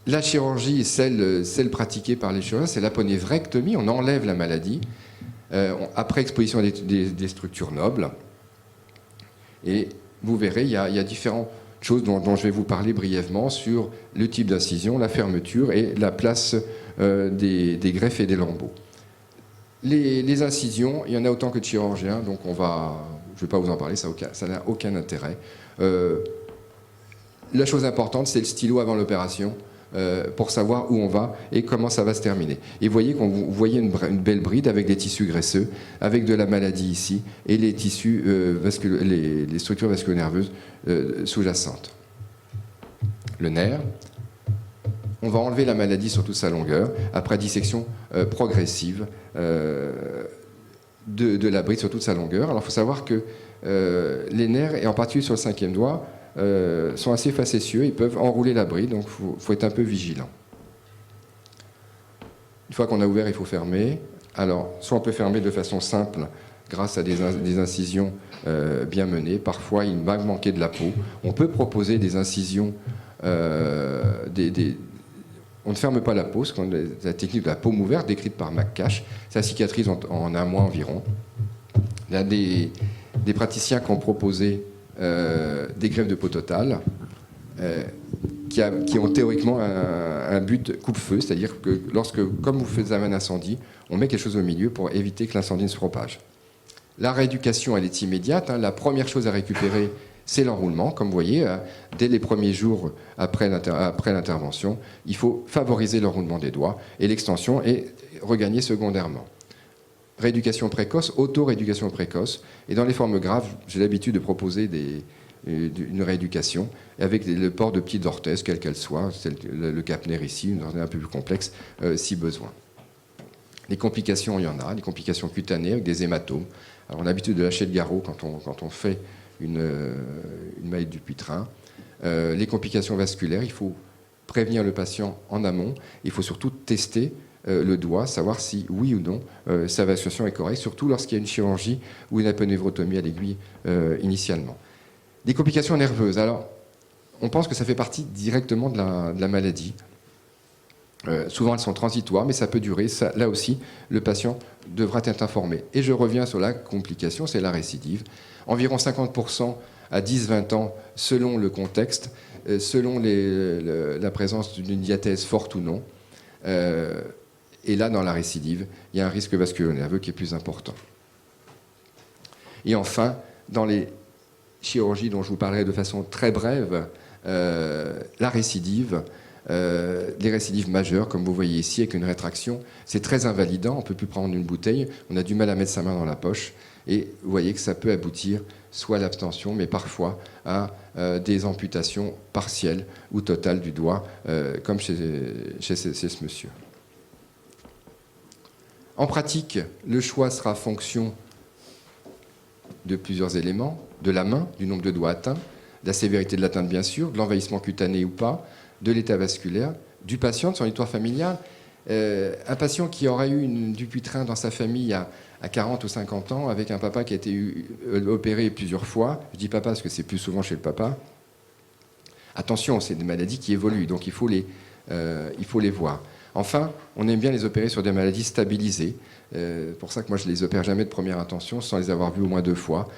La chirurgie, celle pratiquée par les chirurgiens, c'est l'aponévrectomie, on enlève la maladie, après exposition des structures nobles. Et vous verrez, il y a différentes choses dont je vais vous parler brièvement sur le type d'incision, la fermeture et la place des greffes et des lambeaux. Les incisions, il y en a autant que de chirurgiens, donc je ne vais pas vous en parler, ça n'a aucun intérêt. La chose importante, c'est le stylo avant l'opération, pour savoir où on va et comment ça va se terminer. Et vous voyez une belle bride avec des tissus graisseux, avec de la maladie ici, et les tissus, les structures vasculo-nerveuses sous-jacentes. Le nerf, on va enlever la maladie sur toute sa longueur, après dissection progressive de la bride sur toute sa longueur. Alors il faut savoir que les nerfs, et en particulier sur le 5e doigt, sont assez facétieux, ils peuvent enrouler la bride, donc il faut être un peu vigilant. Une fois qu'on a ouvert, il faut fermer. Alors, soit on peut fermer de façon simple, grâce à des incisions bien menées. Parfois, il va manquer de la peau. On peut proposer des incisions, on ne ferme pas la peau, c'est la technique de la paume ouverte, décrite par McCash. Ça cicatrise en 1 mois environ. Il y a des praticiens qui ont proposé des greffes de peau totale qui ont théoriquement un but coupe-feu, c'est-à-dire que comme vous faites un incendie, on met quelque chose au milieu pour éviter que l'incendie ne se propage. La rééducation, elle est immédiate, hein. La première chose à récupérer, c'est l'enroulement. Comme vous voyez, dès les premiers jours après l'intervention, il faut favoriser l'enroulement des doigts et l'extension est regagnée secondairement. Rééducation précoce, auto-rééducation précoce. Et dans les formes graves, j'ai l'habitude de proposer une rééducation avec le port de petites orthèses, quelles qu'elles soient, le Kapner ici, une orthèse un peu plus complexe, si besoin. Les complications, il y en a, des complications cutanées avec des hématomes. Alors, on a l'habitude de lâcher le garrot quand on fait une maille du pitrin. Les complications vasculaires, il faut prévenir le patient en amont. Il faut surtout tester le doigt, savoir si, oui ou non, sa vasculation est correcte, surtout lorsqu'il y a une chirurgie ou une aponeurotomie à l'aiguille initialement. Les complications nerveuses, alors, on pense que ça fait partie directement de la maladie. Souvent, elles sont transitoires, mais ça peut durer. Là aussi, le patient devra être informé. Et je reviens sur la complication, c'est la récidive. Environ 50% à 10-20 ans, selon le contexte, selon la présence d'une diathèse forte ou non. Et là, dans la récidive, il y a un risque vasculo-nerveux qui est plus important. Et enfin, dans les chirurgies dont je vous parlerai de façon très brève, la récidive, les récidives majeures, comme vous voyez ici, avec une rétraction, c'est très invalidant, on ne peut plus prendre une bouteille, on a du mal à mettre sa main dans la poche, et vous voyez que ça peut aboutir soit à l'abstention, mais parfois à des amputations partielles ou totales du doigt, comme chez ce monsieur. En pratique, le choix sera fonction de plusieurs éléments, de la main, du nombre de doigts atteints, de la sévérité de l'atteinte bien sûr, de l'envahissement cutané ou pas, de l'état vasculaire, du patient, de son histoire familiale. Un patient qui aurait eu une Dupuytren dans sa famille à 40 ou 50 ans, avec un papa qui a été opéré plusieurs fois, je dis papa parce que c'est plus souvent chez le papa, attention, c'est des maladies qui évoluent, donc il faut les voir. Enfin, on aime bien les opérer sur des maladies stabilisées. C'est pour ça que moi, je ne les opère jamais de première intention, sans les avoir vues au moins 2 fois.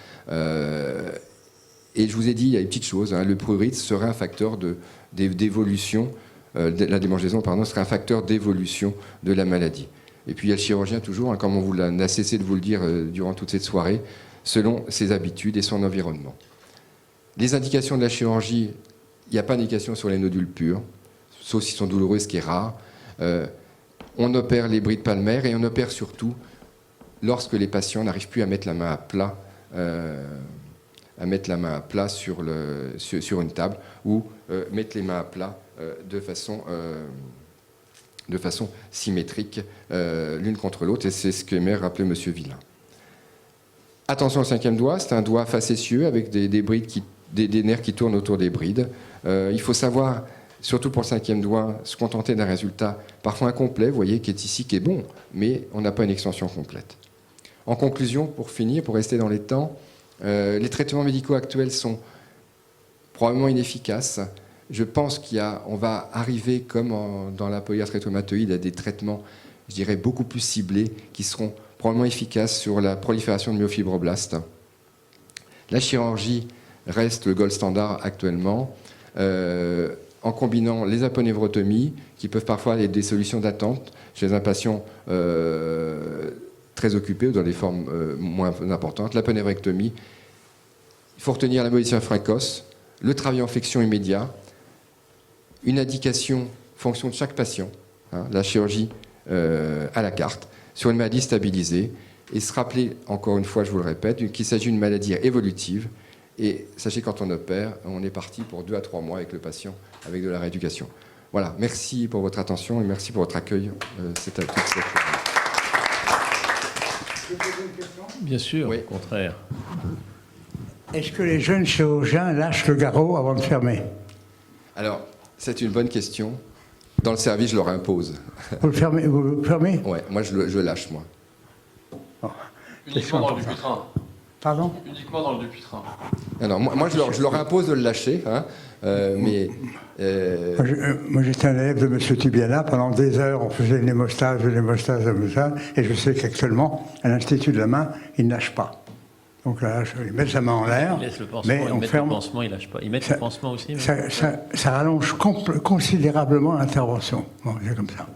Et je vous ai dit, il y a une petite chose, hein, le prurite serait un facteur d'évolution, la démangeaison, pardon, serait un facteur d'évolution de la maladie. Et puis il y a le chirurgien toujours, hein, comme on n'a cessé de vous le dire durant toute cette soirée, selon ses habitudes et son environnement. Les indications de la chirurgie, il n'y a pas d'indication sur les nodules purs, sauf s'ils sont douloureux, ce qui est rare. On opère les brides palmaires et on opère surtout lorsque les patients n'arrivent plus à mettre la main à plat, sur une table ou mettre les mains à plat de façon symétrique l'une contre l'autre, et c'est ce qu'aimait rappeler M. Villain. Attention au 5e doigt, c'est un doigt facétieux avec des brides des nerfs qui tournent autour des brides. Il faut savoir, surtout pour le 5e doigt, se contenter d'un résultat parfois incomplet, vous voyez, qui est ici, qui est bon, mais on n'a pas une extension complète. En conclusion, pour finir, pour rester dans les temps, les traitements médicaux actuels sont probablement inefficaces. Je pense qu'on va arriver, comme dans la polyarthrite rhumatoïde, à des traitements, je dirais, beaucoup plus ciblés, qui seront probablement efficaces sur la prolifération de myofibroblastes. La chirurgie reste le gold standard actuellement, en combinant les aponeurotomies, qui peuvent parfois être des solutions d'attente chez un patient très occupé ou dans des formes moins importantes, l'aponeurectomie. Il faut retenir la mobilisation précoce, le travail en flexion immédiat, une indication fonction de chaque patient, hein, la chirurgie à la carte, sur une maladie stabilisée, et se rappeler, encore une fois, je vous le répète, qu'il s'agit d'une maladie évolutive. Et sachez, quand on opère, on est parti pour 2 à 3 mois avec le patient, avec de la rééducation. Voilà, merci pour votre attention et merci pour votre accueil. C'est à toute cette... Bien sûr, oui. Au contraire. Est-ce que les jeunes chirurgiens lâchent le garrot avant de fermer? Alors, c'est une bonne question. Dans le service, je leur impose. Vous le fermez? Ouais, moi, je lâche, moi. Bon. Uniquement dans le Dupuytren. Pardon? Uniquement dans le Dupuytren. Alors, moi je leur impose de le lâcher, hein, mais... Moi, j'étais un élève de M. Tubiana. Pendant des heures, on faisait une hémostase, et je sais qu'actuellement, à l'Institut de la main, ils ne lâchent pas. Donc là, ils mettent sa main en l'air, mais on ferme. Le pansement, ils lâchent pas. Ils mettent le pansement aussi. Mais... Ça rallonge considérablement l'intervention. Bon, c'est comme ça.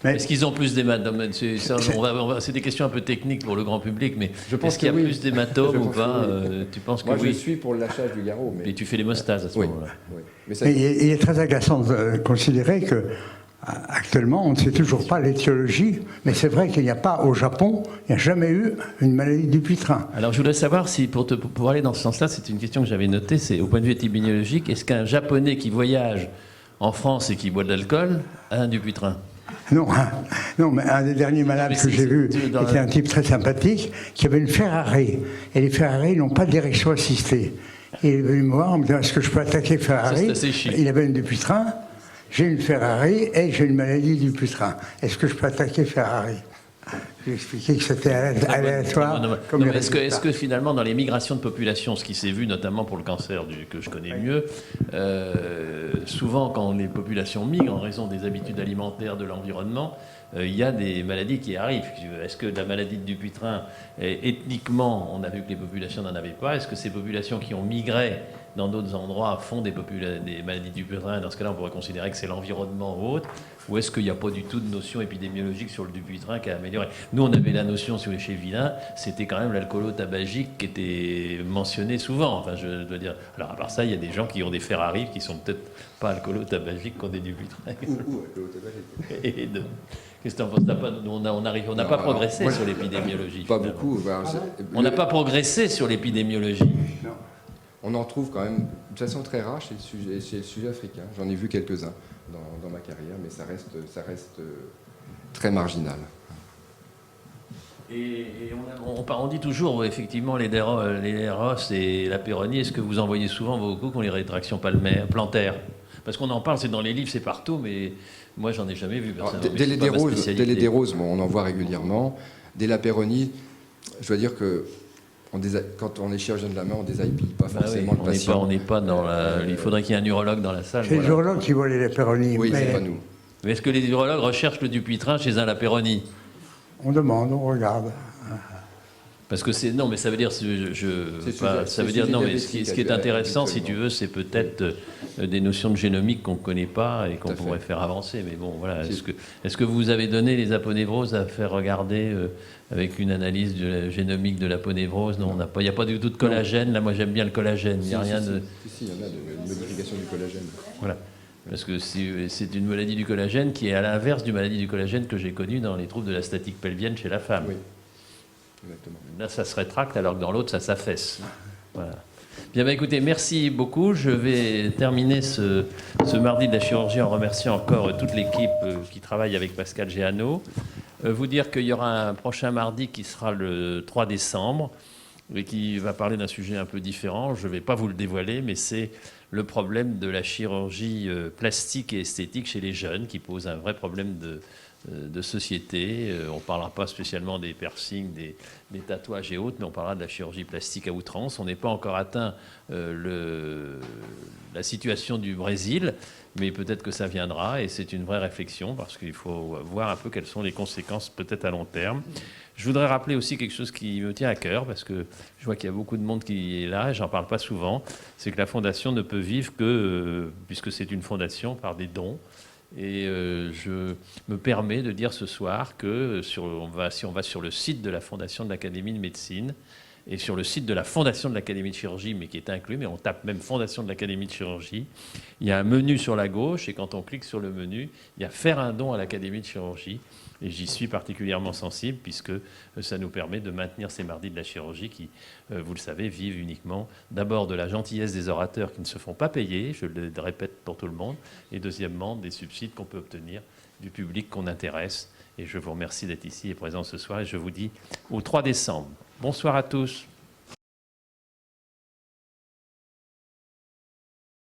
Est-ce qu'ils ont plus d'hématomes? C'est des questions un peu techniques pour le grand public, mais est-ce qu'il y a plus d'hématomes ou pas? Tu penses que moi, oui? Je suis pour le lâchage du garrot. Mais tu fais l'hémostase à ce moment-là. Oui. Mais il est très agaçant de considérer que actuellement, on ne sait toujours pas l'étiologie, mais c'est vrai qu'il n'y a pas au Japon, il n'y a jamais eu une maladie du Dupuytren. Alors je voudrais savoir si, pour aller dans ce sens-là, c'est une question que j'avais notée, c'est au point de vue épidémiologique, est-ce qu'un Japonais qui voyage en France et qui boit de l'alcool a un Dupuytren? Non, mais un des derniers malades que j'ai vu était un type très sympathique qui avait une Ferrari. Et les Ferrari n'ont pas de direction assistée. Et il est venu me voir en me disant, est-ce que je peux attaquer Ferrari? Il avait une Dupuytren. J'ai une Ferrari et j'ai une maladie du Dupuytren. Est-ce que je peux attaquer Ferrari? J'ai expliqué que c'était aléatoire. Non, mais est-ce que finalement, dans les migrations de population, ce qui s'est vu notamment pour le cancer que je connais mieux, souvent quand les populations migrent en raison des habitudes alimentaires, de l'environnement, il y a des maladies qui arrivent. Est-ce que la maladie de Dupuytren, ethniquement, on a vu que les populations n'en avaient pas? Est-ce que ces populations qui ont migré dans d'autres endroits font des maladies de Dupuytren? Dans ce cas-là, on pourrait considérer que c'est l'environnement ou autre. Ou est-ce qu'il n'y a pas du tout de notion épidémiologique sur le Dupuytren qui a amélioré? Nous, on avait la notion sur les chez Villain, c'était quand même l'alcoolo-tabagique qui était mentionné souvent. Enfin, je dois dire. Alors, à part ça, il y a des gens qui ont des Ferrari qui sont peut-être pas alcoolo-tabagiques, qui ont des Dupuytren. Ou alcoolo-tabagique. Et qu'est-ce que tu en penses? On n'a pas progressé sur l'épidémiologie. Pas beaucoup. On n'a pas progressé sur l'épidémiologie. Non. On en trouve quand même de façon très rare chez le sujet africain. J'en ai vu quelques-uns dans ma carrière, mais ça reste très marginal. Et on dit toujours, effectivement, les Leros et la Péronie, est-ce que vous envoyez souvent vos coups qui ont les rétractions plantaires? Parce qu'on en parle, c'est dans les livres, c'est partout, mais moi, j'en ai jamais vu. Dès les des roses, on en voit régulièrement. Dès la Péronie, je dois dire que quand on est chirurgien de la main, on déshabille pas forcément le patient. On n'est pas dans la... Il faudrait qu'il y ait un urologue dans la salle. C'est les urologues qui voient les Péronie. Oui, c'est pas nous. Mais est-ce que les urologues recherchent le Dupuytren chez un Lapéronie? On demande, on regarde. Parce que c'est... Non, mais ça veut dire... Ça veut dire... Non, mais ce qui est intéressant, si tu veux, c'est peut-être des notions de génomique qu'on ne connaît pas et qu'on pourrait faire avancer. Mais bon, voilà. Est-ce que vous avez donné les aponévroses à faire regarder avec une analyse de la génomique de l'aponévrose? Non, il n'y a pas du tout de collagène. Là, moi, j'aime bien le collagène. Il n'y a rien de... Si, il y en a de modification du collagène. Voilà. Parce que c'est une maladie du collagène qui est à l'inverse du maladie du collagène que j'ai connue dans les troubles de la statique pelvienne chez la femme. Oui, exactement. Là, ça se rétracte, alors que dans l'autre, ça s'affaisse. Voilà. Bien, écoutez, merci beaucoup. Je vais terminer ce mardi de la chirurgie en remerciant encore toute l'équipe qui travaille avec Pascal Géano. Vous dire qu'il y aura un prochain mardi qui sera le 3 décembre et qui va parler d'un sujet un peu différent. Je ne vais pas vous le dévoiler, mais c'est le problème de la chirurgie plastique et esthétique chez les jeunes, qui pose un vrai problème de société. On ne parlera pas spécialement des piercings, des tatouages et autres, mais on parlera de la chirurgie plastique à outrance. On n'est pas encore atteint la situation du Brésil, mais peut-être que ça viendra, et c'est une vraie réflexion, parce qu'il faut voir un peu quelles sont les conséquences peut-être à long terme. Je voudrais rappeler aussi quelque chose qui me tient à cœur, parce que je vois qu'il y a beaucoup de monde qui est là, et j'en parle pas souvent, c'est que la Fondation ne peut vivre que, puisque c'est une fondation, par des dons. Et je me permets de dire ce soir que si on va sur le site de la Fondation de l'Académie de médecine, et sur le site de la Fondation de l'Académie de chirurgie, mais qui est inclus, mais on tape même Fondation de l'Académie de chirurgie, il y a un menu sur la gauche, et quand on clique sur le menu, il y a faire un don à l'Académie de chirurgie. Et j'y suis particulièrement sensible, puisque ça nous permet de maintenir ces mardis de la chirurgie qui, vous le savez, vivent uniquement d'abord de la gentillesse des orateurs qui ne se font pas payer, je le répète pour tout le monde, et deuxièmement des subsides qu'on peut obtenir du public qu'on intéresse. Et je vous remercie d'être ici et présent ce soir, et je vous dis au 3 décembre. Bonsoir à tous.